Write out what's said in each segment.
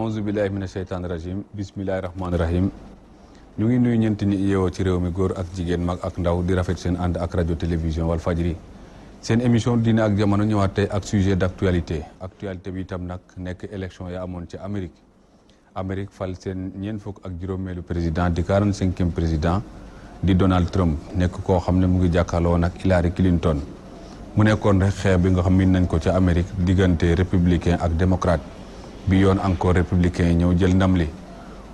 onze billahi mina sheytaani rajim bismillahi rahmaani rahim ñu ngi nuyu ñeenti ñi yeewoo ci réew mi góor ak jigéen mag ak ndaw di rafet seen ànd ak rajo télévision wal fajri seen émission diine ak jamono ñëwaat tey ak sujet d'actualité bi itam nag nekk élection ya amoon ci Amérique fal seen ñeent fukk ak juróomeelu président di 45e président di Donald Trump nekk koo xam ne mu ngi jàkkaarloo nag Hillary Clinton mu nekkoon rek xeex bi nga xam min nañ ko ca Amérique diggante républicain ak démocrate bi yoon encore républicain yi ñëw jël ndam li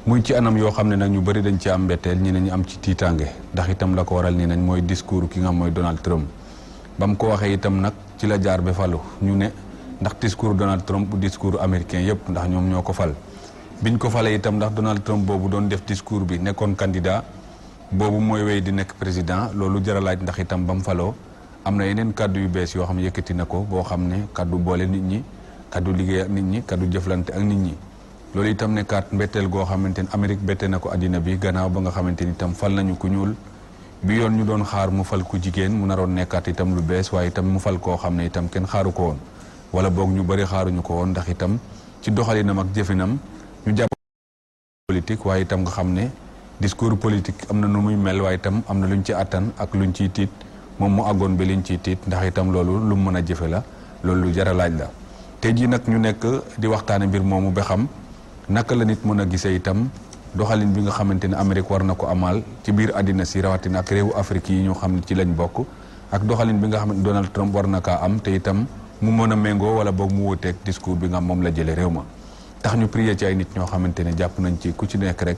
muy ci anam yoo xam ne nag ñu bëri dañ ci am mbetteel ñi ne ñu am ci tiitaange ndax itam la ko waral nii nañ mooy discours ki nga xam mooy Donald Trump ba mu ko waxee itam nag ci la jaar ba falu ñu ne ndax discours Donald Trump bu discours américain yëpp ndax ñoom ñoo ko fal biñ ko falee itam ndax Donald Trump boobu doon def discours bi nekkoon candidat boobu mooy wéy di nekk président loolu jaralaaj ndax itam ba mu faloo am na yeneen kaddu yu bees yoo xam ne yëkkati na ko boo xam ne kaddu boole nit ñi kaddu liggéey ak nit ñi kaddu jëflante ak nit ñi loolu itam nekkaat mbetteel goo xamante ni Amérique bette na ko addina bi gannaaw ba nga xamante ni itam fal nañu ku ñuul bi yoon ñu doon xaar mu fal ku jigéen mu naroon nekkaat itam lu bees waaye itam mu fal koo xam ne itam kenn xaaru ko woon wala boog ñu bëri xaaruñu ko woon ndax itam ci doxalinam ak jëfinam ñu jàpp politique waaye itam nga xam ne discours politique am na nu muy mel waaye itam am na luñ ci attan ak luñ ciy tiit moom mu àggoon ba liñ ciy tiit ndax itam loolu lu mu mën a jëfe la loolu lu jar a laaj la tey jii nag ñu nekk di waxtaane mbir moomu ba xam naka la nit mën a gisee itam doxalin bi nga xamante ne Amérique war na ko amal ci biir àddina si rawatina ak réewu Afrique yi ñu xam ne ci lañ bokk ak doxalin bi nga xam ne Donald Trump war na kaa am te itam mu mën a méngoo wala boog mu wuteeg discours bi nga xam moom la jëlee réew ma tax ñu prier ci ay nit ñoo xamante ne jàpp nañ ci ku ci nekk rek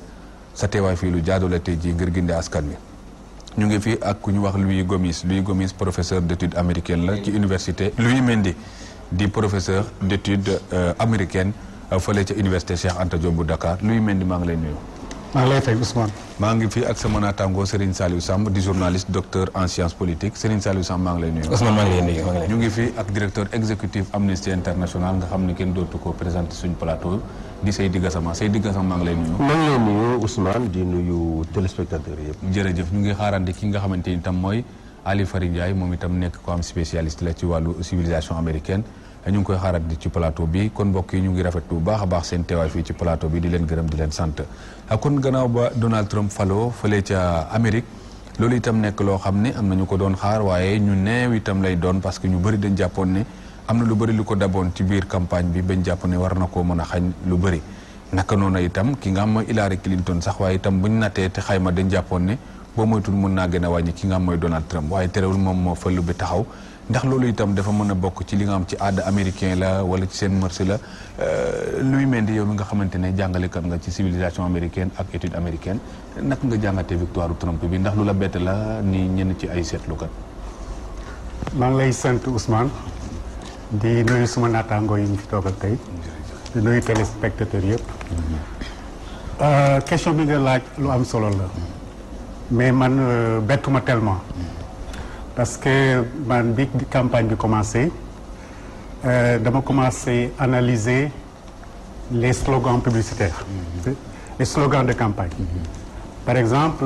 sa teewaay fii lu jaadu la tey jii ngir ginde askan wi ñu ngi fii ak ku ñu wax Louis Gomis professeur d'études américaines la ci université Louis Mendy di professeur d'études américaines fële ca université Cheikh Anta Diop bu Dakar Louis Mendy maa ngi lay nuyu. maa ngi lay fay Ousmane. maa ngi fii ak sama naataango Serigne Saliou Samb di journaliste docteur en sciences politiques Serigne Saliou Samb maa ngi lay nuyu. Ousmane maa ngi lay nuyu. ñu ngi fii ak directeur exécutif Amnesty International nga xam ne kenn dootu ko présenté suñu plateau di Seydi Gassama maa ngi lay nuyu. maa ngi lay nuyu Ousmane di nuyu téléspectateurs yëpp. jërëjëf ñu ngi xaarandi ki nga xamante ni itam mooy Ali Fary Ndiaye moom itam nekk ko am spécialiste la ci wàllu civilisation américaine ñu ngi koy xaarandi ci plateau bi kon mbokk yi ñu ngi rafetlu bu baax a baax seen teewaay fii ci plateau bi di leen gërëm di leen sant kon gannaaw ba Donald Trump faloo fële ca Amérique loolu itam nekk loo xam ne am na ñu ko doon xaar waaye ñu neew itam lay doon parce que ñu bëri dañ jàppoon ne am na lu bëri lu ko daboon ci biir campagne bi bañ jàpp ne war na koo mën a xañ lu bëri naka noonu itam ki nga xam mooy Hillary Clinton sax waaye itam buñ nattee te xayma dañ jàppoon ne boo moytul mën naa gën a wàññi ki nga xam mooy Donald Trump waaye terewul moom moo fëllu bi taxaw ndax loolu itam dafa mën a bokk ci li nga xam ci aada américain la wala ci seen mœurs la Louis Mendy yow mi nga xamante ne jàngalekat nga ci civilisation américaine ak étude américaine naka nga jàngatee victoire Trump bi ndax lu la bett la ni ñenn ci ay seetlukat. maa ngi lay sant Ousmane di nuyu suma naataangoo yi ñu fi toogal tey di nuyu téléspectateurs yëpp. question bi nga laaj lu am solo la mais man bettuma tellement. parce que man bi campagne bi commencé dama commencé analyser les slogans publicitaires les slogans de campagne par exemple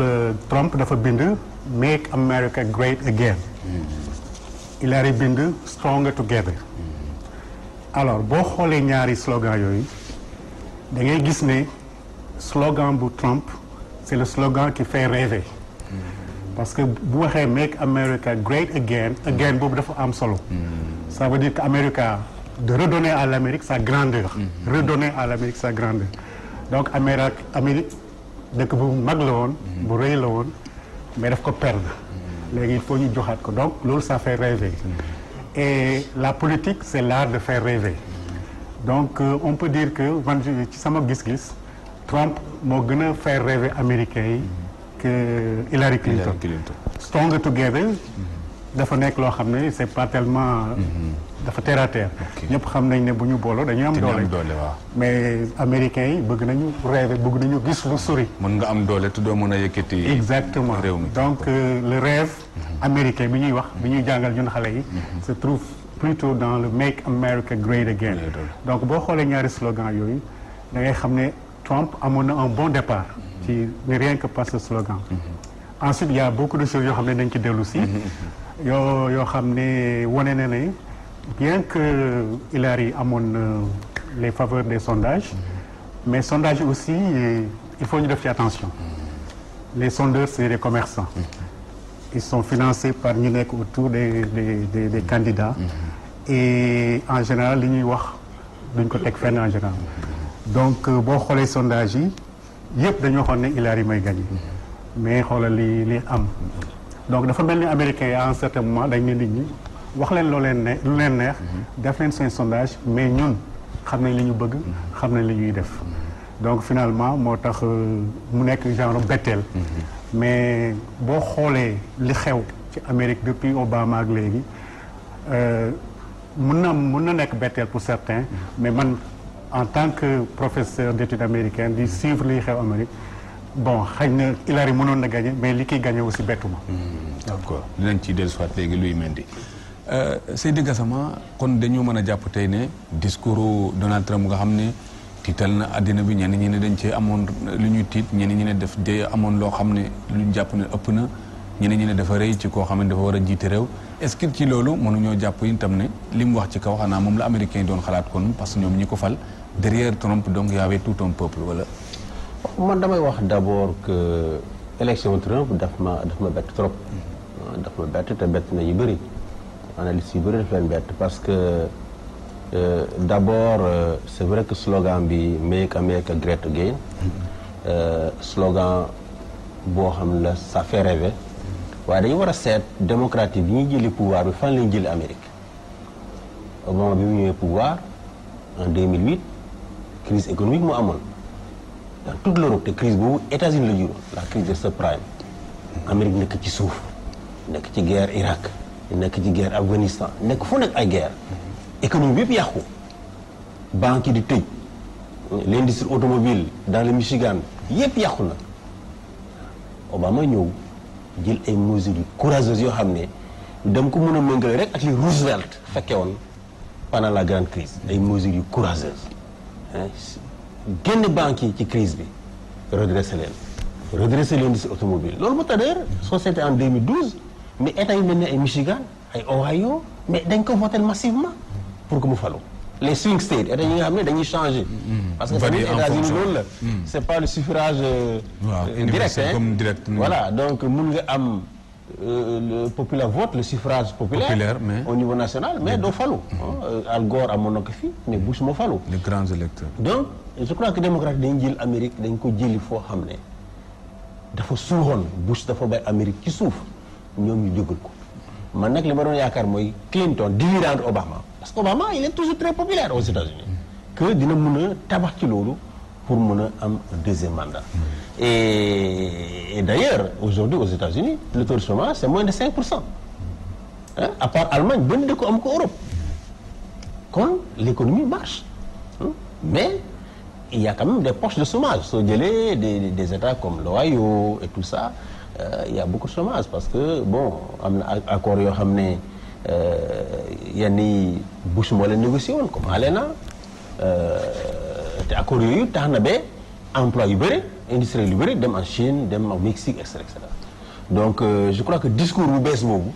Trump dafa bind Make America Great Again Hillary bind Stronger Together alors boo xoolee ñaari slogan yooyu da ngay gis ne slogan bu Trump c'est le slogan qui fait rêver parce que bu waxee Make America Great Again boobu dafa am solo ça veut dire que America de redonner à l'Amérique sa grandeur redonner à l'Amérique sa grandeur donc Amérique dëkk bu mag la woon bu rëy la woon mais daf ko perdre léegi il faut ñu joxaat ko donc loolu ça fait rêver et la politique c'est l'art de faire rêver donc on peut dire que man ci sama gis-gis Trump moo gën a faire rêver américains yi que Hillary Clinton. Stronger Together dafa nekk loo xam ne c'est pas tellement dafa terre à terre ñëpp xam nañ ne bu ñu booloo dañuy am doole waaw mais américains yi bëgg nañu rêver bëgg nañu gis lu sori mën nga am doole te doo mën a yëkkati exactement réew mi donc le rêve américain bi ñuy wax bi ñuy jàngal ñun xale yi se trouve plutôt dans le Make America Great Again donc boo xoolee ñaari slogan yooyu da ngay xam ne Trump amoon na un bon départ ci rien que par ce slogan ensuite il y a beaucoup de choses yoo xam ne dañ ci dellu si yoo xam ne wane na ne bien que Hillary amoon les faveurs des sondages mais sondage aussi il faut ñu def ci attention les sondeurs c'est des commerçants ils sont financés par ñu nekk autour des candidats et en général li ñuy wax duñ ko teg fenn en général donc boo xoolee sondage yi yëpp dañoo waxoon ne Hillary may gagné mais xoolal li am donc dafa mel ni américains yi à un certain moment dañ ne nit ñi wax leen lu leen neex def leen seen sondage mais ñun xam nañ li ñu bëgg xam nañ li ñuy def donc finalement moo tax mu nekk genre betteel mais boo xoolee li xew ci Amérique depuis Obama ak léegi mun na nekk betteel pour certains mais man en tant que professeur d'études américaines di suivre liy xew Amérique bon xëy na Hillary mënoon na gagné mais li kiy gagné aussi bettuma d'accord dinañ ci dellusiwaat léegi luy mendi Seydi Gassama kon dañoo mën a jàpp tey ne discours Donald Trump nga xam ne tiital na àddina bi ñenn ñi ne dañ cee amoon lu ñuy tiit ñenn ñi ne def de amoon loo xam ne lu ñu jàpp ne ëpp na ñenn ñi ne dafa rëy ci koo xam ne dafa war a jiite réew est-ce que ci loolu mënuñoo jàpp itam ne li mu wax ci kaw xanaa moom la américain yi doon xalaat kon parce que ñoom ñi ko fal derrière Trump donc y avait tout un peuple wala. man damay wax d'abord que élection Trump daf ma bett trop. daf ma bett te bett na yu bëri analyse yu bëri daf leen bett parce que d'abord c'est vrai que slogan bi Make America Great Again slogan boo xam ne ça fait rêver waaye dañu war a seet démocratie bi ñuy jëli pouvoir bi fan lañu jëli Amérique au moment bi mu ñëwee pouvoir en 2008 crise économique mu amoon dans toute l'Europe te crise boobu États-Unis la juróom la crise des subprimes Amérique nekk ci suuf nekk ci guerre Irak nekk ci guerre Afghanistan nekk fu nekk ay guerre économie bi yëpp yàqu banque yi di tëj l'industrie automobile dans le Michigan yëpp yàqu na Obama ñëw jël ay mesures yu courageuses yoo xam ne dama ko mën a méngale rek ak li Roosevelt fekke woon pendant la grande crise ay mesures yu courageuses génn banques yi ci crise bi redresser l'industrie automobile loolu moo tax d'ailleurs soo seetee en 2012 mais état yu mel ne ay Michigan ay Ohio mais dañ ko voté massivement pour que mu falu les swing states état yi nga xam ne dañuy changer parce que tamit États-Unis loolu la c'est pas le suffrage direct comme direct voilà donc mun nga am le populaire vote le suffrage populaire mais au niveau national mais doo falu Al Gore amoon na ko fii mais Bush moo falu les grands électeurs donc je crois que démocrate dañ jël Amérique dañ ko jëli foo xam ne dafa suuxoon Bush dafa bay Amérique ci suuf ñoom ñu jógal ko man nag li ma doon yaakaar mooy Clinton dividende Obama parce que Obama il est toujours très populaire aux États-Unis que dina mën a tabax ci loolu pour mën a am un deuxième mandat et d'ailleurs aujourd'hui aux États-Unis le taux de chômage c'est moins de 5% à part Allemagne benn dëkk am ko Europe kon l'économie marche mais il y a quand même des poches de chômage soo jëlee des États comme l'Ohio et tout ça il y a beaucoup de chômage parce que bon am na accord yoo xam ne yenn yi Bush moo leen négocié woon comme ALENA te accord yooyu tax na ba emploi yu bëri industriel yu bëri dem en Chine dem au Mexique et cetera donc je crois que discours bu bees boobu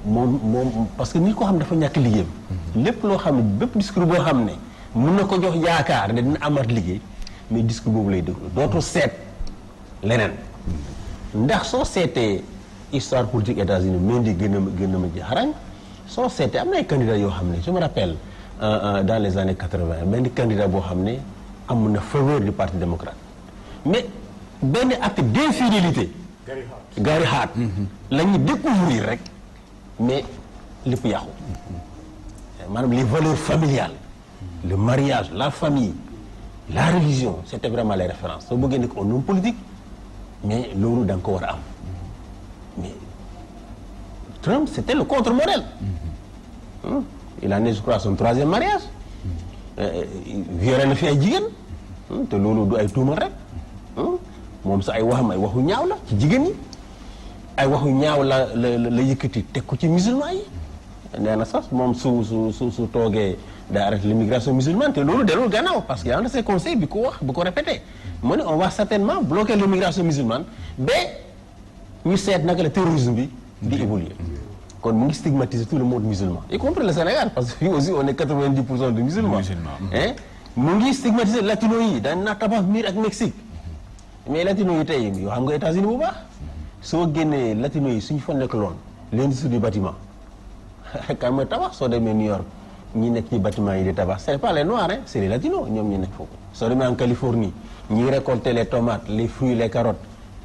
moom parce que nit koo xam ne dafa ñàkk liggéeyam lépp loo xam ne bépp discours boo xam ne mën na ko jox yaakaar ne dina amaat liggéey mais discours boobu lay déglu dootul seet leneen ndax soo seetee histoire politique États-Unis mën di gën a ma ji xarañ soo seetee am na ay candidats yoo xam ne je me rappelle dans les années 80 benn candidat boo xam ne amoon na faveur du parti démocrate mais benn acte d'infidélité Gary Hart la ñu découvrir rek mais lépp yàqu maanaam les valeurs familiales le mariage la famille la religion c'était vraiment les références soo bëggee nekk un homme politique mais loolu da nga ko war a am mais Trump c'était le contre-modèle il en est je crois son troisième mariage violé na fi ay jigéen te loolu du ay tuumal rek moom sax ay waxam ay waxu ñaaw la ci jigéen ñi ay waxu ñaaw la yëkkati teg ko ci musulman yi nee na sax moom su toogee daa arrêté l'immigration musulmane te loolu delul gannaaw parce que y a un de ses conseils bi ko wax bi ko répété mu ne on va certainement bloquer l'immigration musulmane ba ñu seet naka la terrorisme bi di évoluer kon mu ngi stigmatiser tout le monde musulman y compris le Sénégal parce que fii aussi on est 90% de musulmans hein mu ngi stigmatiser latino yi daan naa tabax miir ak Mexique mais latino yi tey yoo xam nga États-Unis bu baax soo génnee latino yi suñu fa nekk loon l'industrie du bâtiment kan mooy tabax soo demee New York ñi nekk ci bâtiment yi di tabax c'est pas les noirs hein c'est les latinos ñoom ñi nekk foofu soo demee en Californie ñi récolter les tomates les fruits les carottes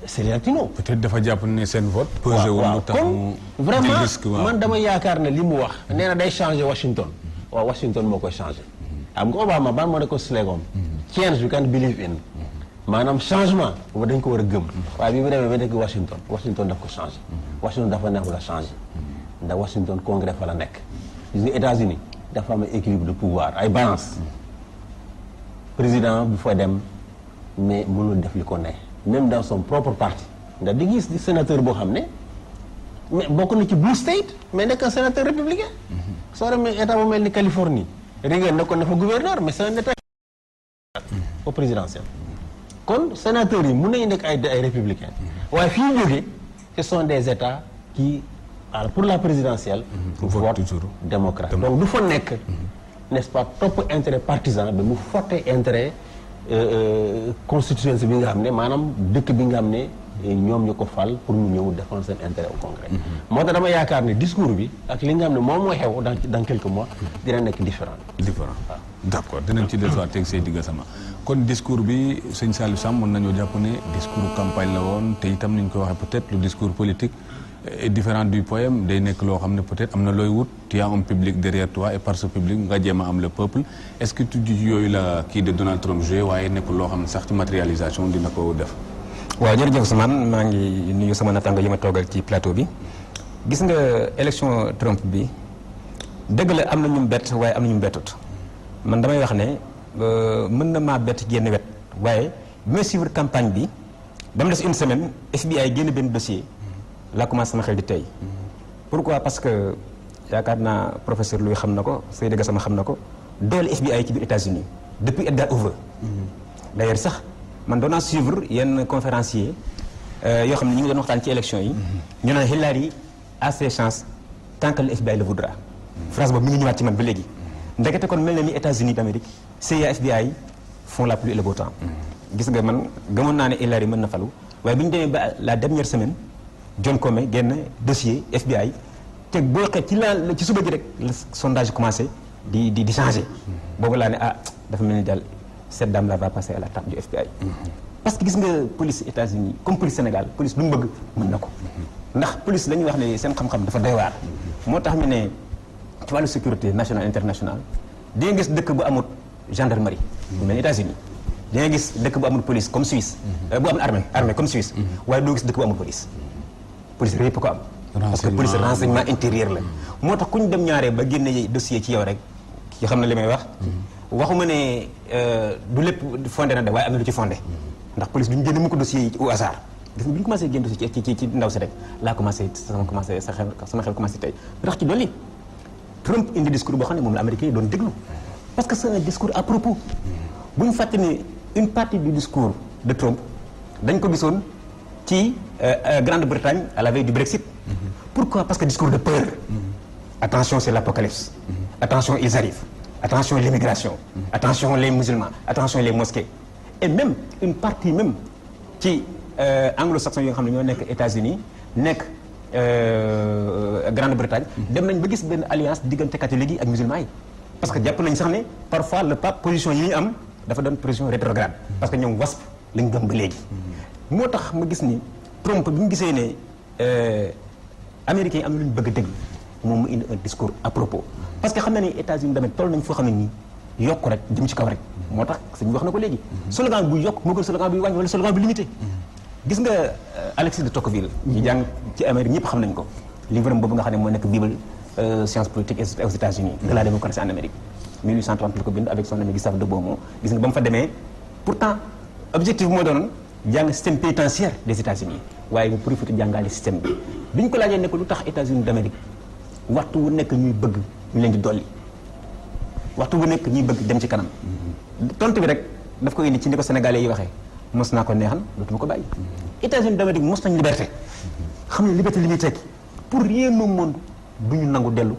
c'est les latinos. peut-être dafa jàpp ne seen vote. pesé wu lu tax mu vraiment risque man dama yaakaar ne li mu wax. nee na day changer Washington. waaw Washington moo koy changer. am nga Obama ban moo ne ko slogan. change you can't believe in. maanaam changement boobu dañ ko war a gëm. waaye bi mu demee ba nekk Washington daf ko changer. Washington dafa neexul a changer. ndax Washington congrès fa la nekk. gis nga États-Unis dafa am équilibre de pouvoir ay balance. président bu fa dem mais mënul def li ko ne. même dans son propre parti ndax di gis di sénateur boo xam ne mais bokk na ci blue state mais nekk un sénateur républicain. soo demee état bu mel ni Californie. Reagan nekkoon na fa gouverneur mais c'est un état au présidentiel. kon sénateurs yi mën nañu nekk ay républicains. waaye fi ñu jógee ce sont des états qui pour la présidentielle. vote démocrate donc du fa nekk. n'est-ce pas topp intérêt partisan bi mu forte intérêt. constitution bi nga xam ne maanaam dëkk bi nga xam ne ñoom ñu ko fal pour ñu ñëw défendre seen intérêt au congrès. moo tax dama yaakaar ne discours bi ak li nga xam ne moom mooy xew dans quelques mois dina nekk différent. waaw d'accord dinañ ci dellusiwaat teg Seydi Gassama kon discours bi sëñ Saliou Samb mën nañoo jàpp ne discours campagne la woon te itam ni ñu ko waxee peut-être le discours politique est différent du poème day nekk loo xam ne peut-être am na looy wut tu as un public derrière toi et par ce public nga jéem a am le peuple est-ce que tu dis yooyu la kii de Donald Trump joué waaye nekkul loo xam ne sax ci matérialisation dina ko def. waaw jërëjëf Ousmane maa ngi nuyu sama nattaango yi ma toogal ci plateau bi gis nga élection Trump bi dëgg la am na ñu bett waaye am na ñu bettut man damay wax ne mën na maa bett génn wet waaye bi may suivre campagne bi ba mu des une semaine FBI génn benn dossier. laa commencé sama xel di tey pourquoi parce que yaakaar naa professeur Louis xam na ko Seydi Gassama xam na ko doole FBI ci biir États-Unis depuis Edgar Hoover d'ailleurs sax man doon naa suivre yenn conférencier yoo xam ne ñu ngi doon waxtaan ci élection yi ñu naan Hillary a ses chances tant que le FBI le voudra phrase boobu mi ngi ñëwaat ci man ba léegi ndekete kon mel na ni États-Unis d'Amérique CIA FBI font la pluie et le beau temps gis nga man gëmoon naa ne Hillary mën na falu waaye bi ñu demee ba la dernière semaine John Comey génn dossier FBI te boo xeet ci suba ji rek le sondage commencé di changer boobu laa ne dafa mel ni daal cette dame là va passer à la table du FBI parce que gis nga police États-Unis comme police Sénégal police lu mu bëgg mën na ko ndax police la ñuy wax ne seen xam-xam dafa doy waar moo tax ñu ne ci wàllu sécurité nationale internationale di nga gis dëkk bu amul gendarmerie bu mel ni États-Unis di nga gis dëkk bu amul police comme Suisse bu amul armée comme Suisse waaye doo gis dëkk bu amul police yëpp ko am parce que police renseignement intérieur la moo tax ku ñu dem ñaaree ba génne dossier ci yow rek ki xam na li may wax waxuma ne du lépp fondé na de waaye am na lu ci fondé ndax police du ñu génne mu ko dossier yi au hasard gis nga bi ñu commencé génn dossier ci ndaw si rek laa commencé sama xel commencé tey ndax ci dolli Trump indi discours boo xam ne moom la américain yi doon déglu parce que c'est un discours à propos bu ñu fàtte ne une partie du discours de Trump dañ ko gisoon ci Grande-Bretagne à la veille du Brexit. Pourquoi? Parce que discours de peur. Attention, c'est l'apocalypse. Attention, ils arrivent. Attention, l'immigration. Attention, les musulmans. Attention, les mosquées. Et même une partie même ci anglo-saxon yi nga xam ne ñoo nekk États-Unis nekk Grande-Bretagne dem nañ ba gis benn alliance diggante catholique yi ak musulmans yi. parce que jàpp nañ sax ne parfois le pape position yi ñu am dafa doon position rétrograde. parce que ñoom wasp lañ gëm ba léegi. moo tax ma gis ni Trump bi ñu gisee ne américains yi am na lu ñu bëgg a dégg moom mu indi un discours à propos parce que xam na ni États-Unis tamit toll nañ foo xam ne nii yokk rek jëm ci kaw rek moo tax sëñ bi wax na ko léegi slogan bu yokk moo gën slogan bu wàññi wala slogan bu limité gis nga Alexis de Tocqueville ñu jàng ci Amérique ñëpp xam nañ ko livre boobu nga xam ne moo nekk Bible science politique aux États-Unis de la démocratie en Amérique 1830 la ko bind avec son ami Gustave de Beaumont gis nga ba mu fa demee pourtant objectif moo doonoon jàng système pénitentiaire des États-Unis waaye mu profité jàngale système bi ñu ko laajee ne ko lu tax États-Unis d'Amérique waxtu wu nekk ñuy bëgg ñu leen di dolli waxtu wu nekk ñuy bëgg dem ci kanam tontu bi rek daf ko indi ci ni ko sénégalais yi waxee mos naa ko neexal dootuma ko bàyyi. États-Unis d'Amérique mos nañu liberté xam ne liberté li ñuy tekki pour rien au monde du ñu nangu dellu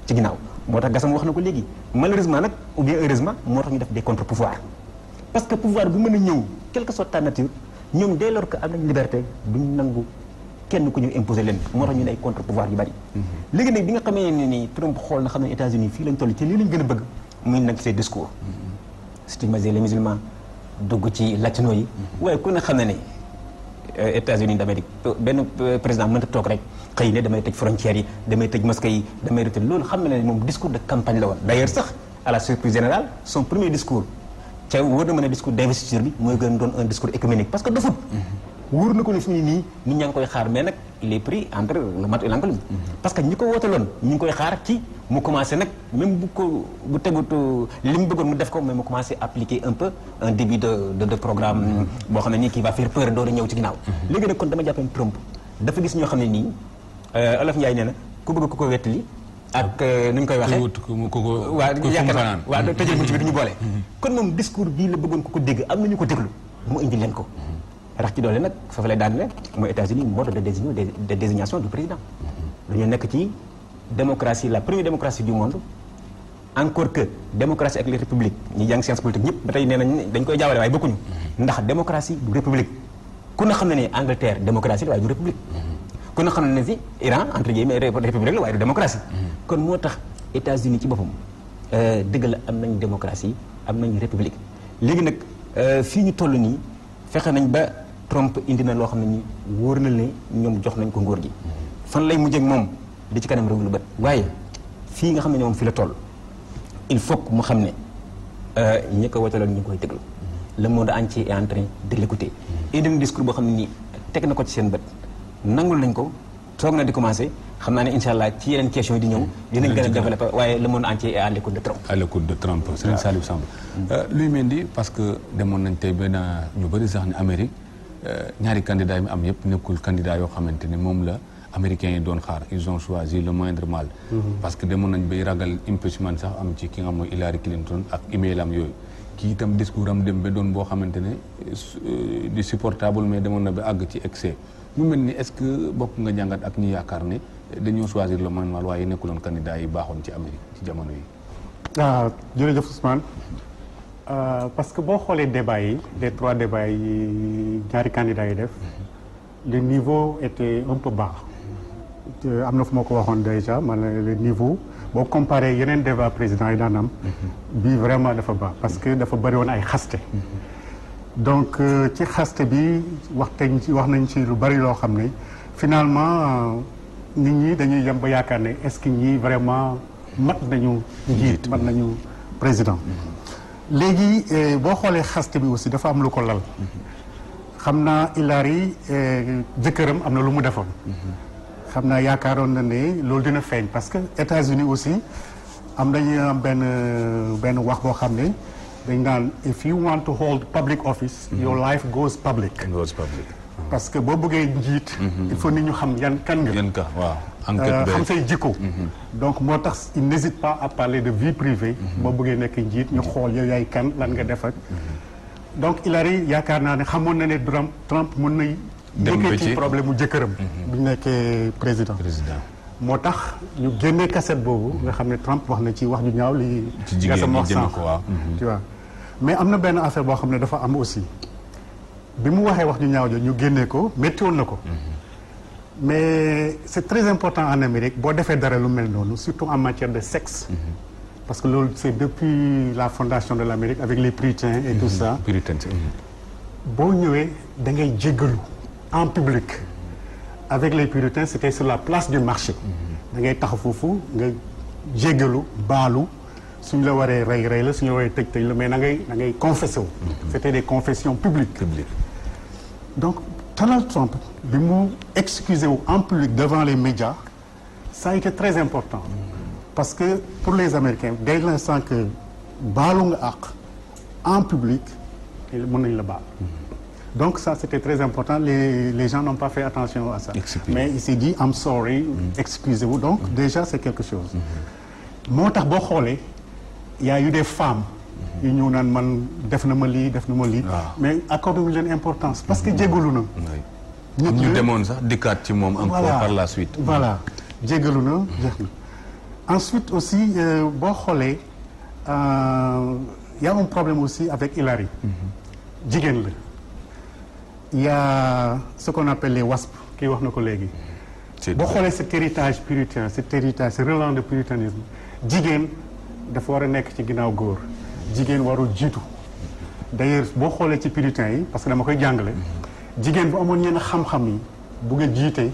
ci ginnaaw moo tax Gassama wax na ko léegi malheureusement nag ou bien heureusement moo tax ñu def des contre-pouvoirs parce que pouvoir bu mën a ñëw quelle que soit ta nature ñoom dès lors que am nañ liberté duñ nangu kenn ku ñu imposer leen moo tax ñu ne ay contre-pouvoir yu bari. léegi nag bi nga xamee ne ni Trump xool na xam ne États-Unis fii lañ toll ci lii lañ gën a bëgg muy nag ses discours stigmatiser les musulmans dugg ci latino yi waaye ku ne xam ne ne États-Unis d'Amérique benn président mënta toog rek xëy ne damay tëj frontières yi damay tëj mosquées yi damay retenir loolu xam ne moom discours de campagne la woon d'ailleurs sax à la surprise générale son premier discours ca wóor na mën a discours d'investiture bi mooy gën doon un discours économique parce que dafut wóor na ko ne fi mu nii nit ñaa ngi koy xaar mais nag il est pris entre le marteau et l'enclume parce que ñi ko wootaloon ñu ngi koy xaar ci mu commencé nag même bu tegut li mu bëggoon mu def ko mais mu commencé appliquer un peu un début de programme boo xam ne nii qui va faire peur door a ñëw ci ginnaaw léegi nag kon dama jàppee Trump dafa gis ñoo xam ne nii Olof Njaay nee na ku bëgg ku ko wettali ak nu ñu koy waxee waaw yaakaar naa waaw tëjee mu ci biir ñu boole kon moom discours bii la bëggoon ku ko dégg am na ñu ko déglu mu indi leen ko rax ci doole nag foofu lay daan ne mooy États-Unis mode de désignation du président dañoo nekk ci démocratie la première démocratie du monde encore que démocratie ak les républiques ñi jàng science politique ñëpp ba tey nee nañ dañ koy jaawale waaye bokkuñu ndax démocratie du république ku ne xam ne ne Angleterre démocratie la waaye du république ku ne xam ne ne si Iran entre guillemets république la waaye du démocratie kon moo tax États-Unis ci boppam dëgg la am nañ démocratie am nañ république léegi nag fii ñu toll nii fexe nañ ba Trump indi na loo xam ne ni wóor na ne ñoom jox nañ ko nguur gi fan lay mujjee ak moom di ci kanam réew lu bët waaye fii nga xam ne moom fi la toll il faut que mu xam ne ñi ko wotaloon ñu ngi koy déglu le monde entier est en train de l'écouter indi na discours boo xam ne nii teg na ko ci seen bët nangul nañ ko toog na di commencer xam naa ne incha allah ci yeneen question yi di ñëw dinañ gën a développer waaye le monde entier est à l'écoute de Trump. à l'écoute de Trump Serigne Saliou Samb luy mel ni parce que demoon nañ tey benn ñu bëri sax ni Amérique ñaari candidats yi mu am yëpp nekkul candidat yoo xamante ni moom la américains yi doon xaar ils ont choisi le moindre mal parce que demoon nañ bay ragal impeachment sax am ci ki nga xam mooy Hillary Clinton ak email am yooyu kii itam discours am dem ba doon boo xamante ne di supportable mais demoon na ba àgg ci excès mu mel ni est-ce que bokk nga jàngat ak ñi yaakaar ne dañoo choisir le moindre mal waaye nekkuloon candidat yi baaxoon ci Amérique ci jamono yi. jërëjëf Ousmane parce que boo xoolee débat yi les 3 débats yi ñaari candidats yi def le niveau était un peu bas am na fu ma ko waxoon déjà man le niveau boo comparé yeneen débat président yi daan am bii vraiment dafa baax parce que dafa bëri woon ay xaste donc ci xaste bi wax nañ ci lu bari loo xam ne finalement nit ñi dañuy yem ba yaakaar ne est-ce que ñii vraiment mat nañu njiit mat nañu président léegi boo xoolee xaste bi aussi dafa am lu ko lal xam naa Hillary jëkkëram am na lu mu defoon xam naa yaakaaroon na ne loolu dina feeñ parce que États-Unis aussi am nañu am benn wax boo xam ne dañ naan if you want to hold public office your life goes public parce que boo bëggee njiit il faut nit ñu xam kan nga waaw enquête xam say jikko donc moo tax il n'hésite pas à parler de vie privée boo bëggee nekk njiit ñu xool yow yaay kan lan nga def ak donc Hillary yaakaar naa ne xamoon na ne Trump mën na jëkkee ci problème mu jëkkëram bi ñu nekkee président moo tax ñu génnee cassette boobu nga xam ne Trump wax na ci wax ju ñaaw li Gassama wax sànq tu vois mais am na benn affaire boo xam ne dafa am aussi bi mu waxee wax ju ñaaw jo ñu génnee ko métti woon na ko mais c'est très important en Amérique boo defee dara lu mel noonu surtout en matière de sexe parce que loolu c'est depuis la fondation de l'Amérique avec les puritains et tout ça boo ñëwee da ngay jéggalu en public avec les puritains c'était sur la place du marché da ngay tax foofu nga jéggalu baalu suñ la waree rey la suñ la waree tëj la mais da ngay confessé wu c'était des confessions publiques donc Donald Trump bi mu excusé wu en public devant les médias ça a été très important parce que pour les Américains dès l'instant que baalu nga àq en public mën nañ la baal donc ça c'était très important les gens n'ont pas fait attention à ça mais il s'est dit I'm sorry excusez-vous donc déjà c'est quelque chose moo tax boo xoolee il y a eu des femmes yu ñëw naan man def na ma lii mais accordé wuñu leen importance parce que jégalu na ñu demoon sax dikkaat ci moom encore par la suite voilà jégalu na jeex na ensuite aussi boo xoolee y a un problème aussi avec Hillary. jigéen la. Il y a ce qu'on appelle les WASP kii wax na ko léegi. boo xoolee cet héritage puritain cet héritage ce relent de puritanisme jigéen dafa war a nekk ci ginnaaw góor jigéen warul jiitu d'ailleurs boo xoolee ci puritain yi parce que dama koy jàngale jigéen bu amoon ñenn xam-xam yi bu nga jiite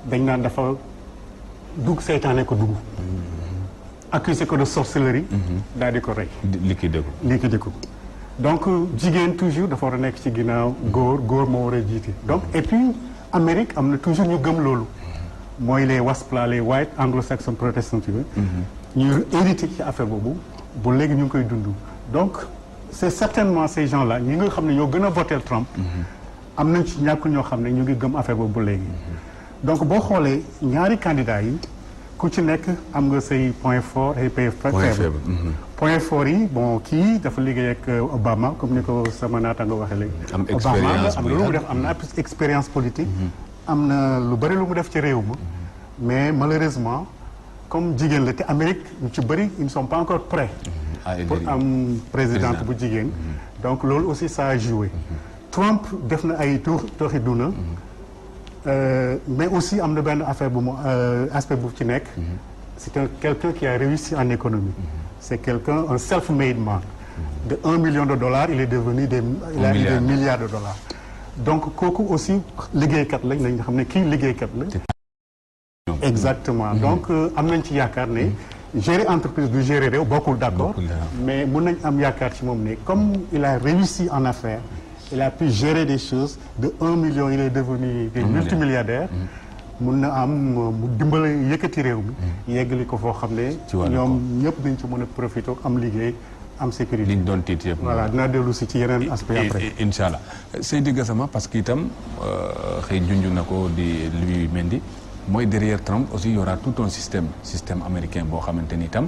dañ naan dafa dugg seytaane ko dugg accusé ko de sorcellerie daal di ko rey liquidé ko donc jigéen toujours dafa war a nekk ci ginnaaw góor moo war a jiite donc et puis Amérique am na toujours ñu gëm loolu mooy les WASP là les white anglo-saxon protestant ñu hérité ci affaire boobu bu léegi ñu ngi koy dund donc c'est certainement ces gens là ñi nga xam ne ñoo gën a voter Trump am nañ ci ñàkkul ñoo xam ne ñu ngi gëm affaire boobu bu léegi donc boo xoolee ñaari candidats yi ku ci nekk am nga say point fort et faible point fort yi bon kii dafa liggéey ak Obama comme ni ko sama naataango waxee léegi am expérience am na lu mu def am na expérience politique am na lu bëri lu mu def ci réew ma mais malheureusement comme jigéen la te Amérique ñu ci bëri ils ne sont pas encore prêts pour am présidente bu jigéen donc loolu aussi ça a joué Trump def na ay tooxi duna mais aussi am na benn affaire bu mu aspect bu ci nekk c'est quelqu'un qui a réussi en économie c'est quelqu'un un self-made man de 1 million de dollars il est devenu des milliards de dollars donc kooku aussi liggéeykat lañ nañ xam ne kii liggéeykat la exactement donc am nañ ci yaakaar ne gérer entreprise du gérer réew bokkul d'accord mais mun nañ am yaakaar ci moom ne comme il a réussi en affaires il a pu gérer des choses de 1 million il est devenu des multimilliardaires mun na am mu dimbale yëkkati réew mi yeggali ko foo xam ne ñoom ñëpp dañ ci mën a profiter am liggéey am sécurité liñ doon tiit yëpp voilà dinaa dellu si ci yeneen aspect après incha allah Seydi Gassama parce que itam xëy junj na ko di lui Mendy mooy derrière Trump aussi y aura tout un système américain boo xamante ni itam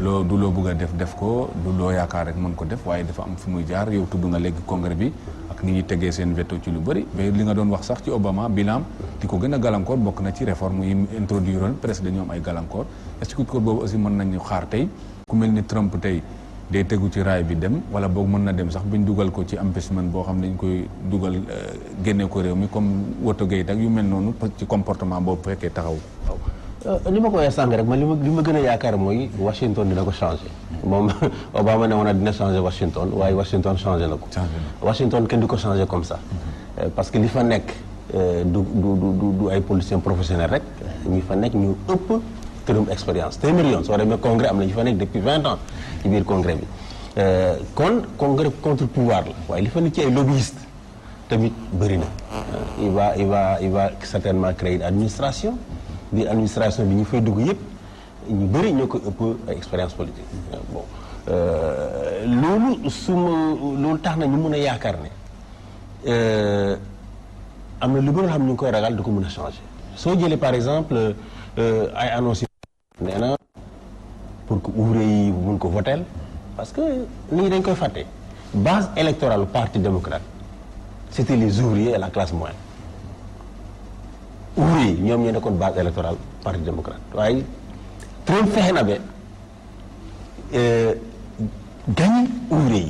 loo du loo bëgg a def ko du loo yaakaar rek mën ko def waaye dafa am fu muy jaar yow tudd nga léegi congrès bi ak ni ñuy tegee seen veto ci lu bëri mais li nga doon wax sax ci Obama bilan di ko gën a gàllankoor bokk na ci réforme yi introduire woon presque dañoo am ay gàllankoor est-ce que ko boobu aussi mën nañu xaar tey ku mel ni Trump tey day tegu ci raay bi dem wala boog mën na dem sax buñ dugal ko ci impeachment boo xam ne dañ koy dugal génne ko réew mi comme Watergate ak yu mel noonu ci comportement boobu fekkee taxaw. li ma ko waxee sànq rek man li ma gën a yaakaar mooy Washington dina ko changer moom Obama ne woon na dina changer Washington waaye Washington changé na ko. Washington kenn du ko changer comme ça. parce que li fa nekk du ay politiciens professionnels rek ñi fa nekk ñu ëpp tërum expérience téeméeri yoon soo demee congrès am na ñu fa nekk depuis 20 ans ci biir congrès bi kon congrès contre pouvoir la waaye li fa nekk ci ay lobbyistes tamit bëri na il va certainement créer une administration. biir administration bi ñu fay dugg yëpp ñu bëri ñoo ko ëpp expérience politique bon loolu tax na ñu mën a yaakaar ne am na lu bëri xam ñu ngi koy ragal du ko mën a changer soo jëlee par exemple ay annonces nee na pour que ouvrier yi mun ko voter parce que nit ñi dañ koy fàtte base électorale parti démocrate c'était les ouvriers et la classe moyenne ouvrier yi ñoom ñoo nekkoon base électorale parti démocrate waaye Trump fexe na ba gagné ouvrier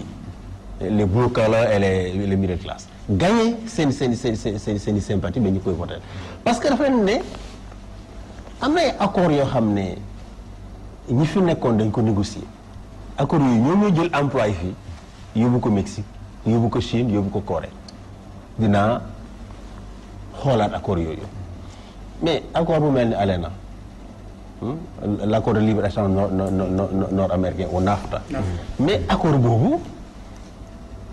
yi les blue collar et les middle class gagné seen sympathie ba ñu koy voter parce que dafa leen ne am na ay accords yoo xam ne ñi fi nekkoon dañ ko négocier accords yooyu ñoom ñoo jël employé fii yóbbu ko Mexique yóbbu ko Chine yóbbu ko Corée dinaa xoolaat accords yooyu mais accord bu mel ni ALENA l'accord de libre-échange nord-américain au NAFTA mais accord boobu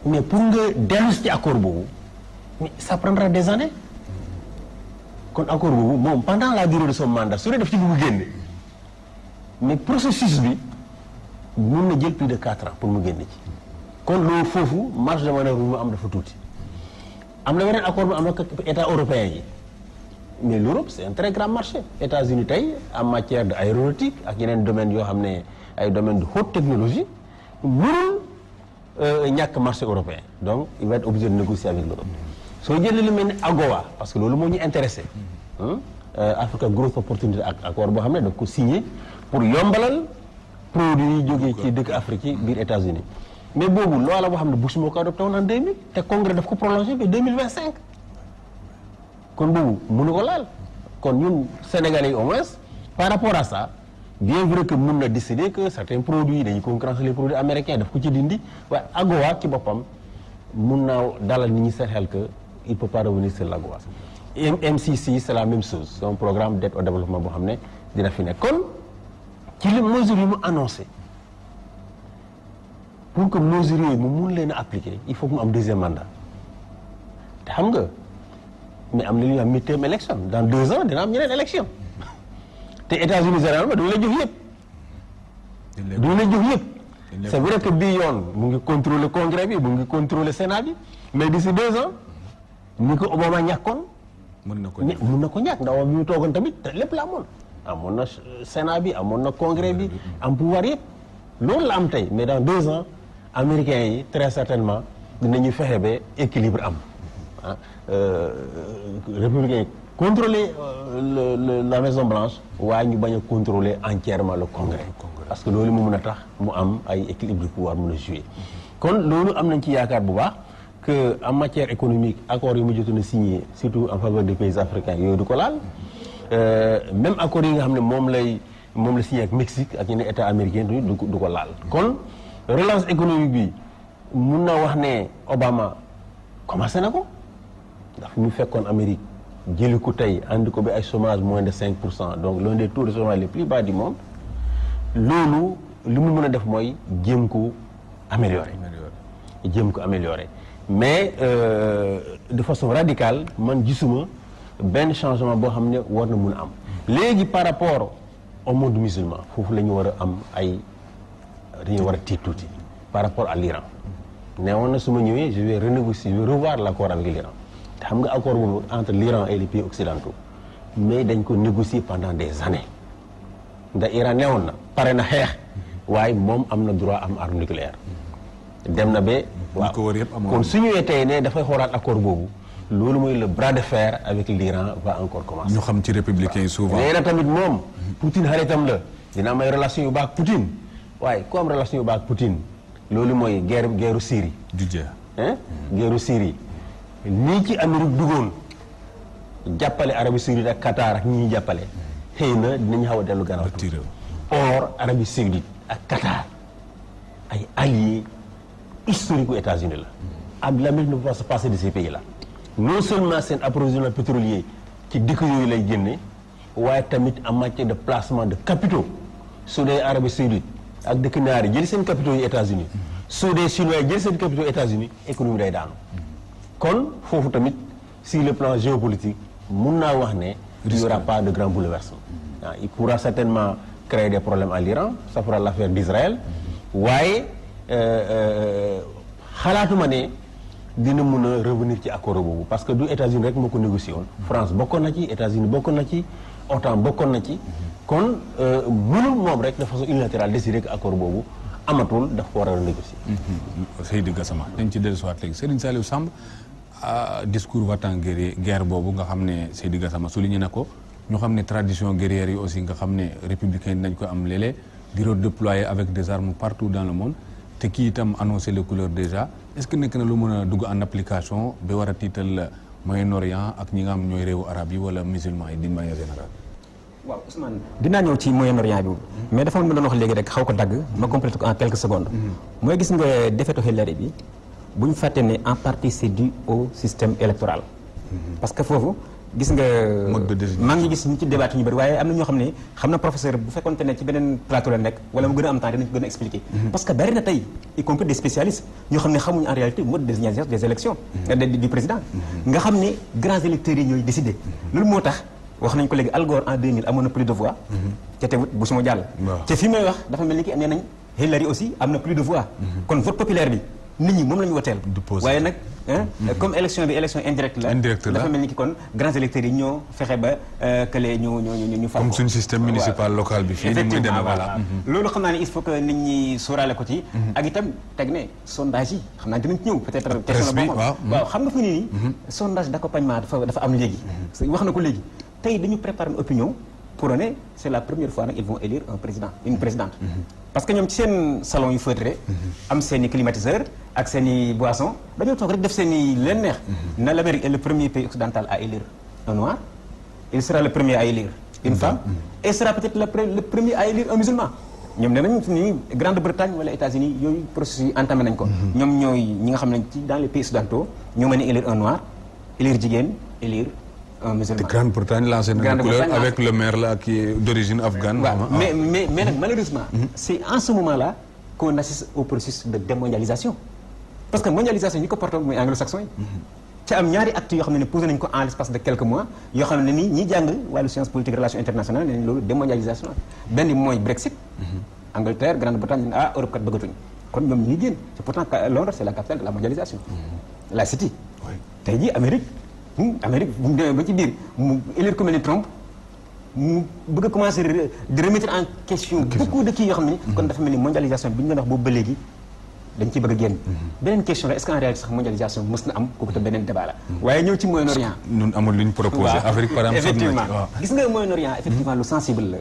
mais pour nga dellu ci accord boobu mais ça prendra des années kon accord boobu moom pendant la durée de son mandat su dee def ci bëgg génne mais processus bi mën na jël plus de 4 ans pour mu génne ci kon loolu foofu marge de manœuvre bi mu am dafa tuuti am na beneen accord bu am ak état européen yi mais l'Europe c'est un très grand marché États-Unis tey en matière de aéronautique ak yeneen domaines yoo xam ne ay domaines de haute technologie mënul ñàkk marché européen donc il va être obligé de négocier avec l'Europe soo jëlee lu mel ni AGOA parce que loolu moo ñu intéressé Africa Growth Opportunity ak accord boo xam ne daf ko signé pour yombalal produit yi jógee ci dëkk Afrique yi biir États-Unis mais boobu loola boo xam ne Bush moo ko adopté woon en 2000 te congrès daf ko prolongé ba 2025 kon boobu mënu ko laal kon ñun Sénégalais yi au moins par rapport à ça bien vrai que mën na décider que certains produits dañuy concurrencer les produits américains daf ko ci dindi waaye AGOA ci boppam mun naa dalal nit ñi seen xel que il peut pas revenir sur l'AGOA. MCC c'est la même chose c'est un programme d'aide au développement boo xam ne dina fi nekk kon ci les mesures yi mu annoncé pour que mesures yooyu mu mun leen a appliquer il faut que mu am deuxième mandat te xam nga mais am na lu ñuy wax midterm élection dans 2 ans dina am ñeneen élection te États-Unis généralement duñu la jox yëpp. duñu la jox yëpp. c'est vrai que bii yoon mu ngi contrôler congrès bi mu ngi contrôler sénat bi mais d'ici 2 ans ni ko Obama ñàkkoon. mën na ko ñàkk ndax bi mu toogoon tamit lépp la amoon na sénat bi amoon na congrès bi am pouvoir yëpp loolu la am tey mais dans 2 ans américains yi très certainement dinañu fexe ba équilibre am ah républicains yi contrôler la Maison Blanche waaye ñu bañ a contrôler entièrement le congrès parce que loolu mu mën a tax mu am ay équilibre de pouvoir mën a jouer kon loolu am nañ ci yaakaar bu baax que en matière économique accords yi mu jotoon a signé surtout en faveur des pays africains yooyu du ko laal même accords yi nga xam ne moom la signé ak Mexique ak yeneen états américains du ko laal kon relance économique bi mun naa wax ne Obama commencé na ko ndax mu fekkoon Amérique jëli ko tey andi ko bi ay chômage moins de 5% donc l'un des taux de chômage les plus bas du monde loolu li mu mën a def mooy jéem ko améliorer mais de façon radicale man gisuma benn changement boo xam ne war na mun a am léegi par rapport au monde musulman foofu la ñu war a am ay dañu war a tiit tuuti par rapport à l'Iran ne woon na su ma ñëwee je vais renégocier je vais revoir l'accord avec l'Iran te xam nga accord boobu entre l'Iran et les pays occidentaux mais dañ ko négocier pendant des années ndax Iran ne woon na pare na xeex waaye moom am na droit am arme nucléaire dem na ba waaw kon su ñëwee tey ne dafay xoolaat accord boobu loolu mooy le bras de fer avec l'Iran va encore commencer. ñu xam ci républicains yi souvent. nee na tamit moom Poutine xaritam la dina am ay relation yu baax Poutine waaye ku am relation yu baax Poutine loolu mooy guerre Syrie. du jeex. guerre Syrie nii ci Amérique duggoon jàppale Arabie Saoudite ak Qatar ak ñi ñuy jàppale xëy na dinañu xaw a dellu gannaaw. or Arabie Saoudite ak Qatar ay alliés historiques aux États-Unis la. l'Amérique ne peut pas se passer de ces pays-là. non seulement seen approvisionnement pétrolier ci dëkk yooyu lay génne waaye tamit en matière de placement de capitaux su dee Arabie Saoudite ak dëkk naar yi jël seen capitaux yi États-Unis su dee Chinois yi jël seen capitaux États-Unis économie day daanu kon foofu tamit sur le plan géopolitique mun naa wax ne il y aura pas de grand bouleversement il pourra certainement créer des problèmes à l'Iran ça fera l'affaire d'Israël waaye xalaatuma ne dina mun a revenir ci accord boobu parce que du États-Unis rek moo ko négocié woon France bokkoon na ci États-Unis bokkoon na ci OTAN bokkoon na ci kon mënul moom rek de façon unilatérale décider que accord boobu amatul daf ko war a négocier. Seydi Gassama dañ ci dellusiwaat léegi Serigne Saliou Samb discours va-t-en guerre boobu nga xam ne Seydi Gassama souligné na ko ñu xam ne tradition guerrière yi aussi nga xam ne républicain yi nañ ko am léeg-léeg di redéployer avec des armes partout dans le monde te kii itam annoncé les couleurs déjà est-ce que nekk na lu mën a dugg en application ba war a tiital Moyen-Orient ak ñi nga xam ñooy réewu arab yi wala musulmans yi d'une manière générale. waaw Ousmane dinaa ñëw ci Moyen-Orient bi mais dafa ma doon wax léegi rek xaw ko dagg ma complété ko en quelques secondes. mooy gis nga défaitu Hillary bi bu ñu fàtte ne en partie c'est dû au système électoral. parce que foofu gis nga. mode de décision maa ngi gis ñu ci débat ñu bëri waaye am na ñoo xam ne xam na professeur bu fekkoonte ne ci beneen plateau la nekk wala mu gën a am temps dinañ ko gën a expliquer. parce que bari na tey y compris des spécialistes ñoo xam ne xamuñu en réalité mode de désignation des élections du président. nga xam ne grands électeurs yi ñooy décider. loolu moo tax wax nañ ko léegi Al Gore en 2000 amoon na plus de voix. ca teewut bu suma jàll. te fi may wax dafa mel ni ki nee nañ Hillary aussi am na plus de voix. kon vote populaire bi nit ñi moom la ñu woteel. waaye nag comme élection bi élection indirecte la. dafa mel ni ki kon grands électeurs yi ñoo fexe ba kële ñu fal ko. comme suñu système municipal local bi fii ni muy demee voilà. loolu xam naa ne il faut que nit ñi sóoraale ko ci. ak itam teg ne sondage yi xam naa dinañ ci ñëw peut-être. presse bi waaw xam nga fi nii sondage d'accompagnement dafa am léegi. wax na ko léegi tey dañu préparer une opinion pour ne c'est la première fois nag ils vont élire un président une présidente. parce que ñoom ci seen salon yu feutré am seen i climatiseur ak seen i boisson dañoo toog rek def seen i leen neex. na l'Amérique est le premier pays occidental à élire un noir il sera le premier à élire une femme et sera peut-être le premier à élire un musulman. ñoom nee nañu ni Grande-Bretagne wala États-Unis yooyu processus yi entamé nañ ko. ñoom ñooy ñi nga xam ne ci dans les pays occidentaux ñoo mën a élire un noir élire jigéen élire un musulman. te Grande-Bretagne lancé na couleur avec le maire là qui est d'origine afghane. waaw mais nag malheureusement. c'est en ce moment-là qu'on assiste au processus de démondialisation. parce que mondialisation ñi ko porté mooy anglo-saxon yi. ci am ñaari actes yoo xam ne posé nañu ko en l'espace de quelques mois yoo xam ne nii ñi jàng wàllu science politique relations internationales nee nañ loolu démondialisation benn bi mooy Brexit. Angleterre Grande-Bretagne Europe kat bëggatuñ kon ñoom ñi ngi génn c'est pourtant Londres c'est la capitale de la mondialisation. la City. tey jii Amérique bu mu demee ba ci biir mu élire ku mel ni Trump mu bëgg a commencer di remettre en question beaucoup de kii yoo xam ne kon dafa mel ni mondialisation bi ñu doon wax boobu ba léegi dañ ciy bëgg a génn. beneen question la est-ce qu'en réalité sax mondialisation mës na am kooku te beneen débat la. waaye ñëw ci Moyen-Orient. ñun amul lu ñu proposé. Afrique par exemple effectivement gis nga Moyen-Orient effectivement lu sensible la.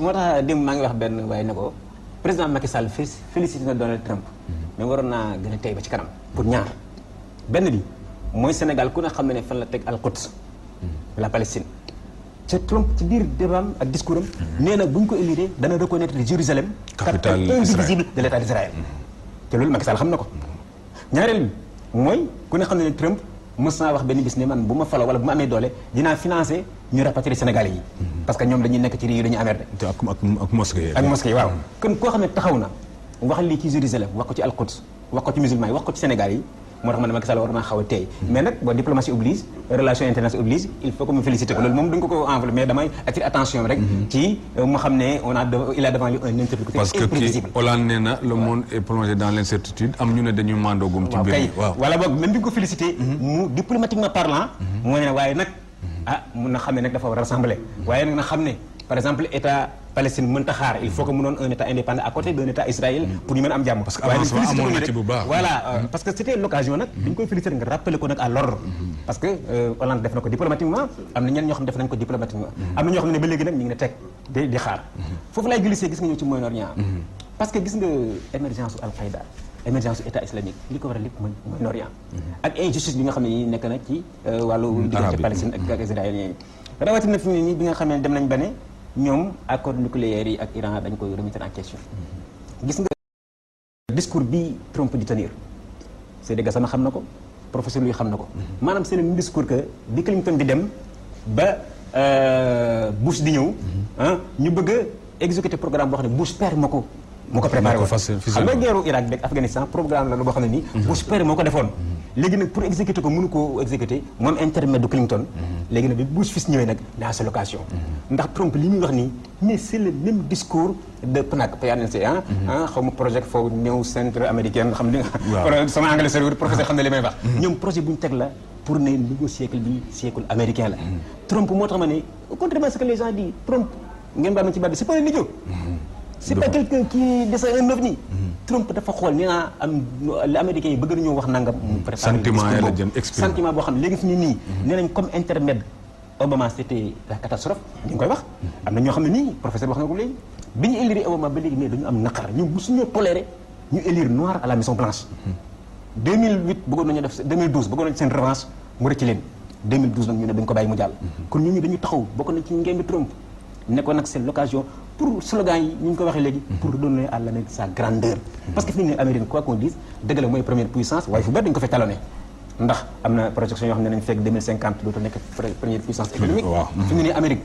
moo tax démb maa ngi wax benn waaye ne ko président Macky Sall félicité na Donald Trump. mais waroon naa gën a tey ba ci kanam. pour ñaar benn bi mooy Sénégal ku ne xam ne fan la teg al-Quds la Palestine. te Trump ci biir débat ak discours am. nee na bu ñu ko élire dana reconnaître Jérusalem. capitale indivisible de l'État d'Israël. te loolu Macky Sall xam na ko. ñaareel bi mooy ku ne xam ne Trump mës naa wax benn bis ne man bu ma faloo wala bu ma amee doole dinaa financer ñu rapatrier Sénégalais yi. parce que ñoom dañuy nekk ci réew yi dañuy amerde. te ak mosquée yi. ak mosquée yi waaw. kon koo xam ne taxaw na wax lii ci Jérusalem wax ko ci al-Quds wax ko ci musulman yi wax ko ci Sénégal yi. moo tax ma ne Macky Sall war naa xaw a teey mais nag bon diplomatie oblige relation internationale oblige il faut que mu féliciter ko loolu moom duñ ko ko enveloppé mais damay attirer attention rek ci mu xam ne il a devant lui un interlocuteur parce que kii Hollande nee na le monde est plongé dans l'incertitude am ñu ne dañuy mandoogum ci mbir mi waaw wala boog même bi nga ko féliciter mu diplomatiquement parlant moo ne waaye nag mun na xam ne nag dafa war a rassembler waaye nag na xam ne par exemple état Palestine mënta xaar il faut que mu doon un état indépendant à côté d'un état Israël pour ñu mën a am jàmm. parce que avancement amoon na ci bu baax. voilà parce que c'était l'occasion nag. dañ koy féliciter nga rappeler ko nag à l'ordre. parce que Hollande def na ko diplomatiquement am na ñenn ñoo xam ne def nañ ko diplomatiquement. am na ñoo xam ne ba léegi nag ñu ngi ne teg di xaar. foofu laay glissé gis nga ñëw ci Moyen-Orient. parce que gis nga émergence Al-Qaïda émergence état islamique li ko waral lépp mooy Moyen-Orient. ak injustice bi nga xam ne nekk na ci wàllu diggante Palestine ak israéliens yi rawatina fi mu ne nii bi nga xam ne dem nañ ba ne ñoom accord nucléaire yi ak Iran dañ koy remettre en question gis nga discours bi Trump di tenir Seydi Gassama xam na ko professeur Louis xam na ko maanaam c'est le même discours que bi Clinton di dem ba Bush di ñëw ñu bëgg a exécuter programme boo xam ne Bush père moo ko préparé woon xam nga guerru Irak beeg Afghanistan programme la boo xam ne nii Bush père moo ko defoon léegi nag pour exécuter ko mënu koo exécuter moom intermédiaire de Clinton léegi nag bi Bush fils ñëwee nag daa sa location ndax Trump li muy wax nii mais c'est le même discours de PNAC PNC xaw ma projet foofu néew centre américain xam ne sama anglais soriwul professeur xam ne li may wax ñoom projet bu ñu teg la pour ne nouveau siècle bi siècle américain la Trump moo tax ma ne contrairement à ce que les gens disent Trump ngeen baal ma ci baat c'est pas un idiot c'est pas quelqu'un qui descend un ovni Trump dafa xool ni naa am l'américain yi bëgg nañoo wax nangam sentiment yi la jëm exprimer sentiment boo xam ne léegi fi nii nee nañ comme intermède Obama c'était la catastrophe ñu ngi koy wax am na ñoo xam ne nii professeur wax na ko léegi bi ñu élire Obama ba léegi mais dañu am naqar ñu musuñoo toléré ñu élire noir à la Maison Blanche 2008 bëggoon nañu def 2012 bëggoon nañu seen revanche mu rëcc leen 2012 nag ñu ne dañu ko bàyyi mu jàll kon ñooñu dañu taxaw bokk na ci ngeen bi Trump nekkoon nag c'est l'occasion pour slogan yi ñu ngi ko waxee léegi pour redonner à l'Amérique sa grandeur parce que fi mu ne Amérique quoi qu'on dise dëgg la mooy première puissance waaye fu bari dañu ko fay talonné ndax am na projection yoo xam ne nañ fekk 2050 dootu nekk première puissance économique fi mu ne Amérique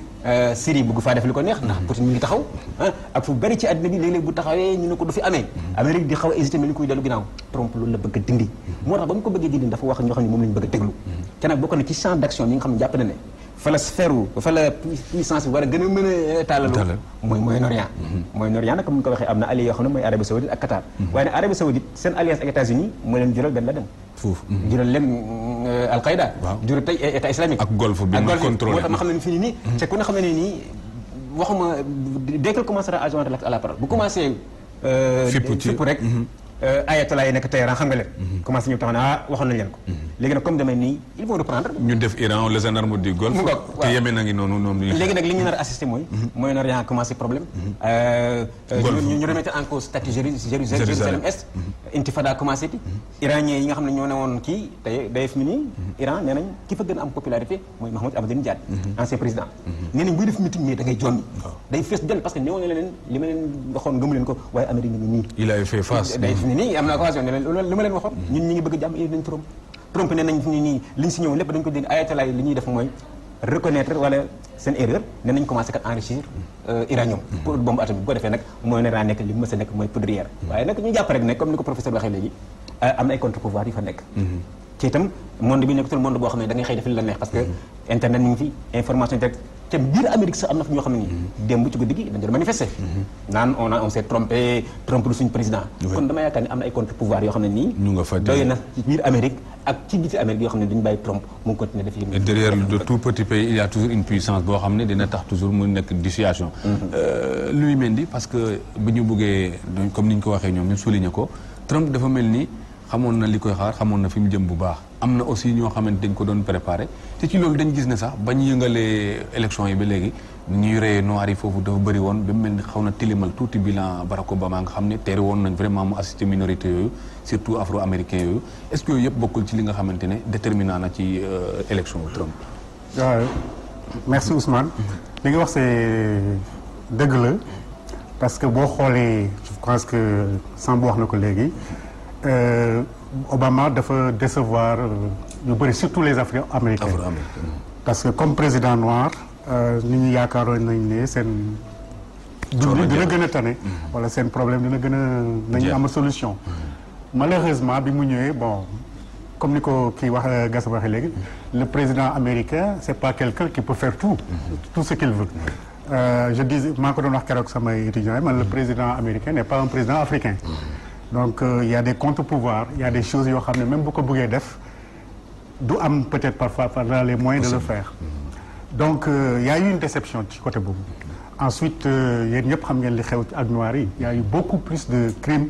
Syrie bëgg faa def li ko neex ndax Poutine mi ngi taxaw ak fu bari ci àddina bi léeg-léeg bu taxawee ñu ne ko du fi amee Amérique di xaw a hésité mais li koy dellu ginnaaw Trump loolu la bëgg a dindi moo tax ba mu ko bëggee dindi dafa wax ñoo xam ne moom lañu bëgg a déglu te nag bokk na ci champ d'action mi nga xam ne jàpp na ne fa la sphère fa la puissance bi war a gën a mën a tàllalu mooy Moyen-Orient Moyen-Orient nag comme ni ko waxee am na alliés yoo xam ne mooy Arabie Saoudite ak Qatar waaye nag Arabie Saoudite seen alliance ak États-Unis moo leen jural Ben Laden foofu jural leen Al-Qaïda jural tey état islamique ak golfe bi mu contrôlé moo tax ma xam ne fii nii te ku ne xam ne nii waxuma dès qu'elle commencera à joindre à la parole bu commencé fipp rek ayatollah yi nekk Téhéran xam nga leen. commencé ñu tax na waxoon nañ leen ko. léegi nag comme demee nii ils vont reprendre. ñu def Iran les gendarmes du Golfe. te Yémen a ngi noonu. léegi nag li ñu nar a assister mooy. Moyen-Orient a commencé problème. ñu remettre en cause statut Jérusalem Est. intifada commencé ti. iranien yi nga xam ne ñoo ne woon kii tey day fi mu nii. Iran nee nañ ki fa gën a am popularité mooy Mahmoud Ahmadinejad. ancien président. nee nañ buy def meeting mais da ngay jommi. day fees del parce que néew na leen li ma leen waxoon gëmu leen ko waaye Amérique ngi nii. il a fait face. day fi mu nii am na occasion ne leen li ma leen waxoon. ñun ñi ngi bëgg jàmm nañ Trump nee nañ fi mu nii liñ si ñëw lépp dañ ko dégg ayatollah li ñuy def mooy reconnaître wala seen erreur ne nañ commencé kat enrichir uranium pour bombe atomique bu ko defee nag mooy ne raa nekk li mës a nekk mooy poudrière waaye nag ñu jàpp rek ne comme ni ko professeur waxee léegi am na ay contre pouvoir yu fa nekk ci itam monde bi nekkatul monde boo xam ne da ngay xëy def li la neex parce que internet ñu ngi fi information direct te biir Amérique sax am na fi ñoo xam ne nii démb ci guddi gi dañ doon manifester naan on s'est trompé du suñu président kon dama yaakaar ne am na ay contre pouvoir yoo xam ne nii ñu nga fa doy na ci biir Amérique ak ci biti Amérique yoo xam ne dañu bàyyi Trump mu ngi continuer def et derrière de tout petit pays il y a toujours une puissance boo xam ne dina tax toujours mu nekk dissuasion Louis Mendy parce que bi ñu bëggee comme ni ñu ko waxee ñoom ñu souligner ko Trump dafa mel ni xamoon na li koy xaar xamoon na fi mu jëm bu baax am na aussi ñoo xamante dañ ko doon préparé te ci loolu dañ gis ne sax bañ yëngalee élection yi ba léegi ñuy reyee noir yi foofu dafa bëri woon ba mu mel ni xaw na tilimal tuuti bilan Barack Obama nga xam ne teere woon nañ vraiment mu assister minorité yooyu surtout afro américain yooyu est-ce que yooyu yëpp bokkul ci li nga xamante ne déterminant na ci élection Trump. waaw merci Ousmane li nga wax c'est dëgg la parce que boo xoolee je pense que Samb wax na ko léegi Obama dafa décevoir ñu bëri surtout les Afro-Américains parce que comme président noir nit ñi yaakaaroon nañ ne seen dund dina gën a tane wala seen problème dina gën a nañu am solution malheureusement bi mu ñëwee bon comme ni ko kii wax Gassama waxee léegi le président américain c'est pas quelqu'un qui peut faire tout ce qu'il veut je dis maa ko doon wax keroog samay étudiants yi man le président américain n'est pas un président africain donc il y a des contre-pouvoirs il y a des choses yoo xam ne même bu ko bëggee def du am peut-être parfois par les moyens de le faire donc il y a eu une déception ci côté boobu ensuite yéen ñëpp xam ngeen li xew ak noirs yi il y a eu beaucoup plus de crimes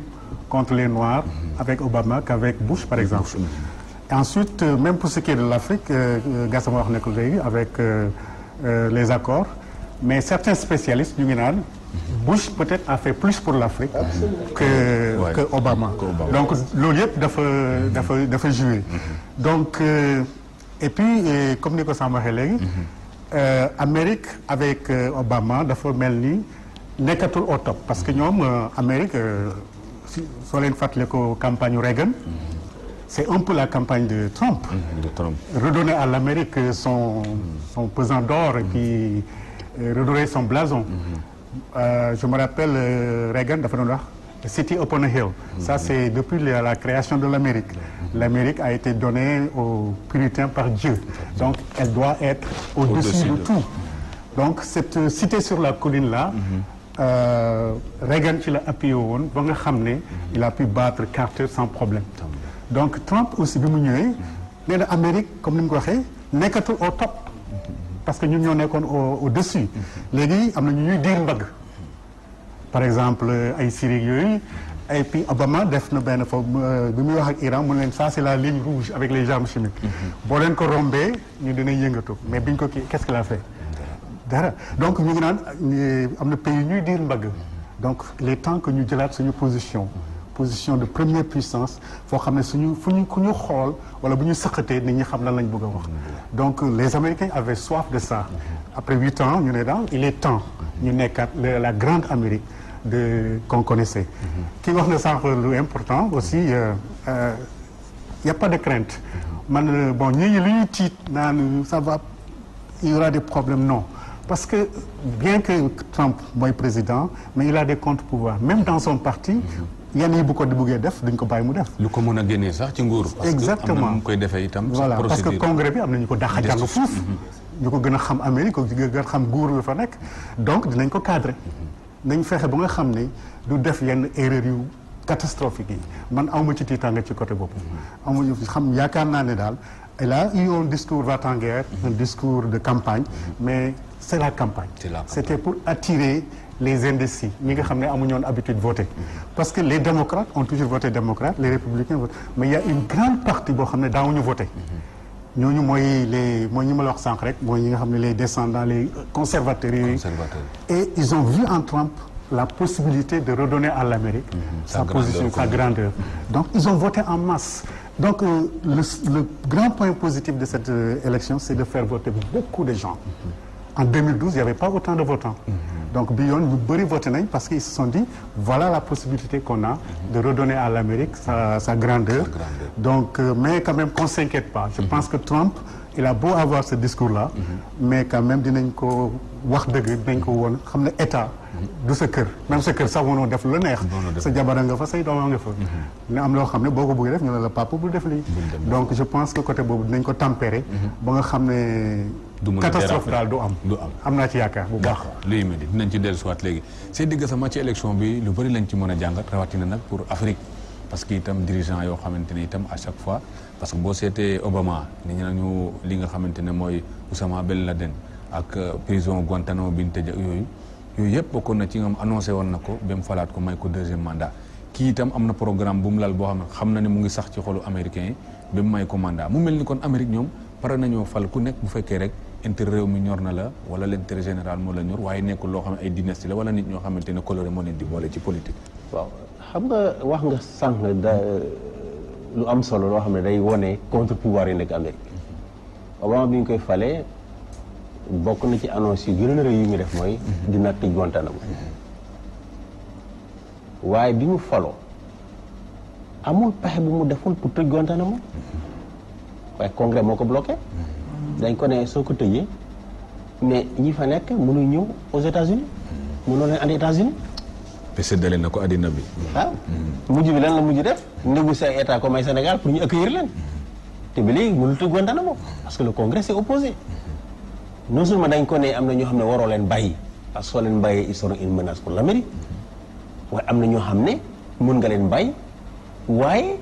contre les noirs avec Obama qu'avec Bush par exemple et ensuite même pour ce qui est de l'Afrique Gassama wax na ko léegi avec les accords mais certains spécialistes ñu ngi naan Bush peut-être a fait plus pour l'Afrique que Obama donc loolu yëpp dafa jouer donc et puis comme ni ko Sam waxee léegi Amérique avec Obama dafa mel ni nekkatul au top parce que ñoom Amérique soo leen fàttali ko campagne Reagan c'est un peu la campagne de Trump redonner à l'Amérique son pesant d'or et puis redorer son blason je me rappelle Reagan dafa doon wax City upon a hill ça c'est depuis la création de l'Amérique l'Amérique a été donnée aux puritains par Dieu donc elle doit être au-dessus de tout donc cette cité sur la colline là Reagan ci la appuyé woon ba nga xam ne il a pu battre Carter sans problème donc Trump aussi bi mu ñëwee nee na Amérique comme ni mu ko waxee nekkatul au top parce que ñun ñoo nekkoon au-dessus léegi am na ñu ñuy diir mbagg par exemple ay Syrie yooyu et puis Obama def na benn foofu bi muy wax ak Iran mu leen ça c'est la ligne rouge avec les armes chimiques boo leen ko rombee ñu dinañ yëngatu mais biñ ko kii qu'est-ce qu'il a fait dara donc ñu ngi naan am na pays ñuy diir mbagg donc il est temps que ñu jëlaat suñu position de première puissance foo xam ne ku ñu xool wala bu ñu sëqatee nit ñi xam lan lañ bëgg a wax donc les Américains avaient soif de ça après 8 ans ñu ne daal il est temps ñu nekkaat la grande Amérique qu'on connaissait kii wax na sànq lu important aussi y a pas de crainte man bon ñi li ñuy tiit naan ça va il y aura des problèmes non parce que bien que Trump mooy président mais il a des contre-pouvoirs même dans son parti yenn yi bu ko buggee def dañ ko bàyyi mu def. lu ko mën a génnee sax ci nguur. exactement parce que am na mu koy defee itam. voilà parce que congrès bi am na ñu ko dàq a jàng fuuf. ñu ko gën a xam Amérique ko gën a xam nguur la fa nekk donc dinañ ko cadrer nañ fexe ba nga xam ne du def yenn erreur yu catastrophique yi man awma ci tiitaanga ci côté boobu. amuñu xam yaakaar naa ne daal il a eu un discours va-t-en-guerre un discours de campagne mais c'est la campagne. C'était pour attirer les indécis ñi nga xam ne amuñu woon habitude voter parce que les démocrates ont toujours voté démocrate les républicains votent mais il y a une grande partie boo xam ne daawuñu voter ñooñu mooy ñi ma la wax sànq rek mooy ñi nga xam ne les descendants les conservateurs yooyu et ils ont vu en Trump la possibilité de redonner à l'Amérique sa position, sa grandeur. Donc ils ont voté en masse. Donc le grand point positif de cette élection, c'est de faire voter beaucoup de gens. En 2012, il n'y avait pas autant de votants. Donc bi yoon ñu bëri voté nañ parce qu'ils se sont dit voilà la possibilité qu'on a de redonner à l'Amérique sa grandeur. Donc mais quand même qu'on s'inquiète pas. Je pense que Trump il a beau avoir ce discours-là mais quand même dinañ ko wax dëgg dinañ ko woon xam ne état du sa kër même sa kër sax mënoo def lu neex sa jabara nga fa say dooma nga fa ne am loo xam ne boo ko bëggee def ñu ne la papa bul def lii donc je pense que côté boobu dinañ ko tempérer ba nga xam ne catastrophe daal du am naa ci yaakaar bu baax luy mel dinañ ci dellusiwaat léegi see digg sama ci élection bi lu bëri lañ ci mën a jàngat rawatina nag pour Afrique parce que itam dirigeant yoo xamante ne itam à chaque fois parce que boo seetee Obama ni nañu li nga xamante ne mooy Oussama Ben Laden ak prison Guantanamo bi ñu tëj yooyu yëpp bokkoon na ci nga annoncé woon na ko ba mu falaat ko may ko deuxième mandat kii itam am na programme bu mu lal boo xam na ne mu ngi sax ci xolu américain yi ba mu may ko mandat mu mel ni kon Amérique ñoom pare nañoo fal ku nekk bu fekkee rek intérêt réew mi ñor na la wala l'intérêt général moo la ñor waaye nekkul loo xam ne ay dynastie la wala nit ñoo xamante ne coloré moo leen di boole ci politique. waaw xam nga wax nga sànq lu am solo loo xam ne day wone contre pouvoir yi nekk Amérique Obama bi ñu koy falee bokk na ci annonce yu gën a rëy yu ñu def mooy dina tëj Guantanamo waaye bi mu faloo amul pexe bu mu deful pour tëj Guantanamo waaye congrès moo ko bloqué dañ ko ne soo ko tëjee mais ñi fa nekk mënuñ ñëw aux États-Unis mënoo leen andi États-Unis te séddale na ko addina bi waaw mujj bi lan la mujj def négocier ay état comme ay Sénégal pour ñu accueillir leen te ba léegi mënul tëj Guantanamo parce que le congrès s'est opposé non seulement dañ ko ne am na ñoo xam ne waroo leen bàyyi parce que soo leen bàyyee ils seront une menace pour l'Amérique waaye am na ñoo xam ne mën nga leen bàyyi waaye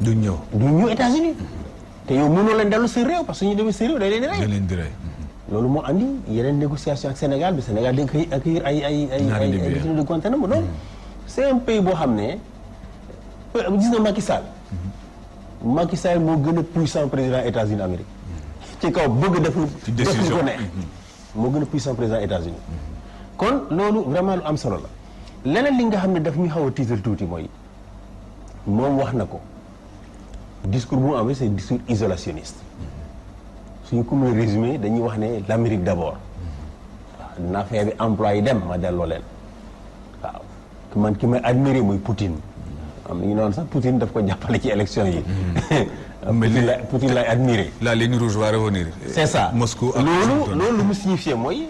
duñ ñëw États-Unis te yow mënoo leen dellu sa réew parce que ñu demee sa réew day leen di rey loolu moo andi yeneen négociation ak Sénégal bi Sénégal dañ koy accueillir ay détenus de Guantanamo donc c'est un pays boo xam ne gis nga Macky Sall moo gën a puissant président États-Unis Amérique ci kaw bëgg def ko ne moo gën a puissant président États-Unis kon loolu vraiment lu am solo la leneen li nga xam ne daf ñu xaw a tiital tuuti mooy moom wax na ko discours bu mu amee c'est discours isolationniste suñu ko muy résumé dañuy wax ne l'Amérique d'abord waaw dinaa fexe bi emploi yi dem ma delloo leen waaw man ki may admiré muy Poutine am na ñu noonu sax Poutine daf ko jàppale ci élection yi Poutine lay admiré la ligne rouge va revenir c'est ça Moscou loolu lu mu signifié mooy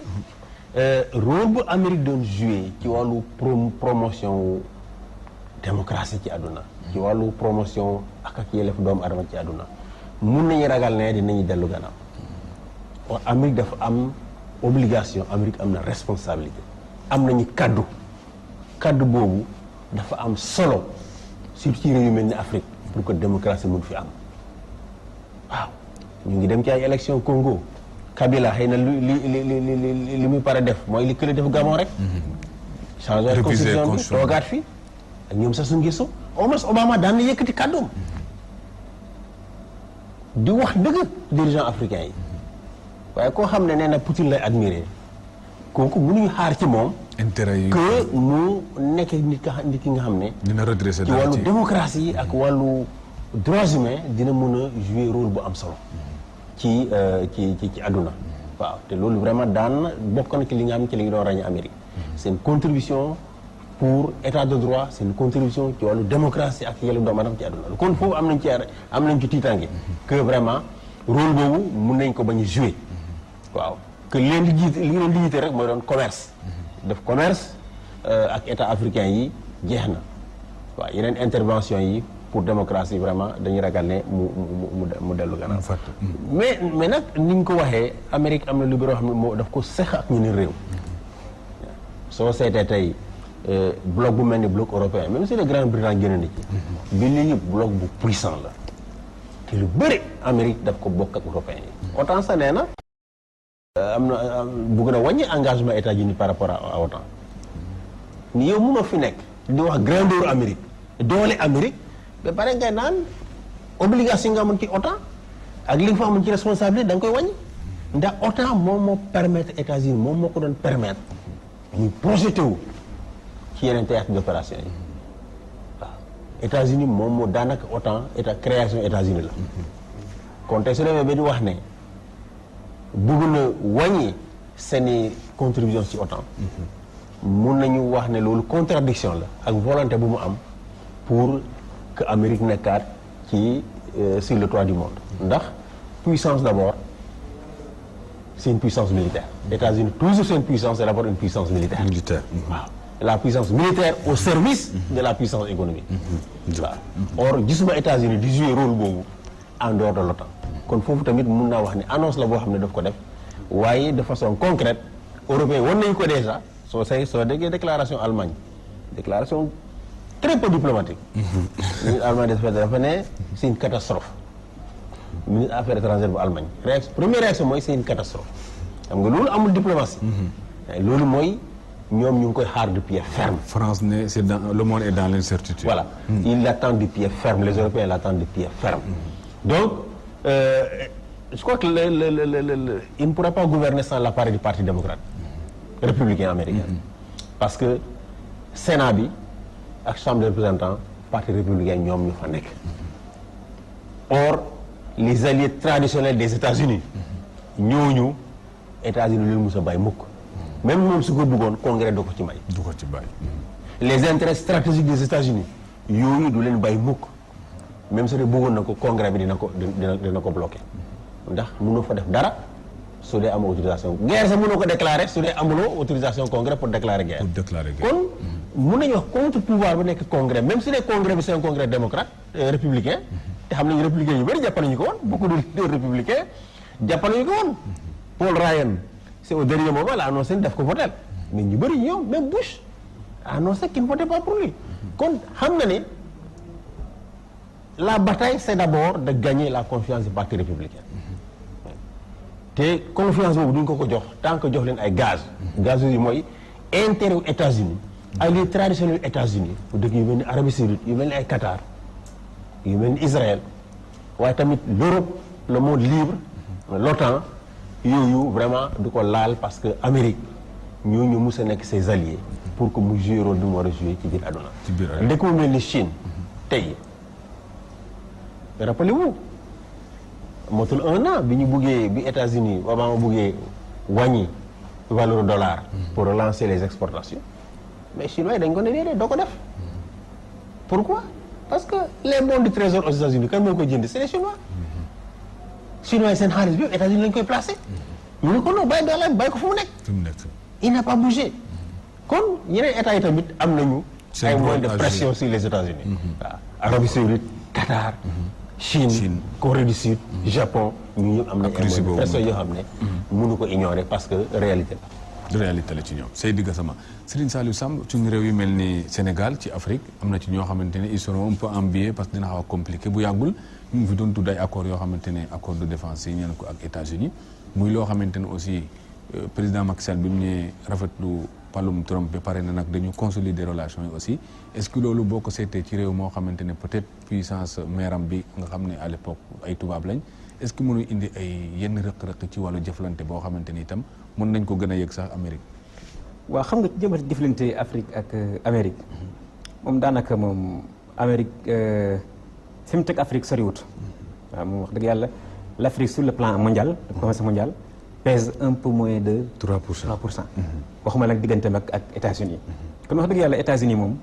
rôle bu Amérique doon joué ci wàllu promotion démocratie ci àdduna ci wàllu promotion ak yelleef doomu adama ci àdduna mun nañu ragal ne dinañu dellu gannaaw wax Amérique dafa am obligation Amérique am na responsabilité am nañu kaddu boobu dafa am solo surtout ci réew yu mel ni Afrique pour que démocratie mun fi am waaw ñu ngi dem ci ay élection Congo Kabila xëy na li muy pare def mooy li kële def Gabon rek changer constitution bi toogaat fi ak ñoom Sassou Nguesso au moins Obama daan na yëkkati kàddoom di wax dëgg dirigeant africain yi waaye koo xam ne nee na Poutine lay admirer kooku mënuñu xaar ci moom intérêt yi que mu nekk nit ki nga xam ne dina redresser ci wàllu démocratie ak wàllu droits humains dina mën a jouer rôle bu am solo ci àdduna waaw te loolu vraiment daan bokk na ci li nga xam ne ci li ñu doon ràññee Amérique c'est une contribution pour état de droit c'est une contribution ci wàllu démocratie ak yelleef doomu aadama ci àdduna kon foofu am nañ ci tiitaange que vraiment rôle boobu mun nañ ko bañ a jouer waaw que li leen di jiite rek mooy doon commerce def commerce ak état africain yi jeex na waaw yeneen intervention yi pour démocratie vraiment dañuy ragal ne mu dellu gannaaw mais nag ni ñu ko waxee Amérique am na lu bëri yoo xam ne moo daf ko seq ak ñu ne réew soo seetee tey bloc bu mel ni bloc européen même si le Grande-Bretagne génn na ci bi léegi bloc bu puissant la te lu bëri Amérique daf ko bokk ak européen yi OTAN sa nee na am na bëgg na wàññi engagement États-Unis par rapport à OTAN ni yow mënoo fi nekk di wax grandeur Amérique doole Amérique ba pare ngay naan obligation nga amoon ci OTAN ak li nga fa amoon ci responsabilité da nga koy wàññi ndax OTAN moom moo permettre États-Unis moom moo ko doon permettre ñu projeté wu ci yeneen théâtre d'opération yi waaw États-Unis moom moo daanaka OTAN création États-Unis la kon tey su demee ba di wax ne bëgg na wàññi seeni contribution ci OTAN mun nañu wax ne loolu contradiction la ak volonté bu mu am pour que Amérique nekkaat ci sur le toit du monde ndax puissance d'abord c'est une puissance militaire. États-Unis toujours c'est une puissance, c'est d'abord une puissance militaire. Waaw la puissance militaire au service de la puissance économique. waaw or gisuma États-Unis di jouer rôle boobu en dehors de l'OTAN. kon foofu tamit mun naa wax ne annonce la boo xam ne daf ko def waaye de façon concrète européen wan nañu ko déjà soo déggee déclaration Allemagne déclaration très peu diplomatique. ministre Allemagne dafa ne c'est une catastrophe. ministre affaires étrangères bu Allemagne première réaction mooy c'est une catastrophe xam nga loolu amul diplomatie. loolu mooy ñoom ñu ngi koy xaar de pied ferme. France ne c'est dans le monde est dans l'incertitude. Voilà ils l'attendent de pied ferme les Européens l'attendent de pied ferme. donc je crois que il ne pourra pas gouverner sans l'appareil du parti démocrate républicain américain. parce que Sénat bi ak Chambre des représentants parti républicain ñoom ñu fa nekk. or les alliés traditionnels des États-Unis ñooñu États-Unis leen mos a bàyyi mukk même moom su ko bëggoon congrès du ko ci may. du ko ci bàyyi. les intérêts stratégiques des États-Unis yooyu du leen bàyyi mukk même su dee bëggoon na ko congrès bi dina ko bloqué ndax mënoo fa def dara su dee amoo autorisation guerre sax mënoo ko déclarer su dee amuloo autorisation congrès pour déclarer guerre. kon mun nañu wax contre pouvoir bu nekk congrès même su dee congrès bi c'est un congrès démocrate républicain. te xam nañu républicains yu bëri jàppale ñu ko woon beaucoup de leaders républicains jàppale ñu ko woon Paul Ryan c'est au dernier moment la annoncé daf ko voter mais ñu bëri ñoom même Bush a annoncé qu'il ne votait pas pour lui kon xam na ne la bataille c'est d'abord de gagner la confiance du parti républicain te confiance boobu duñ ko jox tant que jox leen ay gaz yooyu mooy intérêt aux États-Unis alliés traditionnels États-Unis dëkk yu mel ni Arabie Saoudite yu mel ni ay Qatar yu mel ni Israël waaye tamit l'Europe le monde libre l'OTAN yooyu vraiment du ko laal parce que Amérique ñooñu mus a nekk ses alliés pour que mu jouer rôle bi mu war a jouer ci biir àdduna. ci biir àdduna dëkk mu mel ni Chine tey rappelez-vous motul un an bi ñu buggee bi États-Unis Obama buggee wàññi valeur dollar pour relancer les exportations mais chinois yi dañ ko ne déedéet doo ko def pourquoi? parce que les bons du trésor aux États-Unis kan moo koy jënd c'est les Chinois. Chinois yi seen xaalis bi États-Unis lañ koy placer. ñu ne ko non bàyyi dollar bàyyi ko fu mu nekk. il n'a pas bougé. kon yeneen états yi tamit am nañu. ay moyens de pression sur les États-Unis. waaw Arabie Saoudite Qatar. Chine Corée du Sud. Japon ñu ñëpp am nañu ay moyens de pression yoo xam ne. mënu ko ignorer parce que réalité la. réalité la ci ñoom Seydi Gassama Serigne Saliou Samb suñu réew yu mel ni Sénégal ci Afrique am na ci ñoo xamante ne ils seront un peu embêtés parce que dina xaw a compliqué bu yàggul ñu ngi fi doon tudd ay accords yoo xamante ne accord de défense yi ñeen ko ak États-Unis muy loo xamante ne aussi président Macky Sall bi mu ñëwee rafetlu palum Trump ba pare na nag dañu consolider relations yi aussi est-ce que loolu boo ko seetee ci réew moo xamante ne peut-être puissance meeram bi nga xam ne à l'époque ay tubaab lañ est-ce que mënuy indi ay yenn rëq-rëq ci wàllu jëflante boo xamante ni itam mën nañ ko gën a yëg sax Amérique. waaw xam nga jëmale jëflante Afrique ak Amérique moom daanaka moom Amérique fi mu teg Afrique soriwut. waaw moom wax dëgg yàlla l'Afrique sur le plan mondial le commerce mondial pèse un peu moins de. 3%. waxuma nag digganteem ak États-Unis kon wax dëgg yàlla États-Unis moom.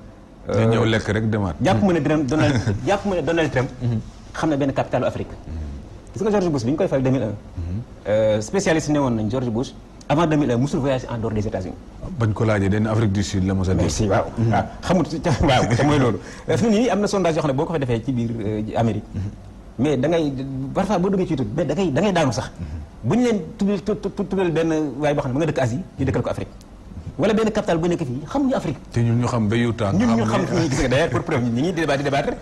day ñëw lekk rek demaat. jàpp ma ne Donald Trump. xam na benn capitalu Afrique. gis nga George Bush bi ñu koy fal 2001. spécialiste ne woon nañ George Bush. avant 2001 musul voyage en dehors des États-Unis. bañ ko laajee dañ Afrique du Sud la mos a dégg. si waaw. waaw xamut waaw te mooy loolu. fi mu ne nii am na sondage yoo xam ne boo ko fa defee ci biir Amérique. mais da ngay parfois boo duggee ci YouTube mais da ngay daanu sax. bu ñu leen tuddal benn waaye boo xam ne ba nga dëkk Asie ñu dëkkal ko Afrique. wala benn capital bu nekk fii xamuñu Afrique. te ñun ñu xam ba Utah. ñun ñu xam fi gis nga d'ailleurs pour preuve ñi ngi débattre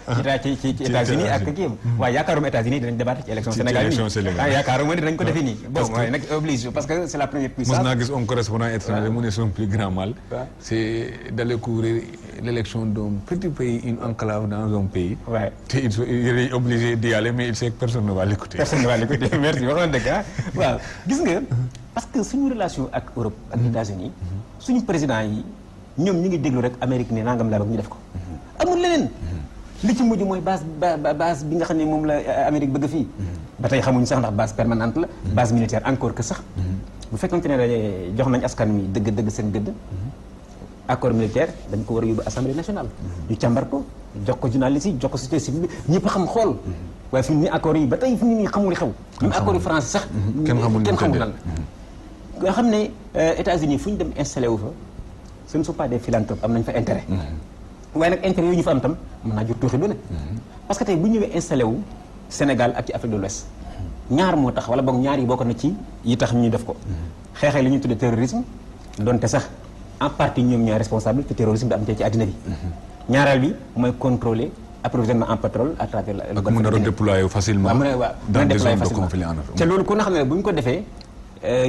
ci États-Unis ak kii waaye yaakaaruma États-Unis dinañ débattre ci élection Sénégal yi yaakaaruma dinañ ko defee nii bon waaye nag oblige parce que c'est la première puissance. mos naa gis un correspondant étranger mu ne son plus grand mal c'est d'aller couvrir l'élection d'un petit pays, une enclave dans un pays. Ouais. Il est obligé d'y aller mais il sait que personne ne va l'écouter. Personne ne va l'écouter. Merci wax na dëgg ah waaw gis nga parce que suñu relation ak Europe ak États-Unis suñu président yi ñoom ñu ngi déglu rek Amérique ne nangam laa bëgg ñu def ko amul leneen li ci mujj mooy base bi nga xam ne moom la Amérique bëgg fii ba tey xamuñu sax ndax base permanente la base militaire encore que sax bu fekkante ne jox nañ askan wi dëgg seen gëdd accord militaire dañ ko war a yóbbu assemblée nationale ñu càmbar ko jox ko journaliste yi jox ko société civile bi ñëpp xam xool waaye fi mu ne accord yi ba tey fi mu ne nii xamul xew même accord yi français sax kenn xamul lan nga xam ne États-Unis fu ñu dem installé wu fa ce ne sont pas des philanthropes am nañ fa intérêt waaye nag intérêt yooyu ñu fa am tam mën naa jur tuuxi doone parce que tey bu ñëwee installé wu Sénégal ak ci Afrique de l'Ouest ñaar moo tax wala boog ñaar yi bokk na ci yi tax ñu def ko xeexee li ñuy tuddee terrorisme donte sax en partie ñoom ñooy responsable te terrorisme bi am tey ci àddina bi ñaareel bi mooy contrôler approvisionnement en pétrole à travers la ak mën a redéployer facilement dans des zones de conflit en Afrique te loolu ku nga xam ne bu ñu ko defee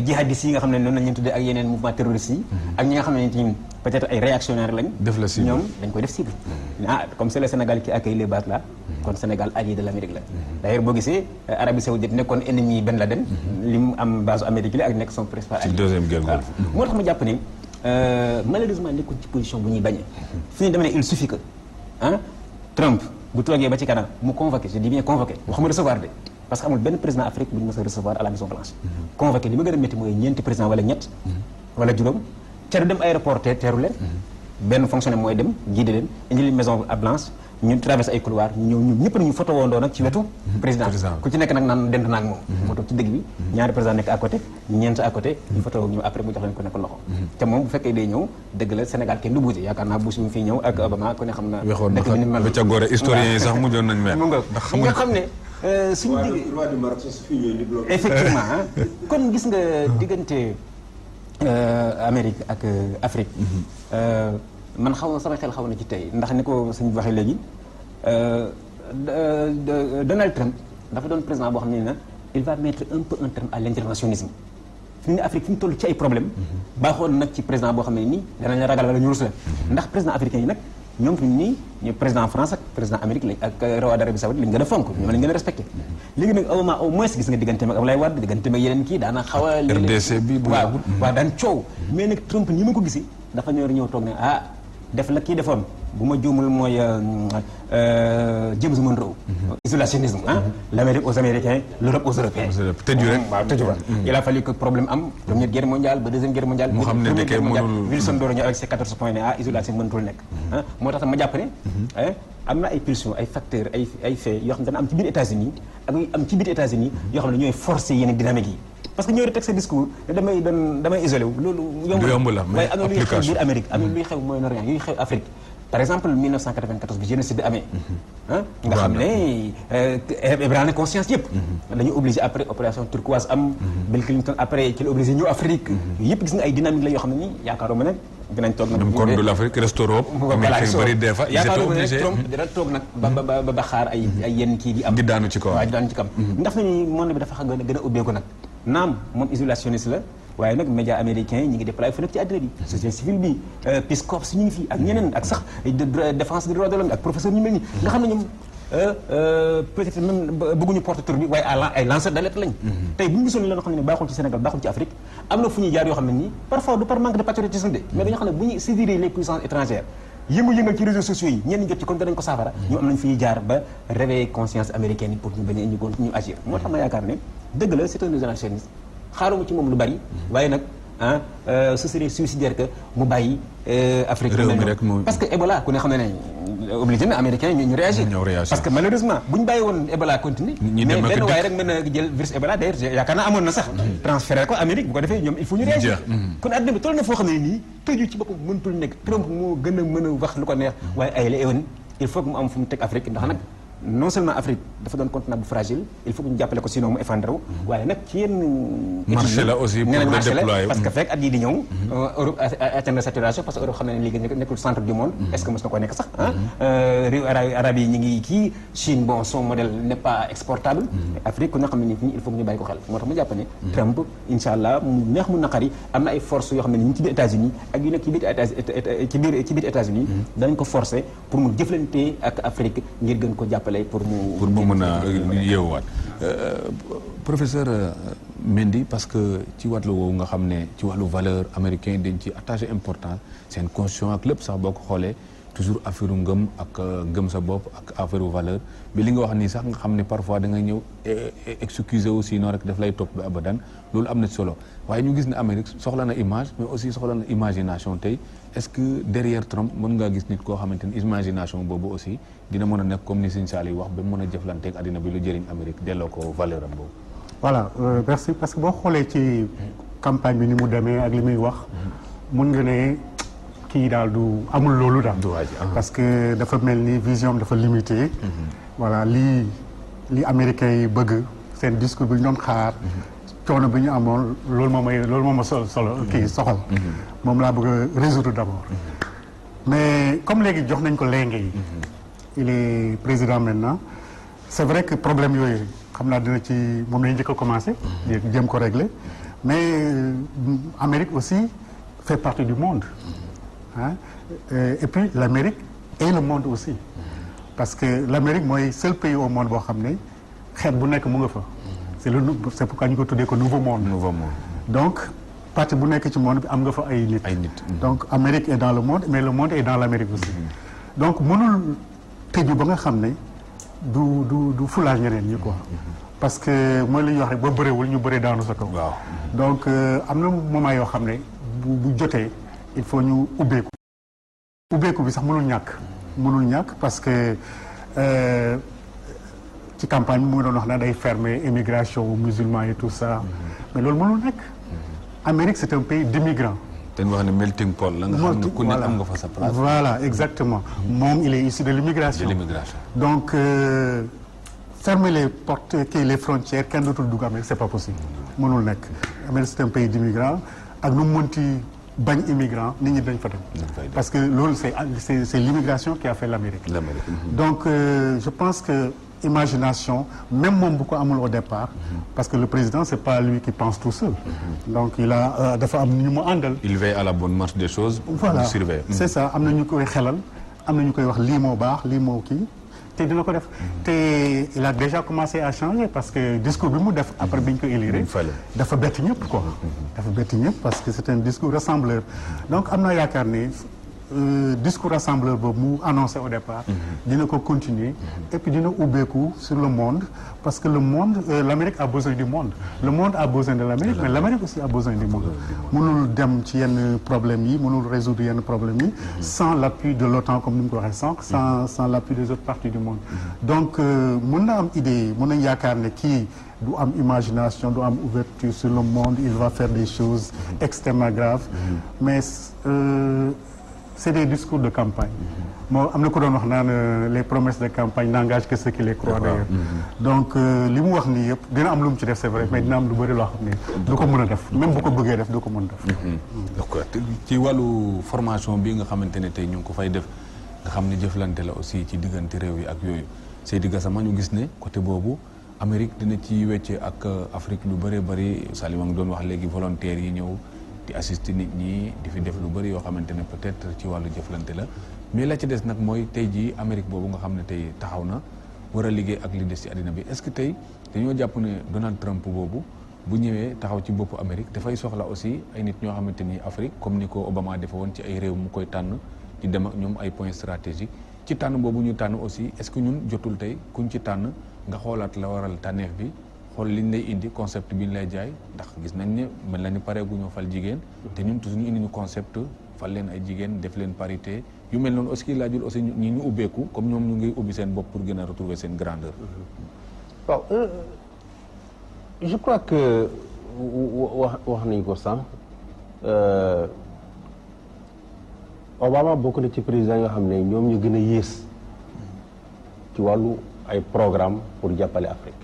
jihadistes yi nga xam ne noonu la ñu tuddee ak yeneen mouvement terroristes yi ak ñi nga xam ne tamit peut-être ay réactionnaires lañ def la cible ñoom dañ koy def cible comme c'est le Sénégal qui accueille les bases là kon Sénégal allié de l'Amérique la d'ailleurs boo gisee Arabie Saoudite nekkoon ennemi Ben Laden li mu am base Amérique la ak nekk son principal allié ci deuxième guerre golfe moo tax ma jàpp ne malheureusement nekkul ci position bu ñuy bañee fi ñu demee ne il suffit que Trump bu toogee ba ci kanam mu convoqué je dis bien convoqué waxuma recevoir de parce que amul benn président Afrique bu ñu mës a recevoir à la Maison Blanche convoqué li ma gën a métti mooy ñeenti président wala ñett wala juróom ca du dem aéroport teeru leen benn fonctionnaire mooy dem jiite leen indi leen Maison Blanche ñu traversé ay couloir ñu ñëw ñun ñëpp nañu photo woondoo nag ci wetu président ku ci nekk nag naan dent naag moom moo toog ci dëgg bi ñaari président nekk à côté ñeent à côté ñu photo ñu après mu jox leen ku nekk loxo te moom bu fekkee day ñëw dëgg la Sénégal kenn du bougé yaakaar naa Bush mi fii ñëw ak Obama ku ne xam na dëkk bi ni mel ba ca góore historiens yi sax mujjoon nañ mel mu nga xam ne suñu digg roi du Maroc sax fi ñëw di bloqué effectivement kon gis nga diggante Amérique ak Afrique man xaw sama xel xaw na ci tey ndax ni ko sëñ bi waxee léegi Donald Trump dafa doon président boo xam ne na il va mettre un peu un terme à l'interventionnisme fi mu ne Afrique fi mu toll ci ay problème baaxoon nag ci président boo xam ne nii danañ la ragal wala ñu rus la ndax président africain yi nag ñoom fi mu nii ñu président France ak président Amérique lañ ak roi d'Arabie Saoudite lañ gën a fonk ñoom lañ gën a respecté léegi nag au moins gis nga diggante ak Abdoulaye Wade diggante ak yeneen kii daana xaw a RDC bi waaw daan coow mais nag Trump ni ma ko gisee dafa ñëw toog ne def la kii defoon bu ma juumul mooy James Monroe isolationnisme l'Amérique aux Américains l'Europe aux Européens tëju rek waaw tëju wa il a fallu que problème am première guerre mondiale ba deuxième guerre mondiale mu xam ne nekkee mënul Wilson door ñëw avec ses 14 points ne isolation mënatul nekk moo tax ma jàpp ne am na ay pulsions ay facteurs ay faits yoo xam ne dana am ci biir États-Unis ak am ci biir États-Unis yoo xam ne ñooy forcer yenn dynamique yi parce que ñëw rek teg sa discours ne damay isolé wu loolu yomb la waaye am na luy xew biir Amérique am na luy xew Moyen-Orient yuy xew Afrique par exemple 1994 bi génocide amee nga xam ne ébranlé conscience yëpp dañu obligé après opération turquoise am Bill Clinton après ci la obligé ñëw Afrique yëpp gis nga ay dynamique la yoo xam ne nii yaakaaruma ne dinañ toog nag même Corne de l'Afrique reste Europe bari des fois yaakaaruma ne Trump dina toog nag ba xaar ay yenn kii di am di daanu ci kaw waaw di daanu ci kam ndax nañu monde bi dafa gën a ubbeeku nag naam moom isolationniste la waaye nag médias américains ñi ngi déployé fu nekk ci àddina bi société civile bi Peace Corps ñu ngi fi ak ñeneen ak sax défense des droits de l'homme ak professeur ñu mel nii nga xam ne ñoom peut-être même bëgguñu porte tour bi waaye ay lanceurs d'alerte lañ tey bu ñu gisoon la nga xam ne baaxul ci Sénégal baaxul ci Afrique am na fu ñuy jaar yoo xam ne nii parfois du par manque de patriotisme de mais dañoo xam ne bu ñu saisir les puissances étrangères yëngal ci réseaux sociaux yi ñenn jot ci kon danañ ko saafara ñu am nañ fi ñuy jaar ba réveiller conscience américaine yi pour ñu bañ ñu agir moo tax ma yaakaar ne dëgg la c'est un isolationniste xaaruma ci moom lu bari waaye nag ce serait suicidaire que mu bàyyi Afrique parce que Ebola ku ne xam ne obligé na américain ñu réagir parce que malheureusement bu ñu bàyyi woon Ebola continuer mais benn waaye rek mën a jël virus Ebola d'ailleurs yaakaar naa amoon na sax transféré ko Amérique bu ko defee ñoom il faut ñu réagir kon àddina bi toll na foo xam ne nii tëju ci boppam mënutul nekk Trump moo gën a mën a wax lu ko neex waaye ay la ewoon il faut que mu am fu mu teg Afrique ndax nag non seulement Afrique dafa doon continent bu fragile il faut que ñu jàppale ko sinon mu effondré waaye nag ci yenn marché la aussi pour le déployer parce que fekk at yii di ñëw Europe atteint na saturation parce que Europe xam ne léegi nekkul centre du monde est-ce que mos na ko nekk sax réew arab yi ñu ngi kii Chine bon son modèle n'est pas exportable Afrique ku nga xam ne nit ñi il faut que ñu bàyyi ko xel moo tax ma jàpp ne Trump incha allah mu neex mu naqari am na ay forces yoo xam ne ñu ngi ci biir États-Unis ak yu nekk ci biir États-Unis dañ ko forcer pour mu jëflante ak Afrique ngir gën ko jàppale pour mu mën a yeewuwaat professeur Mendy parce que ci wàllu woowu nga xam ne ci wàllu valeur américain dañ ci attaché importance seen constitution ak lépp sax boo ko xoolee toujours affaire ngëm ak ngëm sa bopp ak affaire valeur bi li nga wax nii sax nga xam ne parfois da nga ñëw excuser aussi noonu rek daf lay topp bi abadan loolu am na solo waaye ñu gis ne Amérique soxla na image mais aussi soxla na imagination tey est-ce que derrière Trump mën ngaa gis nit koo xamante ni imagination boobu aussi dina mën a nekk comme ni Sëñ Saliou wax ba mën a jëflanteeg àddina bi lu jëriñ Amérique delloo ko valeur am boobu. voilà merci parce que boo xoolee ci campagne bi ni mu demee ak li muy wax mun nga ne kii daal du amul loolu daal. parce que dafa mel ni vision dafa limité. voilà li américains yi bëgg seen discours bi ñu doon xaar. coono bi ñu amoon loolu moom ma solo kii soxal. moom laa bëgg a résoudre d'abord. mais comme léegi jox nañ ko lenge yi. il est président maintenant c'est vrai que problème yooyu xam naa dina ci moom lañu njëkk a commencé. jéem ko régler mais Amérique aussi fait partie du monde. Hein? Et puis l'Amérique et le monde aussi parce que l'Amérique mooy seul pays au monde boo xam ne xeet bu nekk mu nga fa c'est pourquoi ñu ko tuddee ko nouveau monde donc partie bu nekk ci monde bi am nga fa ay nit donc Amérique est dans le monde mais le monde est dans l'Amérique aussi donc mënul tëju ba nga xam ne du foulage ñeneen ñi quoi parce que mooy li ñuy wax rek ba bëreewul ñu bëree daanu sa kaw donc am na moment yoo xam ne bu jotee il faut ñu ubbeeku bi sax mënul ñàkk parce que ci campagne bi mu ngi doon wax na day fermer immigration aux musulmans et tout ça mais loolu mënul nekk Amérique c'est un pays d'immigrants te wax ne melting pot la nga xam ne ku nekk am nga fa sa place voilà exactement moom il est issu de l'immigration donc fermer les portes les frontières kenn dootul dugg Amérique c'est pas possible mënul nekk Amérique c'est un pays d'immigrants ak nu mu mënti bañ immigrant nit ñi dañ fa dem parce que loolu c'est l'immigration qui a fait l'Amérique donc je pense que imagination même moom bu ko amul au départ parce que le président c'est pas lui qui pense tout seul donc il a dafa am ñu mu àndal il veille à la bonne marche des choses voilà surveiller c'est ça am na ñu koy xelal am na ñu koy wax lii moo baax lii moo kii te dina ko def te il a déjà commencé à changer parce que discours bi mu def après bi ñu ko élire dafa bett ñëpp quoi dafa bett ñëpp parce que c'est un discours rassembleur donc am na yaakaar ni discours rassembleur boobu mu annoncé au départ dina ko continuer et puis dina ubbeeku sur le monde parce que le monde l'Amérique a besoin du monde le monde a besoin de l'Amérique mais l'Amérique aussi a besoin du monde mënul dem ci yenn problèmes yi mënul résoudre yenn problèmes yi sans l'appui de l'OTAN comme ni mu ko waxee sànq sans l'appui des autres parties du monde donc mën na am idée mën nañ yaakaar ne kii du am imagination du am ouverture sur le monde il va faire des choses extrêmement graves mais c'est des discours de campagne moo am na ko doon wax naan les promesses de campagne n'engagent que ceux qui les croient d'ailleurs donc li mu wax nii yëpp dina am lu mu ci def c'est vrai mais dina am lu bëri loo xam ne du ko mën a def même bu ko bëggee def du ko mën def d'accord ci wàllu formation bi nga xamante ne tey ñu ngi ko fay def nga xam ne jëflante la aussi ci diggante réew yi ak yooyu Seydi Gassama ñu gis ne côté boobu Amérique dina ci wecce ak Afrique lu bëree bëri Salim a ngi doon wax léegi volontaires yi ñëw di assister nit ñi di fi def lu bëri yoo xamante ne peut-être ci wàllu jëflante la mais la ci des nag mooy tey jii Amérique boobu nga xam ne tey taxaw na war a liggéey ak li des ci àddina bi est-ce que tey dañoo jàpp ne Donald Trump boobu bu ñëwee taxaw ci boppu Amérique dafay soxla aussi ay nit ñoo xamante ni Afrique comme ni ko Obama defe woon ci ay réew mu koy tànn di dem ak ñoom ay points stratégiques ci tànn boobu ñu tànn aussi est-ce que ñun jotul tey kuñ ci tànn nga xoolaat la waral tànneef bi xool liñ lay indi concept bi ñu lay jaay ndax gis nañ ne mel na ni pare gu ñoo fal jigéen te ñun toujours ñu indi ñu concept fal leen ay jigéen def leen parité yu mel noonu aussi laajul aussi ñi ñu ubbeeku comme ñoom ñu ngi ubbi seen bopp pour gën a retrouver seen grandeur. waaw je crois que wax nañ ko sànq Obama bokk na ci président yoo xam ne ñoom ñu gën a yées ci wàllu ay programme pour jàppale Afrique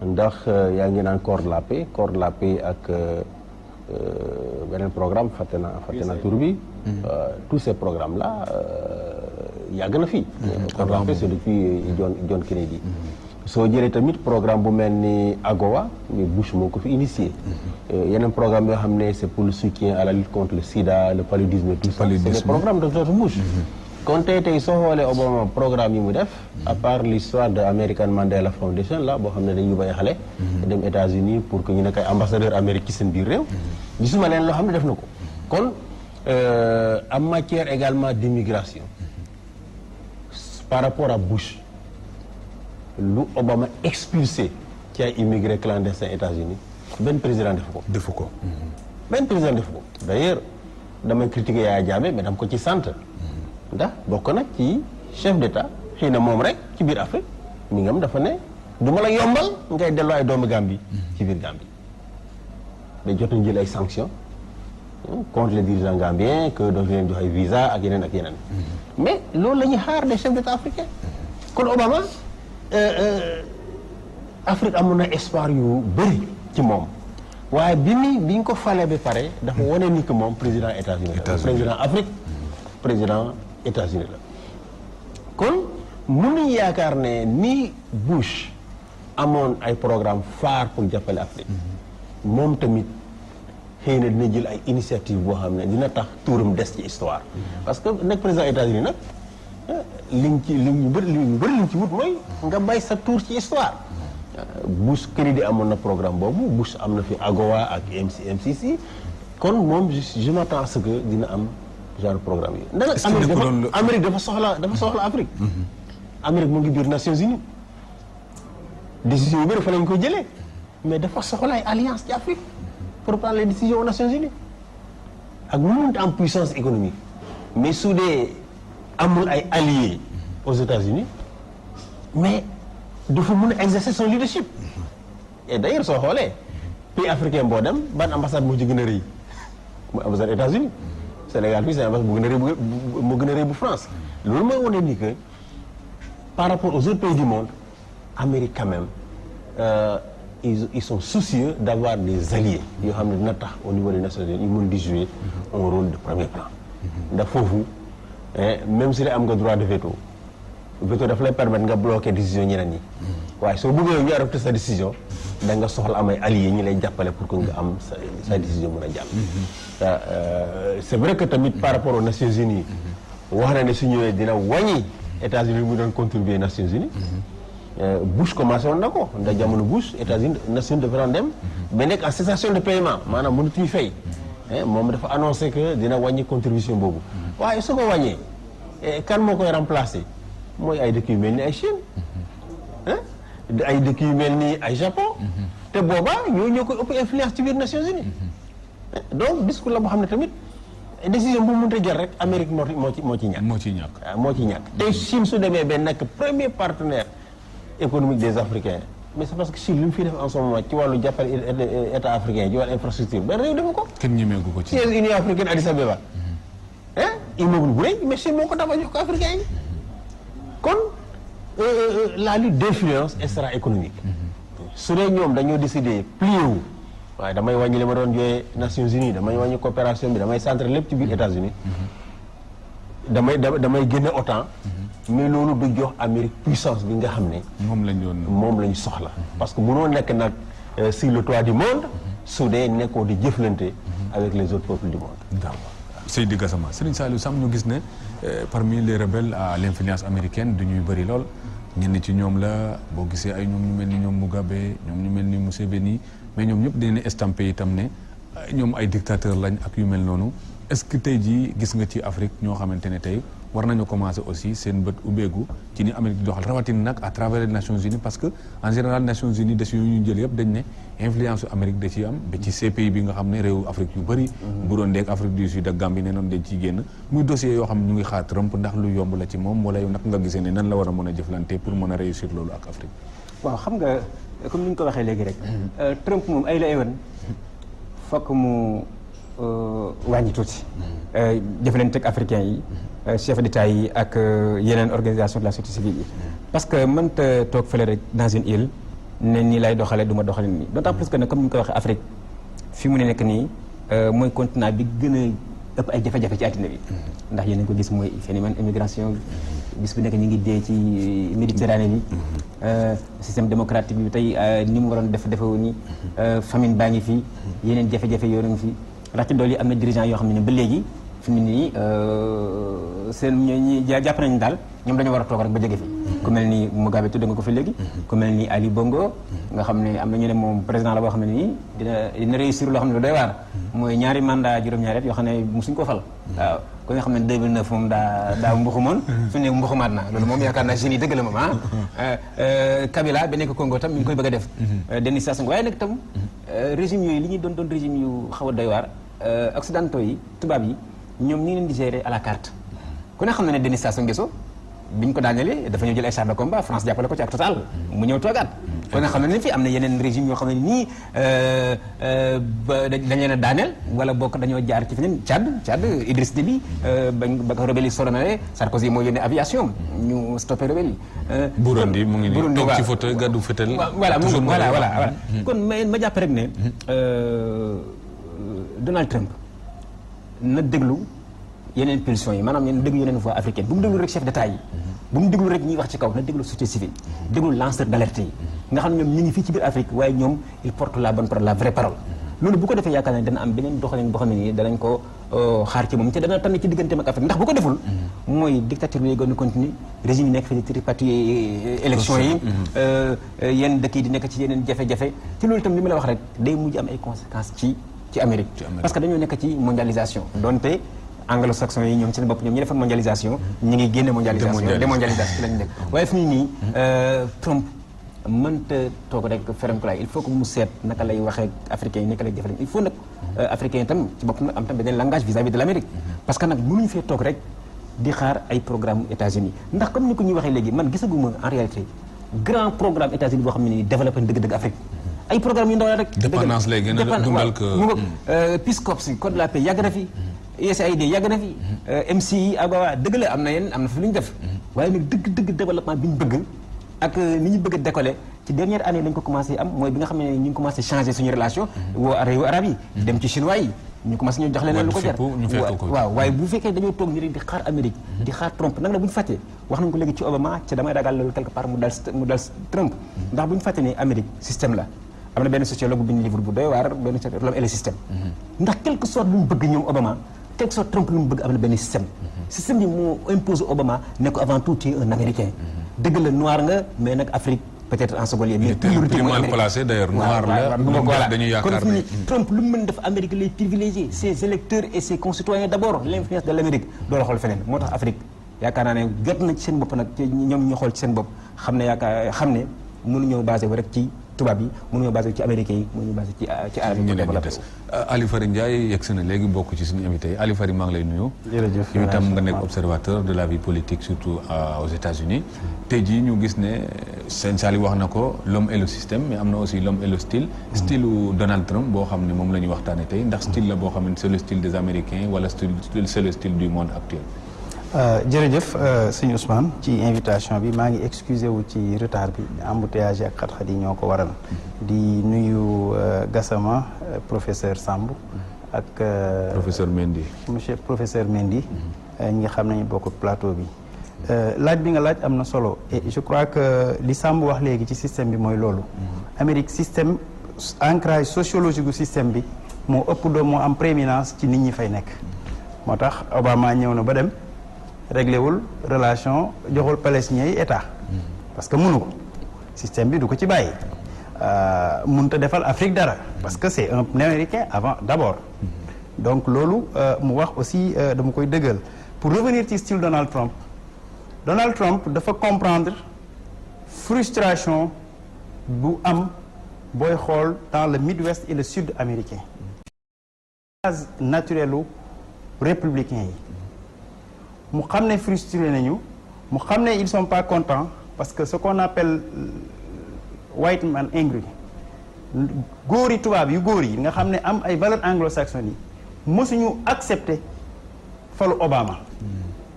ndax yaa ngi naan corps de la paix ak beneen programme fàtte naa tur bi tous ces programmes là yàgg na fii corps de la paix c'est depuis John Kennedy soo jëlee tamit programme bu mel ni AGOA mais Bush moo ko fi initié yeneen programme yoo xam ne c'est pour le soutien à la lutte contre le sida le paludisme et tout ça c'est des programmes de George Bush kon tey soo xoolee Obama programme yi mu def à part l'histoire de American Mandela Foundation là boo xam ne dañuy bay xale dem États-Unis pour que ñu nekk ay ambassadeur Amérique ci seen biir réew gisuma leen loo xam ne def na ko kon en matière également d'immigration par rapport à Bush lu Obama expulsé ci ay immigrés clandestins États-Unis benn président defu ko benn président defu ko d'ailleurs damay critiquer Yaya Jammeh mais dama ko ci sant ndax bokk nag ci chef d'État xëy na moom rek ci biir Afrique mi ngam dafa ne du ma la yombal ngay delloo ay doomu Gambie ci biir Gambie day jot nañu jël ay sanctions contre les dirigeants gambiens que dootu leen jox ay visa ak yeneen mais loolu la ñuy xaar des chefs d'État africains kon Obama Afrique amoon na espoir yu bëri ci moom waaye bi ñu ko falee ba pare dafa wane ni que moom président États-Unis la président Afrique président États-Unis la kon mënuñu yaakaar ne ni Bush amoon ay programme phare pour jàppale Afrique moom tamit xëy na dina jël ay initiative boo xam ne dina tax tuuram des ci histoire parce que nekk président États-Unis nag li ñu bëri ci wut mooy nga bay sa tour ci histoire Bush Kennedy amoon na programme boobu Bush am na fi AGOA ak MCC kon moom je m'attends à ce que dina am genre programme yi ndax Amérique dafa soxla Afrique Amérique mu ngi biir Nations Unies décision yu bëri fa lañ ko jëlee mais dafa soxla ay alliance ci Afrique pour prendre les décisions aux Nations Unies ak mu mënti am puissance économique mais su dee amul ay alliés aux États-Unis mais dafa mën a exercer son leadership et d'ailleurs soo xoolee pays africain boo dem ban ambassade moo ci gën a rëy mooy ambassade États-Unis Sénégal fii c'est ambassade bu gën a rëy moo gën a rëy bu France loolu mooy wane ni que par rapport aux autres pays du monde Amérique quand même ils sont soucieux d'avoir des alliés yoo xam ne dina tax au niveau des Nations Unies ñu mën di jouer un rôle de premier plan ndax foofu même si am nga droit de veto daf lay permettre nga bloquer décision ñeneen ñi waaye soo bëggee ñu adopter sa décision da nga soxla am ay alliés ñi lay jàppale pour que nga am sa décision mën a jàll c'est vrai que tamit par rapport aux Nations Unies wax na ne su ñëwee dina wàññi États-Unis mu doon contribuer Nations Unies Bush commencé woon na ko ndax jamono Bush États-Unis Nations Unies dafa dem ba nekk en cessation de paiement maanaam mënatuñu fay moom dafa annoncé que dina wàññi contribution boobu waaye su ko wàññee kan moo koy remplacer mooy ay dëkk yu mel ni ay Chine ay dëkk yu mel ni ay Japon te boobaa ñoo koy ëpp influence ci biir Nations Unies donc discours la boo xam ne tamit décision bu mënta jël rek Amérique moo ci ñàkk te Chine su demee ba nekk premier partenaire économique des Africains mais c'est parce que Chine li mu fiy def en ce moment ci wàllu jàppale état africain ci wàllu infrastructure benn réew defu ko kenn ñemeegu ko ci Union africaine Addis Abeba immeuble bu rëy mais Chine moo ko tabax jox ko africain yi kon la lutte d'influence sera économique su dee ñoom dañoo décider plié wu waaye damay wàññi li ma doon jooyee Nations Unies damay wàññi coopération bi damay centrer lépp ci biir États-Unis damay génne OTAN mais loolu du jox Amérique puissance bi nga xam ne moom lañu soxla parce que mënoo nekk nag sur le toit du monde su dee nekkoo di jëflante avec les autres peuples du monde. d'accord Seydi Gassama Serigne Saliou Sam ñu gis ne parmi les rebelles à l'influence américaine du ñuy bëri lool ñenn ci ñoom la boo gisee ay ñoom ñu mel ni ñoom Mugabe ñoom ñu mel ni Museveni mais ñoom ñëpp dañu ne estampé itam ne ñoom ay dictateurs lañ ak yu mel noonu est-ce que tey jii gis nga ci Afrique ñoo xamante ne tey war nañu commencer aussi seen bët ubbeegu ci ni Amérique di doxal rawatina nag à travers les Nations Unies parce que en général Nations Unies décisions yu ñu jël yëpp dañ ne influence Amérique da ciy am ba ci CPI bi nga xam ne réewu Afrique yu bëri bu doon deeg Afrique du Sud ak Gambie ne noonu dañ ciy génn muy dossier yoo xam ne ñu ngi xaar Trump ndax lu yomb la ci moom wala yow nag nga gisee ne nan la war a mën a jëflante pour mën a réussir loolu ak Afrique. waaw xam nga comme ni ñu ko waxee léegi rek Trump moom ay la ewan fokk mu wàññi tuuti jëflante ak africains yi chef d'État yi ak yeneen organisation de la société civile yi parce que mënta toog fële rek dans une île ne nii lay doxalee du ma doxalee nii d'autant plus que ne comme ni ñu ko waxee Afrique fi mu ne nekk nii mooy continent bi gën a ëpp ay jafe-jafe ci àddina bi ndax yéen a ko gis mooy phénomène immigration bis bu nekk ñu ngi dee ci Méditerranée bi système démocratique bi tey ni mu waroon defewu ni famine baa ngi fii yeneen jafe-jafe yoo ngi fi rax ci dool yi am na dirigeant yoo xam ne ba léegi fi mu ne nii seen ñi jàpp nañu daal ñoom dañoo war a toog rek ba jóge fi ku mel ni Mugabe tudd nga ko fi léegi ku mel ni Ali Bongo nga xam ne am na ñu ne moom président la boo xam ne nii dina réussir loo xam ne lu doy waar mooy ñaari mandat juróom-ñaari at yoo xam ne musuñ ko fal waaw ko nga xam ne 2009 moom daa mbuxumoon fi mu ne mbuxumaat na loolu moom yaakaar naa jeunes yi dëgg la moom Kabila ba nekk Congo tam mi ngi koy bëgg a def Denis Sassou Nguesso waaye nag tam régime yooyu li ñuy doon régime yu xaw a doy waar occidentaux yi tubaab yi ñoom ñu ngi leen di gérer à la carte ku ne xam na ne Denis Sassou Nguesso biñ ko daanelee dafa ñëw jël ay chars de combat France jàppale ko ci ak Total mu ñëw toogaat kon nga xam ne fi am na yeneen régime yoo xam ne nii dañ leen a daaneel wala bokk dañoo jaar ci feneen Tchad Idriss Déby ba ko rebelle yi sonné Sarkozy moo yónnee aviation ñu stoppé rebelle yi Burundi mu ngi nii toog ci fauteuil gàddu fetel voilà kon ma jàpp rek ne Donald Trump na déglu yeneen pulsions yi maanaam na déglu yeneen voix africaine bu mu déglu rek chef d'état yi bu mu déglu rek ñuy wax ci kaw na déglu société civile déglu lanceur d'alerte yi nga xam ne ñoom ñu ngi fii ci biir Afrique waaye ñoom il porte la bonne parole la vraie parole loolu bu ko defee yaakaar naa dana am beneen doxalin boo xam ne nii danañ ko xaar ci moom te dana tànn ci digganteem ak Afrique ndax bu ko deful mooy dictature bi gën a continuer régime yi nekk fi di tripatouiller élection yi yenn dëkk yi di nekk ci yeneen jafe-jafe ci loolu itam li ma la wax rek day mujj am ay conséquences ci Amérique parce que dañoo nekk ci mondialisation donte anglo-saxon yi ñoom seen bopp ñoom ñu defoon mondialisation ñu ngi génne mondialisation démondialisation ci lañu nekk waaye fi mu nii Trump mënta toog rek ferenkulaay il faut que mu seet naka lay waxee africains yi naka lay jëfandikoo il faut nag africains yi tam ci bopp nag am tam beneen langage vis-à-vis de l'Amérique parce que nag mënuñu fee toog rek di xaar ay programme États-Unis ndax comme ni ko ñuy waxee léegi man gisaguma en réalité grand programme États-Unis boo xam ne nii développé dëgg-dëgg Afrique ay programme yu ndaw la rek dépendance lay gën a dundal que Peace Corps code de la paix yàgg na fi USAID yàgg na fi MCI AGOA dëgg la am na fi lu ñu def waaye nag dëgg développement bi ñu bëgg ak ni ñu bëgg a décoller ci dernière année lañ ko commencé am mooy bi nga xam ne ñu ngi commencé changer suñu relation woo réewu arab yi dem ci chinois yi ñu commencé ñu jox leen lu ko jar waaw waaye bu fekkee dañoo toog ni rek di xaar Amérique di xaar Trump nag la bu ñu fàttee wax nañu ko léegi ci Obama ci damay ragal loolu quelque part mu dal Trump ndax bu ñu fàttee ne Amérique système la am na benn sociologue bu bind livre bu doy waar benn l'homme et le système ndax quelque sorte lu mu bëgg ñoom Obama quelque sorte Trump lu mu bëgg am na benn système bi moo impose Obama ne ko avant tout tu es un Américain dëgg la noir nga mais nag Afrique peut-être en second lieu mais priorité mal placé d'ailleurs noir la voilà dañuy yaakaar kon Trump lu mu mën def Amérique lay privilégier ses électeurs et ses concitoyens d'abord l'influence de l'Amérique doo la xool feneen moo tax Afrique yaakaar naa ne jot na ci seen bopp nag ñoom ñu xool ci seen bopp xam ne mënuñoo basé wu rek ci tubaab yi mënuñoo basé ci américains yi mënuñoo basé ci arab yi développé Ali Fary Ndiaye yegg na léegi bokk ci suñu invité yi Ali Fary maa ngi lay nuyu. jërëjëf yow itam nga nekk observateur de la vie politique surtout aux États-Unis tey jii ñu gis ne Sëñ Sali wax na ko l'homme et le système mais am na aussi l'homme et le style style u Donald Trump boo xam ne moom la ñuy waxtaane tey ndax style la boo xam ne c'est le style des Américains wala c'est le style du monde actuel. jërëjëf sëñ Ousmane ci invitation bi maa ngi excusé wu ci retard bi embouteillage ak xat-xat yi ñoo ko waral di nuyu Gassama professeur Samb ak professeur Mendy professeur Mendy ñi nga xam nañu bokk plateau bi laaj bi nga laaj am na solo et je crois que li Samb wax léegi ci système bi mooy loolu Amérique système ancrage sociologique gu système bi moo ëpp doom moo am prééminence ci nit ñi fay nekk moo tax Obama ñëw na ba dem réglé wul relation joxul palestiniens yi état parce que mënu ko système bi du ko ci bàyyi mënut a defal Afrique dara parce que c'est un Américain avant d'abord donc loolu mu wax aussi dama koy dëggal pour revenir ci style Donald Trump dafa comprendre frustration bu am booy xool dans le Midwest et le sud américain base naturelu républicain yi mu xam ne frustré nañu mu xam ne ils sont pas contents parce que ce qu'on appelle white man angry góor yi tubaab yu góor yi nga xam ne am ay valeurs anglo-saxonnes yi mësuñu accepter falu Obama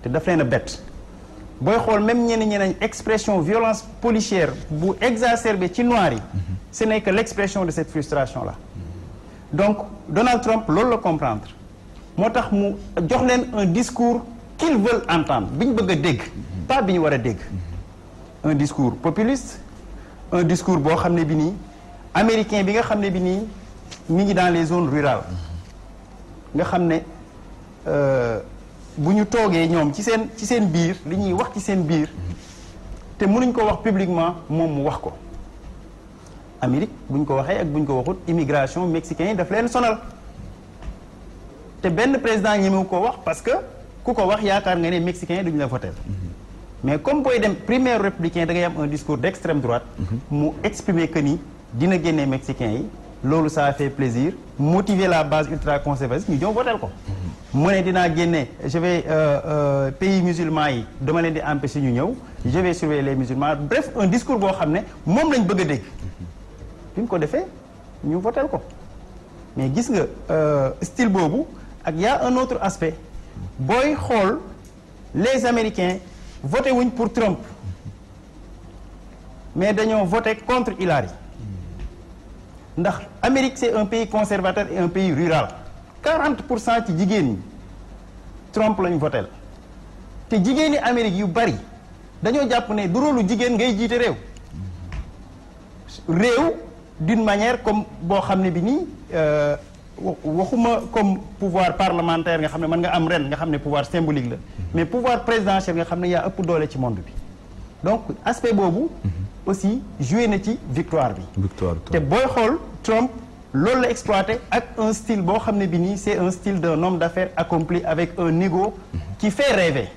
te daf leen a bett booy xool même ñeneen expression violence policière bu exacerbée ci noirs yi ce n'est que l'expression de cette frustration là donc Donald Trump loolu la comprendre moo tax mu jox leen un discours qu'ils veulent entendre bi ñu bëgg a dégg pas bi ñu war a dégg un discours populiste un discours boo xam ne bi nii américain bi nga xam ne bi nii mi ngi dans les zones rurales nga xam ne bu ñu toogee ñoom ci seen biir li ñuy wax ci seen biir te mënuñ ko wax publiquement moom mu wax ko Amérique bu ñu ko waxee ak bu ñu ko waxut immigration mexicain yi daf leen sonal te benn président ñemewu ko wax parce que ku ko wax yaakaar nga ne mexicain yi duñu la voter mais comme booy dem primaire républicain da ngay am un discours d'extrême droite mu exprimer que ni dina génnee mexicain yi loolu ça a fait plaisir motiver la base ultra conservatrice ñu ñëw voter ko mu ne dinaa génne je vais pays musulmans yi dama leen di empêcher ñu ñëw je vais surveiller les musulmans bref un discours boo xam ne moom lañ bëgg a dégg bi mu ko defee ñu voter ko mais gis nga style boobu ak y a un autre aspect booy xool les Américains voté wuñ pour Trump mais dañoo voté contre Hillary ndax Amérique c'est un pays conservateur et un pays rural 40% ci jigéen ñi Trump lañ voté te jigéen ñi Amérique yu bari dañoo jàpp ne du rôlu jigéen ngay jiite réew d'une manière comme boo xam ne bi nii waxuma comme pouvoir parlementaire nga xam ne mën nga am ren nga xam ne pouvoir symbolique la mais pouvoir présidentiel nga xam ne yaa ëpp doole ci monde bi donc aspect boobu aussi joué na ci victoire bi te booy xool Trump loolu la exploité ak un style boo xam ne bi nii c'est un style d'un homme d'affaires accompli avec un ego qui fait rêver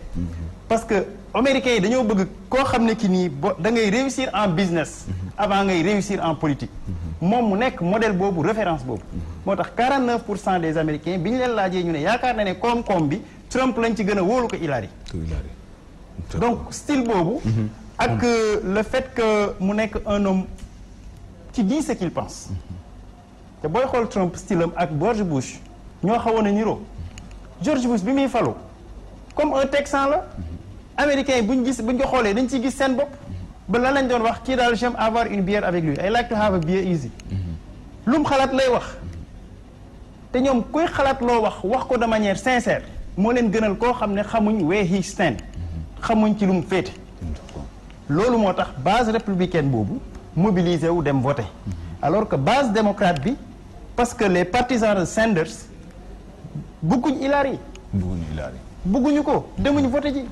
parce que américains yi dañoo bëgg koo xam ne ki nii da ngay réussir en business avant ngay réussir en politique moom mu nekk modèle boobu référence boobu moo tax 49% des américains bi ñu leen laajee ñu ne yaakaar na ne koom-koom bi Trump lañ ci gën a wóolu ko Hillary donc style boobu ak le fait que mu nekk un homme qui dit ce qu'il pense te booy xool Trump style am ak George Bush ñoo xawoon a niroo George Bush bi muy falu comme un texan la américains yi buñ ko xoolee dañ ciy gis seen bopp ba lan lañ doon wax kii daal j'aime avoir une bière avec lui I like to have a beer easy lu mu xalaat lay wax te ñoom kuy xalaat loo wax ko de manière sincère moo leen gënal koo xam ne xamuñ where he stand xamuñ ci lu mu féete loolu moo tax base républicaine boobu mobilisé wu dem voter alors que base démocrate bi parce que les partisans de Sanders bëgguñ Hillary bëgguñu ko demuñ voter ji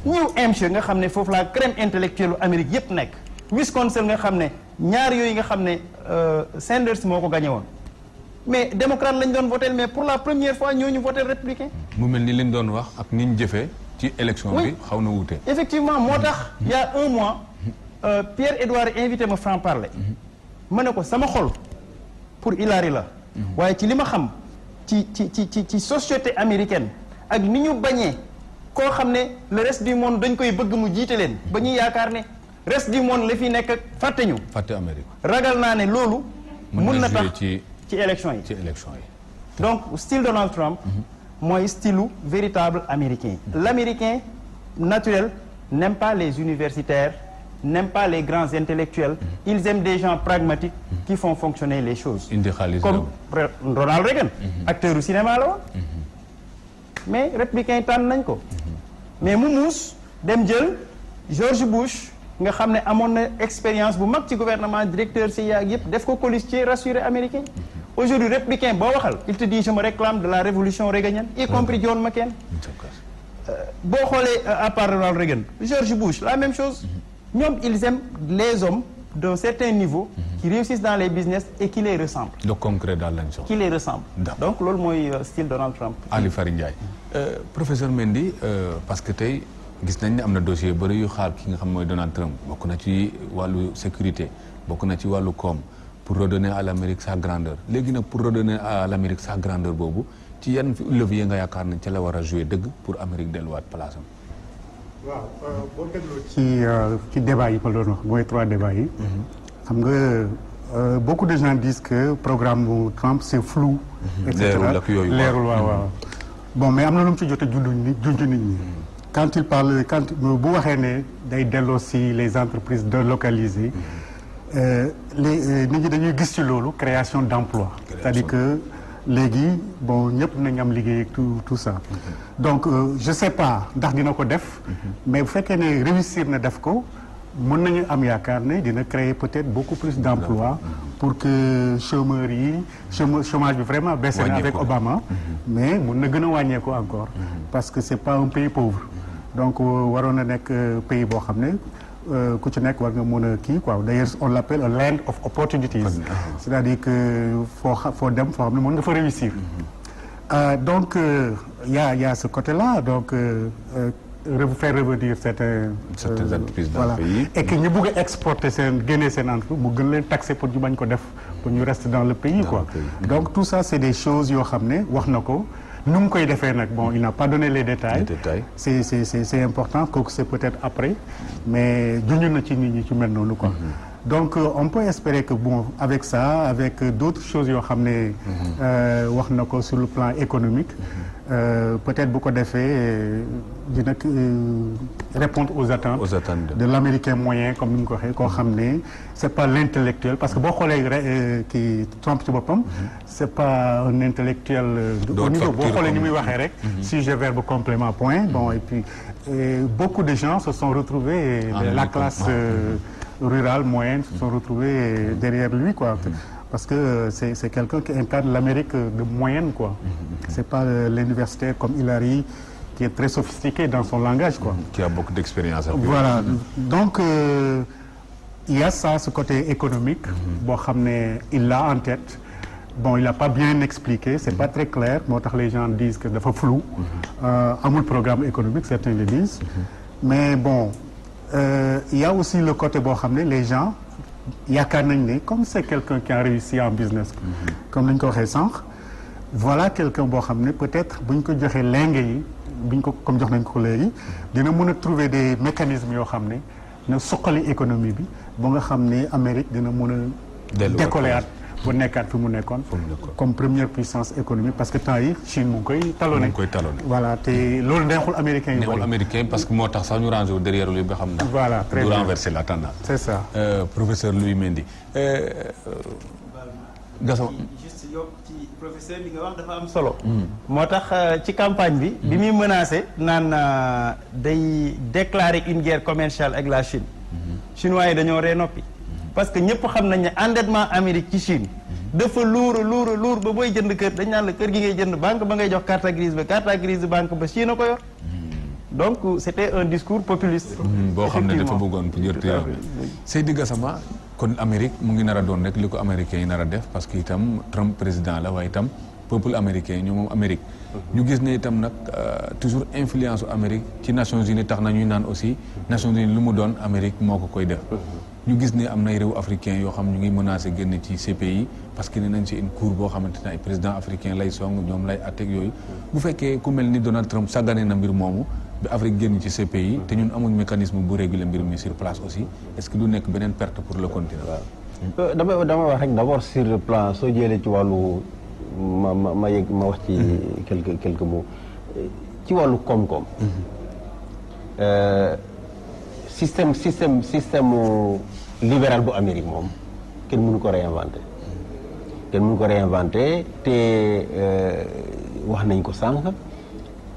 New Hampshire nga xam ne foofu la crème intellectuelle Amérique yépp nekk Wisconsin nga xam ne ñaar yooyu nga xam ne Sanders moo ko gagné woon mais démocrate lañ doon voter mais pour la première fois ñooñu voter républicain mu mel ni liñ doon wax ak ni ñu jëfee ci élection bi xaw na wuute effectivement moo tax il y a un mois Pierre-Edouard invité ma franc-parler ma ne ko sama xol pour Hillary la waaye ci li ma xam ci société américaine ak ni ñu bañee koo xam ne le reste du monde dañ koy bëgg mu jiite leen ba ñuy yaakaar ne reste du monde la fi nekk ak fàtte Amérique ragal naa ne loolu mun na tax ci élection yi donc style Donald Trump mooy style véritable américain l'américain naturel n'aime pas les universitaires n'aime pas les grands intellectuels ils aiment des gens pragmatiques qui font fonctionner les choses comme Ronald Reagan acteur du cinéma la woon mais républicain tànn nañ ko mais mu muus dem jël George Bush nga xam ne amoon na expérience bu mag ci gouvernement directeur CIA yëpp def ko colistier rassuré américain aujourd'hui républicain boo waxal il te dit je me réclame de la révolution réganienne y compris John McCain boo xoolee à part Ronald Reagan George Bush la même chose ñoom ils aiment les hommes d'un certain niveau qui réussissent dans les business et qui les ressemblent le concret daal lañ soxla qui les ressemble donc loolu mooy style Donald Trump Ali Fary Ndiaye professeur Mendy parce que tey gis nañ ne am na dossier bëri yu xaar ki nga xam mooy Donald Trump bokk na ci wàllu sécurité bokk na ci wàllu koom pour redonner à l'Amérique sa grandeur léegi nag pour redonner à l'Amérique sa grandeur boobu ci yan levier nga yaakaar ne ca la war a jouer dëgg pour Amérique delluwaat place am waaw boo dégloo ci débat yi ma doon wax mooy 3 débats yi xam nga beaucoup de gens disent que programme bu Trump c'est flou et cetera leerul waaw bon mais am na lu mu ci jot a junj nit ñi quand il parle bu waxee ne day delloo si les entreprises délocalisées nit ñi dañuy gis ci loolu création d'emploi c'est-à-dire que léegi bon ñëpp nañ am liggéey ak tout ça donc je sais pas ndax dina ko def mais bu fekkee ne réussir na def ko mën nañu am yaakaar ne dina créer peut-être beaucoup plus d'emplois pour que chômeurs yi chômage bi vraiment baissé na avec Obama mais mën na gën a wàññeeku encore parce que c'est pas un pays pauvre donc waroon na nekk pays boo xam ne ku ci nekk war nga mën a kii quoi d'ailleurs on l'appelle a land of opportunities c'est-à-dire que foo dem foo xam ne mën nga fa réussir donc il y a ce côté-là donc faire revenir certaines entreprises dans voilà le pays et que ñu bëgg a exporter seen génne seen entreprise mu gën leen taxer pour ñu bañ ko def pour ñu rester dans le pays quoi donc tout ça c'est des choses yoo xam ne wax na ko nu mu koy defee nag bon il n'a pas donné les détails c'est important kooku c'est peut-être après mais juñu na ci nit ñi ci mel noonu quoi donc on peut espérer que bon avec ça avec d'autres choses yoo xam ne wax na ko sur le plan économique peut-être bu ko defee dina répondre aux attentes de l'américain moyen comme ni mu ko waxee koo xam ne c'est pas l'intellectuel parce que boo xoolee kii Trump ci boppam c'est pas un intellectuel au niveau boo xoolee ni muy waxee rek sujet verbe complément point bon et puis beaucoup de gens se sont retrouvés la classe rurale moyenne se sont retrouvés derrière lui quoi parce que c'est quelqu'un qui incarne l'Amérique de moyenne quoi c'est pas l'universitaire comme Hillary qui est très sophistiqué dans son langage quoi qui a beaucoup d'expérience voilà donc il y a ça ce côté économique boo xam ne il l'a en tête bon il a pas bien expliqué c'est pas très clair moo tax les gens disent que dafa flou amul programme économique certains le disent mais bon il y a aussi le côté boo xam ne les gens yaakaar nañ ne comme c'est quelqu'un qui a réussi en business comme ni ñu ko waxee sànq voilà quelqu'un boo xam ne peut-être bu ñu ko joxee lenge yi bu ñu ko comme jox nañ ko léegi dina mën a trouver des mécanismes yoo xam ne na suqali économie bi ba nga xam ne Amérique dina mën a décoller at bu nekkaat fi mu nekkoon comme première puissance économique parce que temps yi Chine mu ngi koy talonné voilà te loolu neexul américain yi neexul américain parce que moo tax sax ñu rangé wu derrière lu nga xam ne voilà très du bien renverser la tendance c'est ça professeur Louis Mendy Gassama juste yow ci professeur li nga wax dafa am solo moo tax ci campagne bi muy menacé naan day déclarer une guerre commerciale avec la Chine chinois yi dañoo ree noppi parce que ñëpp xam nañ ne endettement Amérique ci Chine dafa luur ba booy jënd kër dañ naan la kër gi ngay jënd banque ba ngay jox carte grise banque ba Chine a ko yor donc c'était un discours populiste boo xam ne dafa bëggoon pour jër Seydi Gassama kon Amérique mu ngi nar a doon rek li ko américains yi nar a def parce que itam Trump président la waaye itam peuple américain yi ñoo moom Amérique ñu gis ne itam nag toujours influence u Amérique ci Nations Unies tax na ñuy naan aussi Nations Unies lu mu doon Amérique moo ko koy def ñu gis ne am nay réew africain yoo xam ñu ngi menacé génn ci CPI parce que ne nañ ci une cour boo xamante ne ay président africain lay song ñoom lay attek yooyu bu fekkee ku mel ni Donald Trump sàggane na mbir moomu bi Afrique génn ci CPI te ñun amuñ mécanisme bu réguler mbir mi sur place aussi est-ce que du nekk beneen perte pour le continent dama wax rek d'abord sur le plan soo jëlee ci wàllu ma wax ci quelques mots ci wàllu koom-koom système libéral bu Amérique moom kenn mënu ko réinventer te wax nañ ko sànq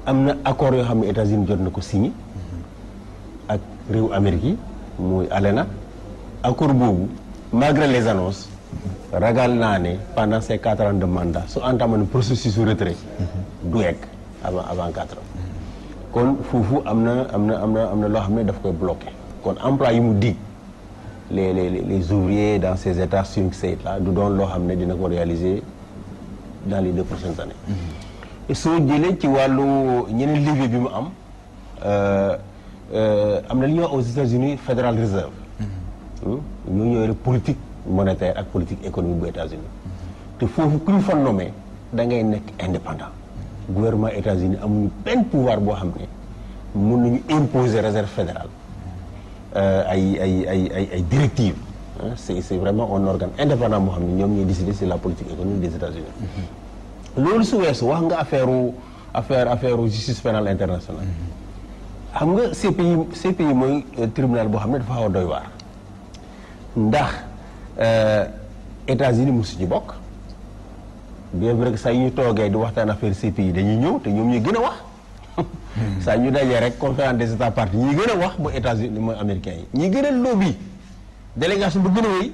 am na accord yoo xam ne États-Unis jot na ko signé ak réew Amérique yi muy ALENA accord boobu malgré les annonces ragal naa ne pendant ces 4 ans de mandat su entamé na processus de retrait du yegg avant 4 ans kon foofu am na loo xam ne daf koy bloqué kon emploi yi mu dig les ouvriers dans ces états swing states là du doon loo xam ne dina ko réaliser dans les 2 prochaines années soo jëlee ci wàllu ñeneen levier bi mu am na li ñuy wax aux États-Unis Federal Reserve ñoo ñëwee politique monétaire ak politique économique bu États-Unis te foofu ku ñu fa nommé da ngay nekk indépendant gouvernement États-Unis amuñu benn pouvoir boo xam ne mun nañu imposer réserve fédérale ay directives c'est vraiment un organe indépendant boo xam ne ñoom ñooy décider sur la politique économique des États-Unis loolu su weesu wax nga affaire justice pénale internationale xam nga CPI mooy tribunal boo xam ne dafa xaw a doy waar ndax États-Unis mosu ci bokk bien vrai que saa yu ñu toogee di waxtaan affaire CPI dañuy ñëw te ñoom ñuy gën a wax saa ñu dajee rek conférence des états parties ñi gën a wax mooy États-Unis mooy américains yi ñi gën a lobby délégation bu gën a wéy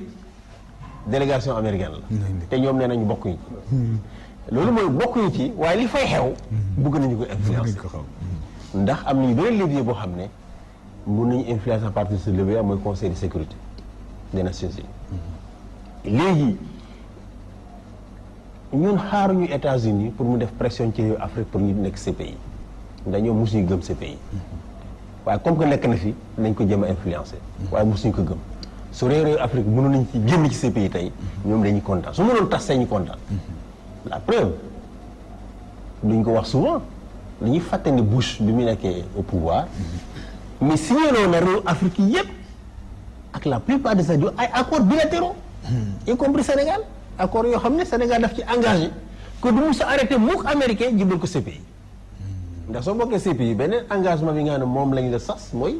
délégation américaine la te ñoom nee nañu bokkuñu ci loolu mooy bokkuñu ci waaye li fay xew bëgg nañu ko influencer ndax am nañu beneen levier boo xam ne mun nañu influencer à partir de ce levier mooy conseil de sécurité des Nations Unies léegi ñun xaaruñu États-Unis pour mu def pression ci réew Afrique pour ñu nekk CPI ndax ñoom mosuñu gëm CPI waaye comme que nekk na fi nañ ko jëm a influencer waaye mosuñu ko gëm su réew Afrique mënoon nañ ci génn ci CPI tey ñoom dañuy kontaan su mënoon tas ñu kontaan la preuve duñ ko wax souvent dañuy fàtte ne Bush bi mu nekkee au pouvoir mais signé loo na réew Afrique yi yëpp ak la plupart des ay accords bilatéraux y compris Sénégal accords yoo xam ne Sénégal daf ci engagé que du mus a arrêté mukk américain jibal ko CPI ndax soo bokkee CPI beneen engagement bi nga xam ne moom lañu la sas mooy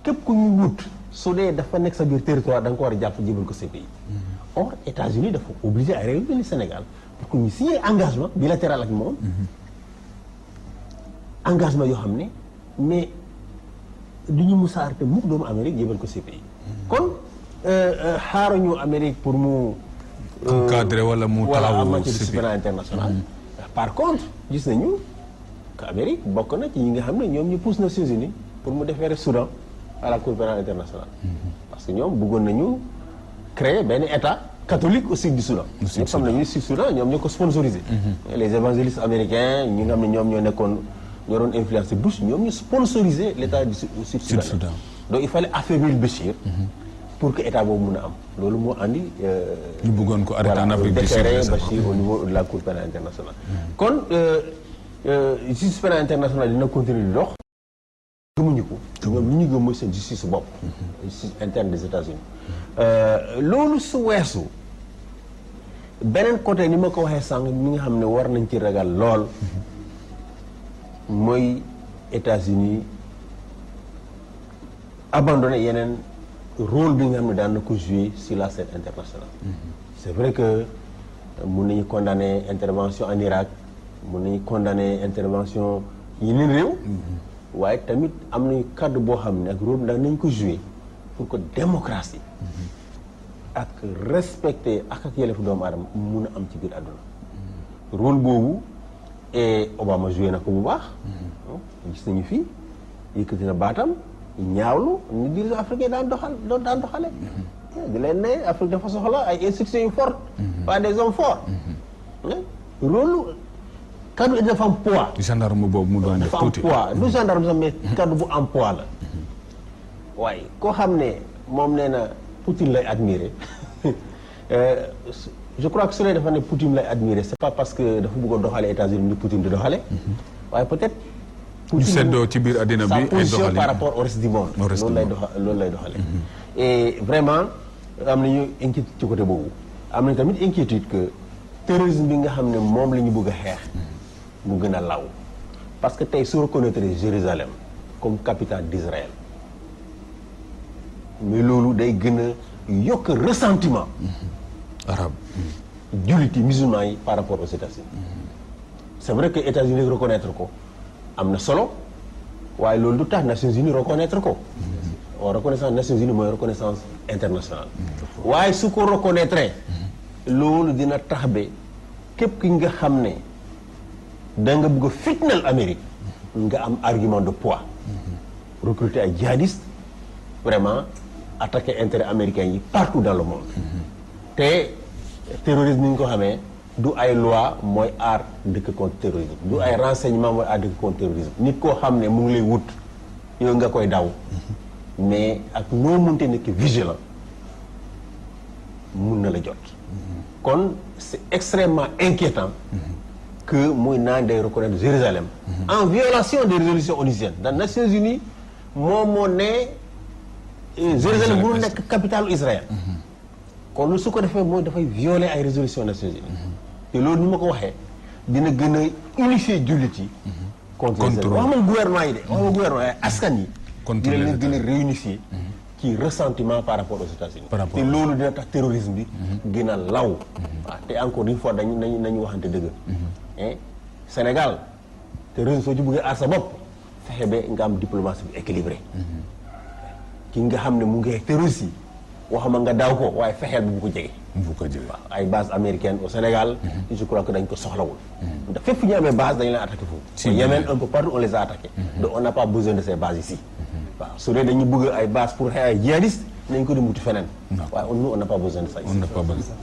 képp ku ñu wut su dee dafa nekk sa biir territoire da nga ko war a jàpp jibal ko CPI or États-Unis dafa obligé ay réew ni Sénégal pour que ñu signé engagement bilatéral ak moom engagement yoo xam ne mais du ñu mus a arrêté mukk doomu Amérique jibal ko CPI kon xaaruñu Amérique pour mu encadré wala mu taxawu en matière disciplinaire internationale par contre gis nañu que Amérique bokk na ci ñi nga xam ne ñoom ñu pousse Nations Unies pour mu déférer Soudan à la Cour pénale internationale parce que ñoom bëggoon nañu créer benn état catholique au sud du Soudan ñëpp xam nañu sud Soudan ñoom ñoo ko sponsorisé les évangélistes américains ñi nga xam ne ñoom ñoo nekkoon ñoo doon influencer Bush ñoom ñu sponsorisé l'état du sud Soudan donc il fallait affaiblir Béchir pour que état boobu mun a am loolu moo andi. ñu bëggoon ko arrêté en Afrique du Sud Bachir au niveau de la Cour pénale internationale. kon justice pénale internationale dina continuer di dox. gëmuñu ko. ñoom li ñu gëm mooy seen justice bopp. justice interne des États-Unis loolu su weesu beneen côté ni ma ko waxee sànq mi nga xam ne war nañ ci ragal lool mooy États-Unis abandonné yeneen. rôle bi nga xam ne daan na ko jouer sur la scène internationale. C'est vrai que mun nañu condamner intervention en Irak mun nañu condamner intervention yeneen réew. waaye tamit am nañu cadre boo xam ne ak rôle bi daan nañu ko jouer pour que démocratie ak respecter ak yelleefu doomu aadama mun a am ci biir àdduna. rôle boobu et Obama joué na ko bu baax. gis nañu fii yëkkati na baatam. ñaawlu ni dirigeants africains daan doxale di leen ne Afrique dafa soxla ay institutions yu fortes pas des hommes forts loolu kaddu dafa am poids gendarme boobu mu doon def tuuti dafa am poids du gendarme sax mais kaddu bu am poids la waaye koo xam ne moom nee na Poutine lay admirer je crois que su dee dafa ne Poutine lay admirer c'est pas parce que dafa bëgg a doxale États-Unis ni Poutine di doxale waaye peut-être ñu seddoo ci biir àddina bi sa position par rapport au reste du monde loolu lay doxale et vraiment am nañu inquiétude ci côté boobu am nañu tamit inquiétude que terrorisme bi nga xam ne moom la ñu bëgg a xeex mu gën a law parce que tey su reconnaître Jérusalem comme capitale d'Israël mais loolu day gën a yokk ressentiment arabe jullit yi musulmans yi par rapport aux États-Unis c'est vrai que États-Unis reconnaître ko am na solo waaye loolu du tax Nations Unies reconnaître ko reconnaissance Nations Unies mooy reconnaissance internationale waaye su ko reconnaître loolu dina tax ba képp ki nga xam ne da nga bëgg a fitnal Amérique nga am argument de poids recruter ay djihadistes vraiment attaquer intérêt américain yi partout dans le monde te terrorisme ni ñu ko xamee du ay loi mooy aar dëkk contre terrorisme du ay renseignement mooy aar dëkk contre terrorisme nit koo xam ne mu ngi lay wut yow nga koy daw mais ak noo mënte nekk vigilant mun na la jot kon c'est extrêmement inquiétant que muy naan day reconnaître Jérusalem en violation des résolutions onusiennes dans Nations Unies moom moo ne Jérusalem mënul nekk capitale Israël kon lu su ko defee mooy dafay violer ay résolutions Nations Unies te loolu ni ma ko waxee dina gën a unifier jullit yi contre wax ma gouvernement yi de wax ma gouvernement yi askan yi contre dina leen gën a réunifier ci ressentiment par rapport aux États-Unis te loolu dina tax terrorisme bi gën a law waaw te encore une fois nañu waxante dëgg Sénégal terrorisme soo ci bëggee aar sa bopp fexe ba nga am diplomatie bi équilibré ki nga xam ne mu ngi terroriste yi waxuma nga daaw ko waaye fexeel bu ko jege waaw ay base américaine au Sénégal je crois que dañ ko soxlawul ndax fépp fu ñu amee base dañu leen attaqué foofu au Yémen un peu partout on les a attaqués donc on n'a pas besoin de ces bases ici waaw su dee dañu bëgg ay base pour xeex ay djihadistes nañ ko dem wuti feneen waaye nous on n'a pas besoin de ça ici. on n'a pas besoin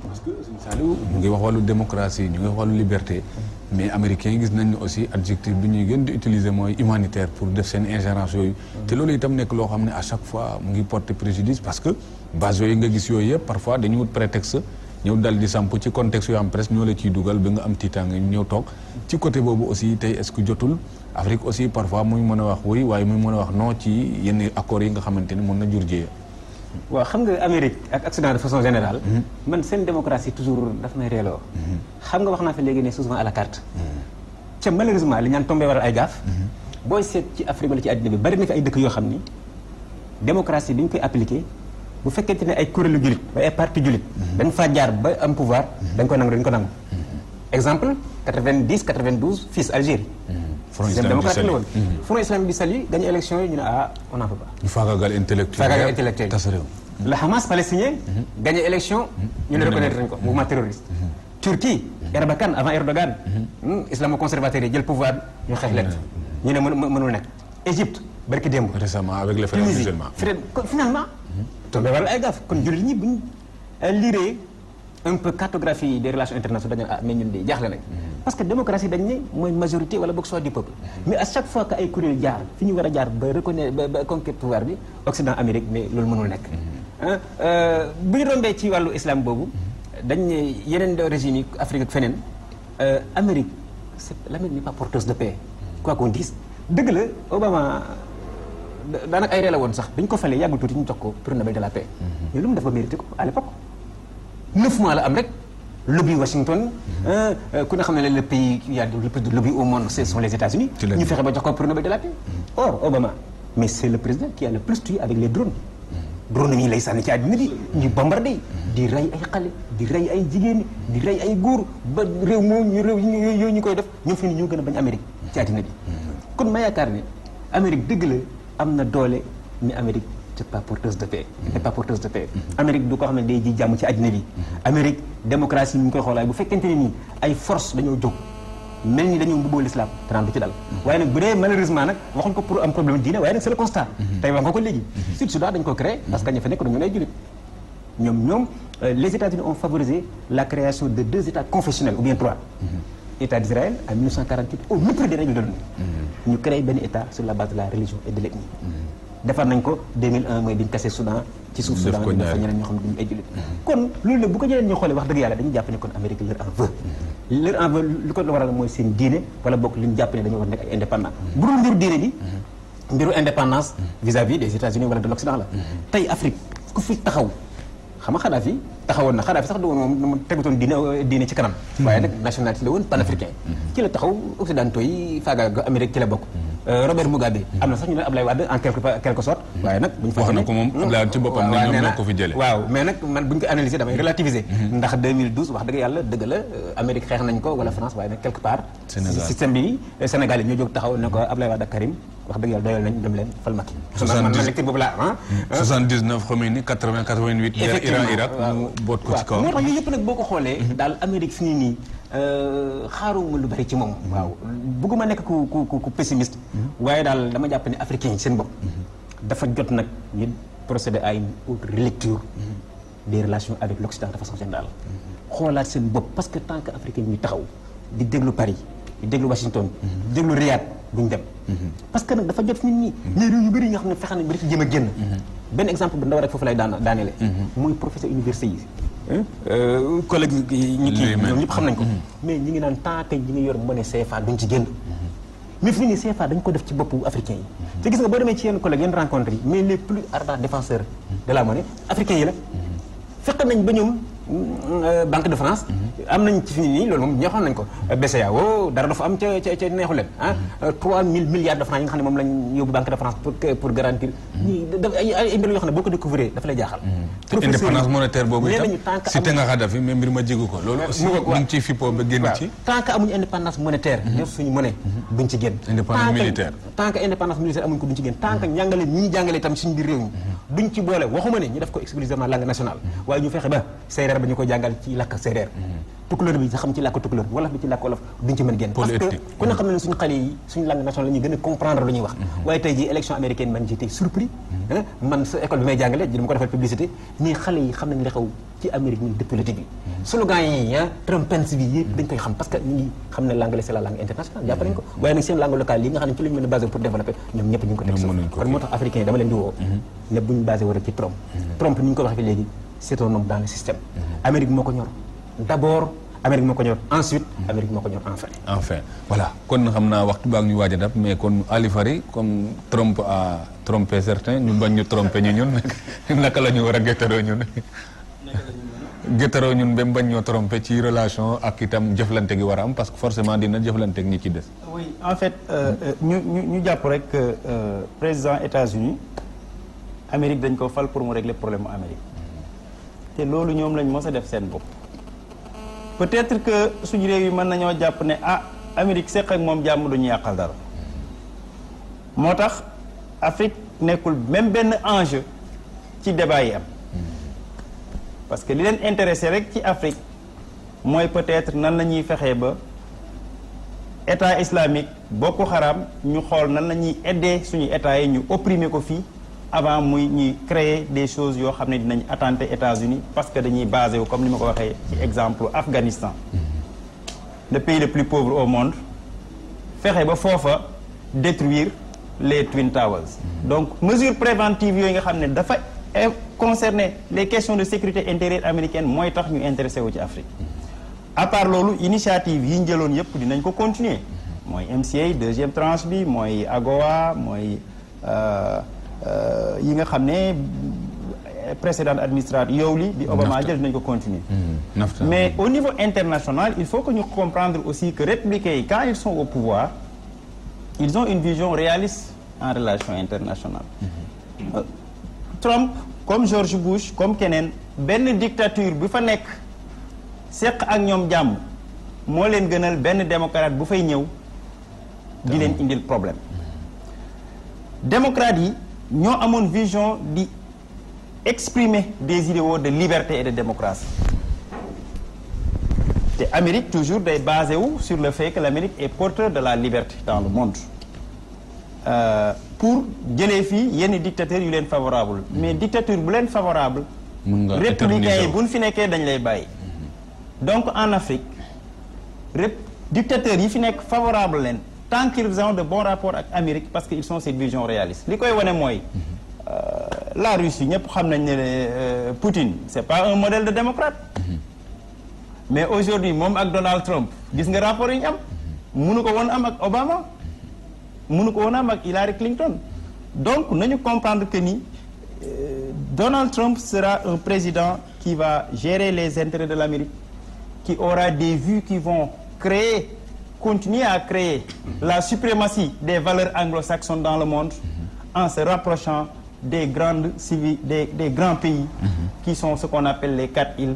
parce que Saliou mu ngi wax wàllu démocratie ñu ngi wax wàllu liberté mais américains yi gis nañ ne aussi adjectif bi ñuy gën di utiliser mooy humanitaire pour def seen ingérence yooyu te loolu itam nekk loo xam ne à chaque fois mu ngi porter préjudice parce que base yooyu nga gis yooyu yëpp parfois dañuy wut prétexte ñëw dal di samp ci contexte yoo am presque ñoo la ciy dugal ba nga am tiitaange ñëw toog ci côté boobu aussi tey est-ce que jotul Afrique aussi parfois muy mën a wax oui waaye muy mën a wax non ci yenn accords yi nga xamante ni mën na jur jiyee. waaw xam nga Amérique ak Occident de façon générale. man seen démocratie toujours daf may reeloo. xam nga wax naa fi léegi ne souvent à la carte. ca malheureusement li ñaan tombé waral ay gaaf. booy seet ci Afrique wala ci àddina bi bari na fi ay dëkk yoo xam ni démocratie bi ñu koy appliqué bu fekkente ne ay kuréelu jullit ba ay parti jullit. dañ faa jaar ba am pouvoir dañ ko nangu. exemple 90 92 fils Algérie. Front islamique du Sali Front islamique du Sali gagné élection yi ñu ne on n'en peut pas. ñu faagaagal intellectuel tas réew. le Hamas palestinien. gagné élection ñu ne reconnaître nañ ko mouvement terroriste. Turquie Erbakan avant Erdogan. islamo-conservateur yi jël pouvoir ñu xeex leen. ñu ne mënul nekk. Égypte barki démb. récemment avec les frères musulmans. finalement. tombé waral ay gaaf kon jullit ñi bu ñu liree un peu cartographie des relations internationales dañu mais ñun de jaaxle nañ. parce que démocratie dañ ne mooy majorité wala boog soit du peuple. mais à chaque fois que ay kuréel jaar fi ñu war a jaar ba reconnaître ba conquête pouvoir bi Occident Amérique mais loolu mënul nekk. bu ñu rombee ci wàllu islam boobu dañ ne yeneen régime yi Afrique ak feneen Amérique l'Amérique n'est pas porteuse de paix. quoi qu'on dise dëgg la Obama daanaka ay ree la woon sax dañ ko falee yàggul tuuti ñu jox ko prix Nobel de la paix. mais lu mu def ba mérité ko à l'époque 9 mois la am rek. lobby Washington ku ne xam ne le pays qui a le plus de lobby au monde ce sont les États-Unis ñu fexe ba jox ko prix Nobel de la paix. or Obama mais c'est le président qui a le plus tué avec les drones. drone yi lay sànni ci àddina bi ñu bombardé di rey ay xale di rey ay jigéen di rey ay góor ba réew yooyu ñu koy def ñoom fi ni ñoo gën a bañ Amérique ci àddina bi. kon ma yaakaar ne Amérique dëgg la am na doole mais Amérique c'est pas porteuse de paix. c'est pas porteuse de paix. Amérique du ko xam ne day ji jàmm ci àddina bi. Amérique démocratie ni ñu koy xoolaay bu fekkente ne nii ay force dañoo jóg mel ni dañoo mbubboo l'islam te du ci dal. waaye nag bu dee malheureusement nag waxuñ ko pour am problème diine waaye nag c'est le constat. tey wax nga ko léegi. Sud Soudan dañ ko créé parce que ña fa nekk dañu ay jullit. ñoom les États-Unis ont favorisé la création de 2 États confessionnels ou bien 3. État d'Israël en 1948 au mépris des règles de l'ONU. ñu créé benn État sur la base de la religion et de l'ethnie. defar nañ ko 2001 mooy bi ñu kase Soudan ci suuf Soudan ñu def fa ñeneen ñoo xam ne duñu ay jullit kon loolu nag bu ko ñeneen ñoo xoolee wax dëgg yàlla dañu jàpp ne kon Amérique leur en veut li ko waral mooy seen diine wala bokk li ñu jàpp ne dañoo war nekk ay indépendant bu dul mbiru diine bi mbiru indépendance vis-à-vis des États-Unis wala de l'Occident la tey Afrique ku fi taxaw xam nga Kadhafi taxawoon na Kadhafi sax du woon moom tegutoon diine ci kanam waaye nag nationalité la woon panafricain ci la taxaw occidentaux yi faagaaga Amérique ci la bokk Robert Mugabe am na sax ñu ne Ablaye Wade en quelque sorte waaye nag bu ñu wax na ko moom Ablaye Wade ci boppam ne ñoom ñoo ko fi jëlee waaw mais nag man bu ñu ko analyser damay relativiser ndax 2012 wax dëgg yàlla dëgg la Amérique xeex nañ ko wala France waaye nag quelque part système bi Sénégal yi ñoo jóg taxaw ne ko Ablaye Wade ak Karim wax dëgg yàlla doyal nañ dem leen fal Macky man lecture boobu laa 79 Khomeini 80 88 Irak mu boot ko ci kaw moo tax yooyu yëpp nag boo ko xoolee daal Amérique fi nii xaaruma lu bari ci moom waaw bëgguma nekk ku pessimiste waaye daal dama jàpp ne africains yi seen bopp dafa jot nag ñu procéder à une autre relecture des relations avec l'Occident de façon générale xoolaat seen bopp parce que tant que africains yi ñu taxaw di déglu Paris di déglu Washington di déglu Riyad duñ dem parce que nag dafa jot nit ñi mais réew yu bëri yi nga xam ne fexe nañ ba di ci jëm a génn benn exemple bu ndaw rek foofu lay daaneele mooy professeur université yi collègue ñi kii ñoom ñëpp xam nañ ko mais ñi ngi naan tant que ñi ngi yor monnaie CFA duñ ci génn mais fi mu ne CFA dañ ko def ci boppu africains yi te gis nga boo demee ci yenn collègues yenn rencontres yi mais les plus ardents défenseurs de la monnaie africains yi la fekk nañ ba ñoom Banque de France. am nañ ci fi nii loolu moom ñoo xam nañ ko. BCEAO dara dafa am ca neexu leen 3000 milliards de francs yi nga xam ne moom lañ yóbbu Banque de France pour garantir. ay mbir yoo xam ne boo ko découvrir dafa lay jaaxal. indépendance monétaire boobu nee itam nañu tant que cité nga Kadhafi mais mbir ma jégu ko loolu aussi mu ngi ciy fippoo ba génn ci. tant que amuñu indépendance monétaire. yor suñu monnaie duñ ci génn. indépendance militaire. tant que indépendance militaire amuñ ko duñ ci génn tant que njàngale ñi ñuy jàngale itam suñu biir réew mi duñ ci boole waxuma ne ñu def ko exclusivement langue nationale waaye ñu fexe ba séeréer ba ñu ko jàngal ci làkk séeréer tukulóor bi sax xam ci làkk tukulóor wolof bi ci làkk wolof duñ ci mën génn parce que ku ne xam ne suñu xale yi suñu langue nationale la ñuy gën a comprendre lu ñuy wax waaye tey jii élection américaine man j'étais surpris man sa école bi may jàngale dama ko defal publicité nii xale yi xam nañ li xew ci Amérique ñun depuis politique bi slogan yi Trumpens bi yëpp dañ koy xam parce que ñu ngi xam ne l'anglais c'est la langue internationale jàpp nañ ko waaye nag seen langue locale yi nga xam ne ci lañu mën a basé pour développer ñoom ñëpp ñu ngi ko teg suuf kon moo tax africain yi dama leen di woo ne buñu basé war a ci Trump ni ñu ko waxee fi léegi c'est un homme dans le système Amérique moo ko ñor d'abord Amérique moo ko ñor ensuite Amérique moo ko ñor enfin voilà kon xam naa waxtu baa ngi ñu waaj a dab mais kon Ali Fary comme Trump a trompé certains ñu bañ ñu trompé ñu ñun naka la ñu war a géttaroo ñun géttaroo ñun ba bañ ñoo trompé ci relation ak itam jëflante gi war a am parce que forcément dina jëflante ak ñi ci des. oui en fait ñu jàpp rek président États-Unis Amérique dañ ko fal pour mu régler problème mu Amérique te loolu ñoom lañ mos a def seen bopp. peut-être que suñu réew yi mën nañoo jàpp ne Amérique seq ak moom jàmm duñu yàqal dara moo tax Afrique nekkul même benn enjeu ci débat yi am parce que li leen intéressé rek ci Afrique mooy peut-être nan la ñuy fexee ba état islamique Boko Haram ñu xool nan la ñuy aider suñu état yi ñu opprimer ko fii avant muy ñuy créer des choses yoo xam ne dinañ attenter États-Unis parce que dañuy basé wu comme ni ma ko waxee ci exemple Afghanistan le pays le plus pauvre au monde fexe ba foofa détruire les Twin Towers donc mesures préventives yooyu nga xam ne dafa concerner les questions de sécurité intérieure américaine mooy tax ñu intéressé wu ci Afrique à part loolu initiative yi ñu jëloon yëpp dinañ ko continuer mooy MCA deuxième tranche bi mooy AGOA mooy yi nga xam ne précédente administrative yow li bi Obama jël dinañ ko continuer mais au niveau international il faut que ñu comprendre aussi que républicains yi quand ils sont au pouvoir ils ont une vision réaliste en relation internationale Trump comme George Bush comme keneen benn dictature bu fa nekk seq ak ñoom jàmm moo leen gënal benn démocrate bu fay ñëw di leen indil problème démocrate yi ñoo amoon vision di exprimer des idéaux de liberté et de démocratie te Amérique toujours day basé wu sur le fait que l'Amérique est porteur de la liberté dans le monde pour jëlee fii yenn dictateurs yu leen favorable mais dictature bu leen favorable républicains yi buñ fi nekkee dañ lay bàyyi donc en Afrique dictateurs yi fi nekk favorable leen tant qu'ils ont de bons rapports ak Amérique parce que ils sont cette vision réaliste li koy wane mooy la Russie ñëpp xam nañ ne Poutine c'est pas un modèle de démocrate mais aujourd'hui moom ak Donald Trump gis nga rapport yi ñu am mënu ko woon am ak Obama mënu ko woon am ak Hillary Clinton donc nañu comprendre que ni Donald Trump sera un président qui va gérer les intérêts de l'Amérique qui aura des vues qui vont continuer à créer la suprématie des valeurs anglo-saxonnes dans le monde en se rapprochant des grandes des grands pays qui sont ce qu'on appelle les quatre îles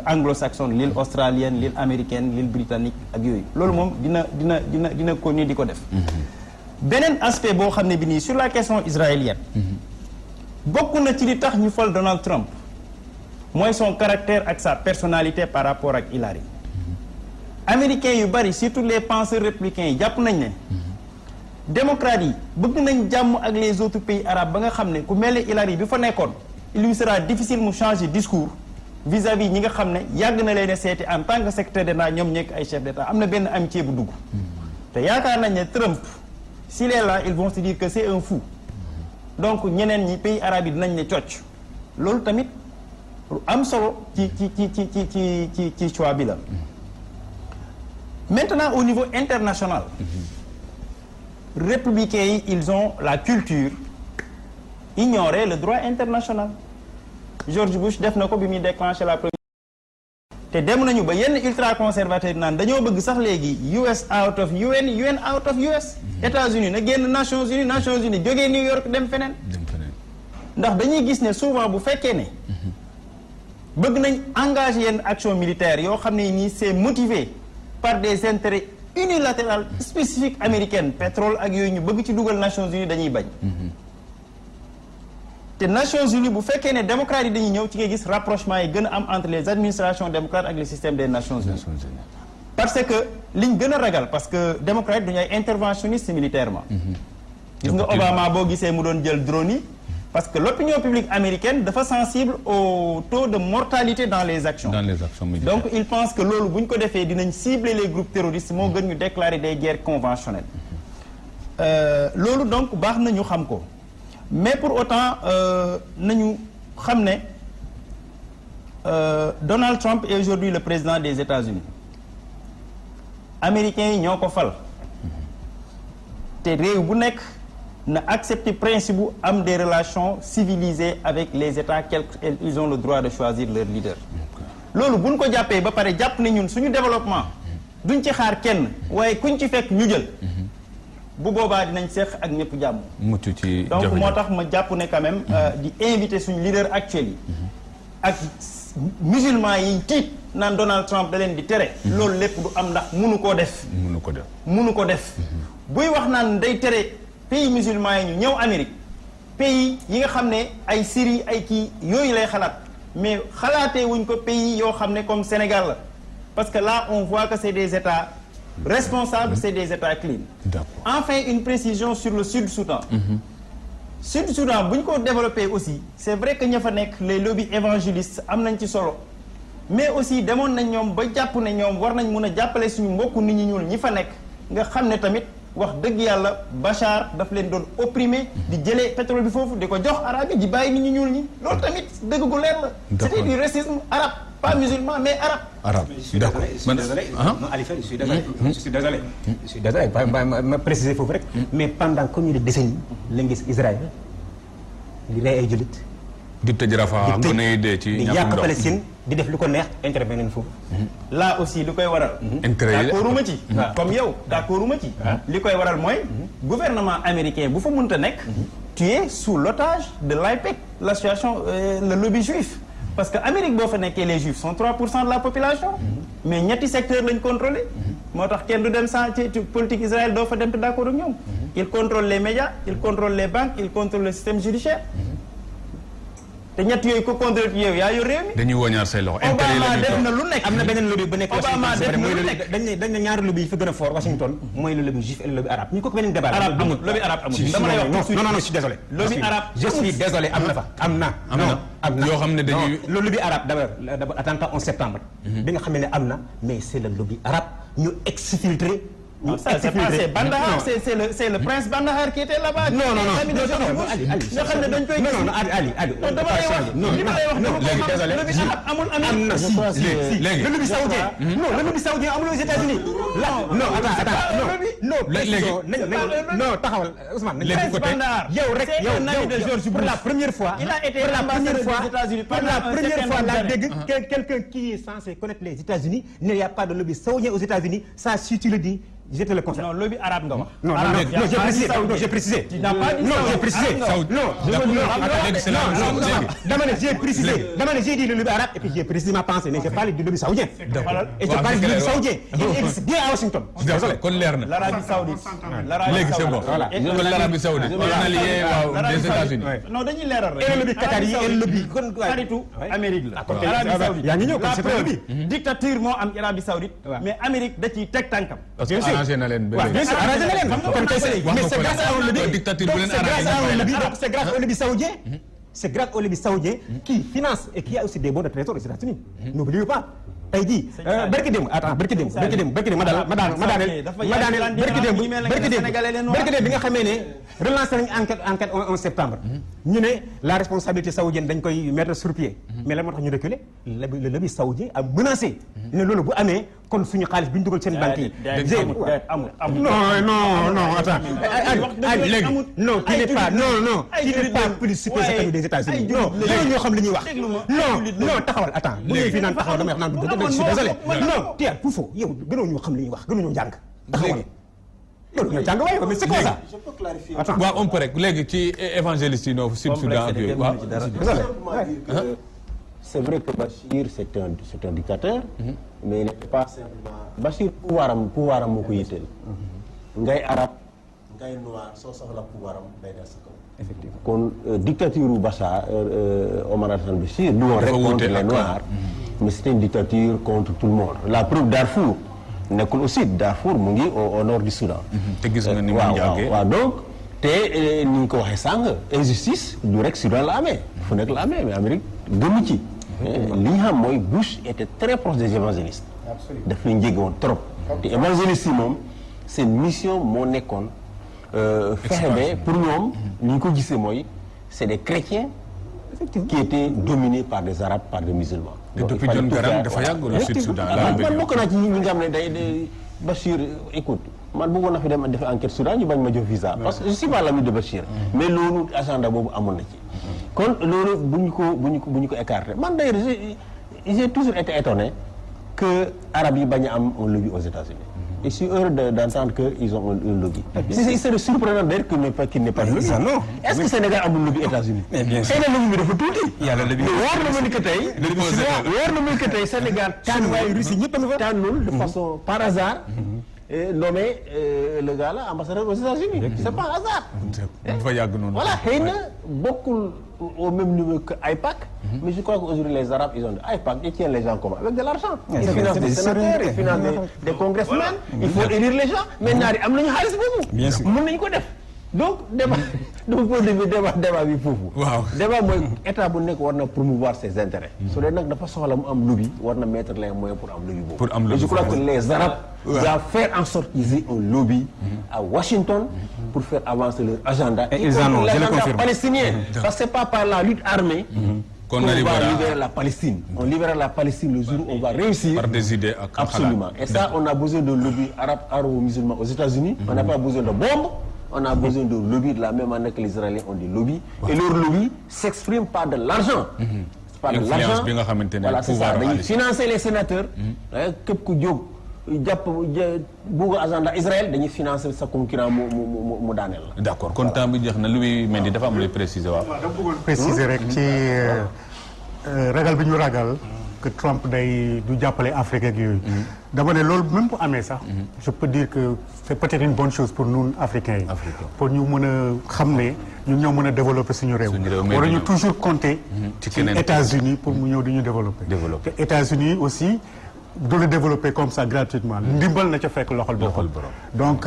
anglo-saxonnes l'île australienne l'île américaine l'île britannique ak yooyu loolu moom dina continuer di ko def beneen aspect boo xam ne bi nii sur la question israélienne bokk na ci li tax ñu fal Donald Trump mooy son caractère ak sa personnalité par rapport ak Hillary américains yu bari surtout les penseurs républicains yi jàpp nañ ne démocrates yi bëgg nañ jàmm ak les autres pays arabes ba nga xam ne ku mel ne Hillary bi fa nekkoon il lui sera difficile mu changer discours vis-à-vis ñi nga xam ne yàgg na leen a seeti en tant que secrétaire d'État ñoom nekk ay chef d'État am na benn amitié bu dugg te yaakaar nañ ne Trump s'il est là ils vont se dire que c'est un fou donc ñeneen ñi pays arabes yi dinañ ne cocc loolu tamit am solo ci choix bi la maintenant au niveau international républicains yi ils ont la culture ignorer le droit international George Bush def na ko bi muy déclenché la première. te dem nañu ba yenn ultra conservateur naan dañoo bëgg sax léegi US out of UN UN out of US. États-Unis na génn Nations Unies jógee New York dem feneen. ndax dañuy gis ne souvent bu fekkee ne. bëgg nañ engagé yenn action militaire yoo xam ne nii c'est motivé par des intérêts unilatéraux spécifiques américaines pétrole ak yooyu ñu bëgg ci dugal Nations Unies dañuy bañ. te Nations Unies bu fekkee ne démocrates yi dañuy ñëw ci ngay gis rapprochement yi gën a am entre les administrations démocrates ak le système des Nations Unies. parce que liñ gën a ragal parce que démocrates yi duñu ay interventionnistes militairement. gis nga Obama boo gisee mu doon jël drone yi. parce que l'opinion publique américaine dafa sensible au taux de mortalité dans les actions. Militaires. Donc il pense que loolu bu ñu ko defee dinañ cibler les groupes terroristes moo gën ñu déclarer des guerres conventionnelles. Loolu donc baax na ñu xam ko mais pour autant nañu xam ne Donald Trump est aujourd'hui le président des États-Unis américains yi ñoo ko fal te réew bu nekk. na accepter principe bu am des relations civilisées avec les États ils ont le droit de choisir leur leader. loolu buñ ko jàppee ba pare jàpp ne ñun suñu développement duñ ci xaar kenn waaye kuñ ci fekk ñu jël. bu boobaa dinañ seq ak ñëpp jàmm. mucc ci donc moo tax ma jàpp ne quand même di inviter suñu leader actuel yi. ak musulmans yi tiit naan Donald Trump da leen di tere. loolu lépp du am ndax munu koo def. munu ko def. buy wax naan day tere. pays musulmans yi ñu ñëw Amérique pays yi nga xam ne ay Syrie ay kii yooyu lay xalaat mais xalaatee wuñ ko pays yoo xam ne comme Sénégal la parce que là on voit que c'est des États responsables c'est des États clean. Enfin une précision sur le Sud-Soudan. Sud-Soudan bu ñu ko développé aussi c'est vrai que ña fa nekk les lobbies évangélistes am nañ ci solo mais aussi demoon nañ ñoom ba jàpp ne ñoom war nañ mun a jàppale suñu mbokku nit ñi ñuul ñi fa nekk nga xam ne tamit. wax dëgg yàlla Bachar daf leen doon opprimé di jëlee pétrole bi foofu di ko jox arabe yi di bàyyi nit ñi ñuul ñi loolu tamit dëgg gu leer la. c'était du racisme arabe pas musulman mais arabe. d'accord man non Alifa je suis désolé. ma préciser foofu rek. mais pendant combien de décennies la ngi gis Israël di rey ay jullit. di tëj Rafah nga ne dee ci di yàq Palestine di def lu ko neex intervenir foofu. là aussi li koy waral. d'accorduma ci. comme yow d'accorduma ci. li koy waral mooy. gouvernement américain bu fa mënta nekk. tu es sous l'otage de l'AIPAC l'association le lobby juif. parce que Amérique boo fa nekkee les juifs sont 3% de la population. mais ñetti secteur lañ contrôlé. moo tax kenn du dem sans ci politique Israël doo fa dem te d'accord ak ñoom. il contrôle les médias il contrôle les banques il contrôle le système judiciaire. te ñett yooyu ko contrôle yow yaa yor réew mi. dañuy woñaar say loxo. Obama def na lu nekk. am na beneen lobby bu nekk Obama def na lu nekk. dañ ne ñaari lobby yi fi gën a fort Washington mooy le lobby juif et le lobby arabe. ñu ko beneen débat la. arabe amul lobby arabe amul. dama lay wax non je suis désolé. lobby arabe je suis désolé am na fa. am na yoo xam ne dañuy. le lobby arabe d'abord attentat 11 septembre. bi nga xam ne am na mais c'est le lobby arabe ñu exfiltré. Non, ça c'est pas c'est Bandahar, c'est le prince Bandahar qui était là-bas. Non, Ali. léegi le lobby saoudien. Non, le lobby saoudien amul aux États-Unis. Non, attends. Non, taxawal Ousmane. Yow rek yow pour la première fois. Il a été ambassadeur des États-Unis pour la première fois la dégg quelqu'un qui est censé connaître les États-Unis, il n'y a pas de lobby saoudien aux États-Unis. Ça si tu le dis. Je te le conseille. Non, lobby arabe nga wax. Non, j'ai précisé. Tu n'as pas dit dama ne j'ai précisé. Dama ne j'ai dit le lobby arabe et puis j'ai précisé ma pensée mais j'ai parlé du lobby saoudien. Et j'ai parlé du lobby saoudien. Il existe bien à Washington. Désolé kon leer na. L'Arabie saoudite. Léegi c'est bon. Voilà. L'Arabie saoudite. On a lié waaw des États-Unis. Non dañuy leeral rek. Et le lobby qatari et le lobby kon xaritu Amérique la. Arabie saoudite. yaa ngi ñëw kon c'est La lobby. dictature moo am Arabie saoudite. Mais Amérique da ciy teg tànkam. arrangé na leen Bien sûr, arrangé na leen. Kon kay mais c'est grâce à un lobby. dictature bu leen C'est grâce au lobby saoudien. C'est grâce au lobby saoudien qui finance et qui a aussi des bons de trésor aux États-Unis. N'oubliez pas. Tey jii barki démb ma daaneel barki démb bi nga xamee ne relancé nañu enquête 11 septembre. ñu ne la responsabilité saoudienne dañ koy mettre sur pied. mais lan moo tax ñu reculer le lobby saoudien a menacé. ne loolu bu amee kon suñu xaalis bi ñu dugal seen banque yi. amul non attends. léegi non tu n'es pas plus supérieur que des États-Unis non ñoo xam li ñuy wax. non taxawal attends bu ñëwee fii naan taxawal damay wax naan du dëgg je suis désolé non Pierre pour faux yow gënoo ñoo xam li ñuy wax gënoo ñoo jàng taxawal loolu ñoo jàng waaye mais c'est quoi ça. je peux clarifier. waaw on peut rek léegi ci évangéliste yi noo Sud Soudan ak yooyu waaw. C'est vrai que Bachir c'est un dictateur, mais il n'est pas simplement Bachir pouvoiram moo ko yitteel. ngay arab ngay noir soo soxla pouvoiram day dal sa kaw. Effectivement kon dictature u Bachar Omar Hassan Bachir du woon rek contre les noirs, mais c'était une dictature contre tout le monde. La preuve Darfour nekkul aussi Darfour mu ngi au nord du Soudan. te gis nga ni mu yàggee waaw donc te ni ñu ko waxee sànq injustice du rek Soudan la amee fu nekk la amee mais Amérique gënu ci. li ñu xam mooy Bush était très proche des évangélistes. daf leen jege woon trop. te évangélistes yi moom seen mission moo nekkoon fexe ba pour ñoom ni ñu ko gisee mooy c'est des chrétiens qui étaient dominés par des arabes par des musulmans. donc depuis John Garang dafa yàgg le Sud Soudan. man bokk naa ci ñi nga xam ne day Bachir écoute man bëggoon na fi dem def enquête Soudan ñu bañ ma jox visa. parce que je suis pas l'ami de Bachir. mais loolu agenda boobu amoon na ci. kon loolu bu ñu ko écarté man d'ailleurs j'ai toujours été étonné que arabes yi bañ a am un lobby aux États-Unis. Je suis heureux d'entendre qu'ils ont un lobby. C'est surprenant d'ailleurs qu'il n'est pas lobby. Est-ce que Sénégal a un lobby États-Unis? Bien sûr. Et le lobby dafa tuuti. Il y a le lobby. War na mën que tey Sénégal tànnul de façon par hasard nommé le gars là ambassadeur aux États-Unis. C'est pas un hasard. dafa yàgg noonu. Voilà xëy na bokkul au même niveau que AIPAC. Mais je crois qu'aujourd'hui les Arabes ils ont dit AIPAC ils tiennent les gens comment? Avec de l'argent. Ils financent des sénateurs, ils financent des congressmen. Il faut élire les gens. Mais ñaari am nañu xaalis boobu. Bien sûr mën nañu ko def. Donc débat bi foofu. waaw débat mooy état bu nekk war na promouvoir ses intérêts. su dee nag dafa soxla mu am lobby war na mettre les moyens pour am lobby boobu. pour am lobby. Et je crois que les Arabes doivent faire en sorte qu'ils aient un lobby à Washington pour faire avancer leur agenda. Et ils en ont, je le confirme. Palestinien. Parce que c'est pas par la lutte armée qu'on va libérer la Palestine. On libérera la Palestine le jour où on va réussir. Par des idées. Absolument. Et ça, on a besoin de lobby arabo-musulman aux États-Unis. On n'a pas besoin de bombes. On a besoin de lobby de la même manière que les Israéliens ont des lobbies. Et leur lobby s'exprime par de l'argent. Par de l'argent. Voilà, c'est ça. Dañuy financer les sénateurs. Képp ku jóg jàpp bugg agenda Israël dañuy financer sa concurrent mu daaneel la. D'accord kon temps bi jeex na Louis Mendy dafa am lay préciser waaw. dama bëggoon préciser rek ci ragal bi ñu ragal. que Trump day du jàppale Afrique ak yooyu. dama ne loolu même bu amee sax. je peux dire que c'est peut-être une bonne chose pour nous Africains yi. pour ñu mën a xam ne ñun ñoo mën a développer suñu réew. war ñu toujours compter. ci États-Unis pour mu ñëw di ñu développer. te États-Unis aussi du la développer comme ça gratuitement. ndimbal na ca fekk loxol boppam. donc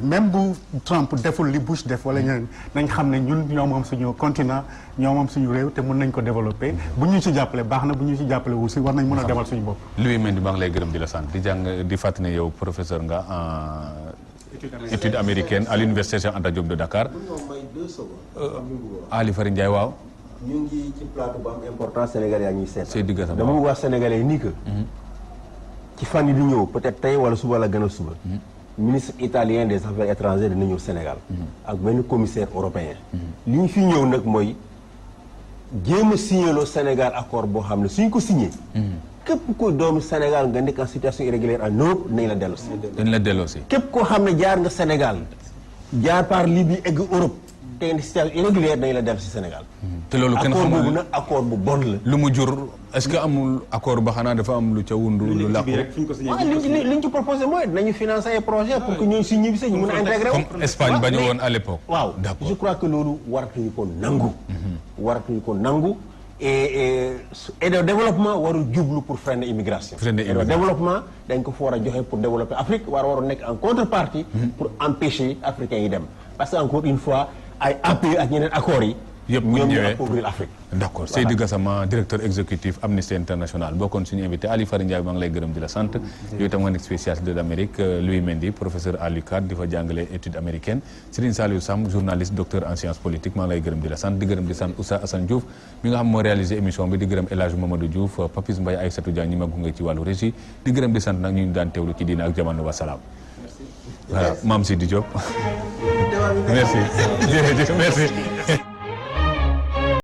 même bu Trump deful li Bush def wala ñeneen nañ xam ne ñun ñoo moom suñu continent ñoo moom suñu réew te mën nañ ko développer bu ñu ci jàppale baax na bu ñu ci jàppale aussi war nañ mën a demal suñu bopp. Louis Mendy maa ngi lay gërëm di la sant di jàng di fàttali ne yow professeur nga en études américaines à l'université Cheikh Anta Diop de Dakar. Ali Fari Ndiaye waaw. ñu ngi ci plateau bu am important Sénégalais yaa ñuy seet. Seydou Gassama dama bëgg wax Sénégalais yi nii que. ci fan yi di ñëw peut-être tey wala suba la gën a suba. ministre italien des affaires étrangères dina ñëw Sénégal. ak benn commissaire européen. li ñu fi ñëw nag mooy jéem a signé loo Sénégal accord boo xam ne suñ ko signé. képp kuy doomu Sénégal nga nekk en situation irrégulière en Europe nañ la delloosi. dañ la delloosi. képp koo xam ne jaar nga Sénégal jaar par Libye egg Europe te nga situation irrégulière nañ la delloosi Sénégal. te loolu kenn xamul accord boobu nag accord bu bon la. lu mu jur est-ce que amul accord ba xanaa dafa am lu ca wundu lu làqu. li ñu ci proposé mooy dinañu financer ay projet pour que ñooñu si ñibbisi ñu mën a intégré wu. comme Espagne bañu woon à l'époque. waaw d'accord je crois que loolu waratuñu ko nangu. waratuñu ko nangu et le développement warul jublu pour freiner immigration. et le développement dañ ko fa war a joxe pour développer Afrique waru nekk en contrepartie. pour empêcher africains yi dem parce que encore une fois ay APE ak ñeneen accords yi yëpp bu ñu ñëwee appauvrir l'Afrique. d'accord Seydi Gassama directeur exécutif Amnesty International bokkoon suñu invité Ali Fary Ndiaye maa ngi lay gërëm di la sant yooyu itam nga nekk spécialiste de l'Amérique Louis Mendy professeur à l'UCAD di fa jàngale études américaines Serigne Saliou Samb journaliste docteur en sciences politiques maa ngi lay gërëm di la sant di gërëm di sant Oustaz Assane Diouf mi nga xam moo réalisé émission bi di gërëm El Hadj Mamadou Diouf Papis Mbaye Aïssatou Diagne ñi ma gunge ci wàllu régie di gërëm di sant nag ñu daan teewlu ci Diine ak Jamono wa salaam voilà Mame Sidi Diop merci jërëjëf merci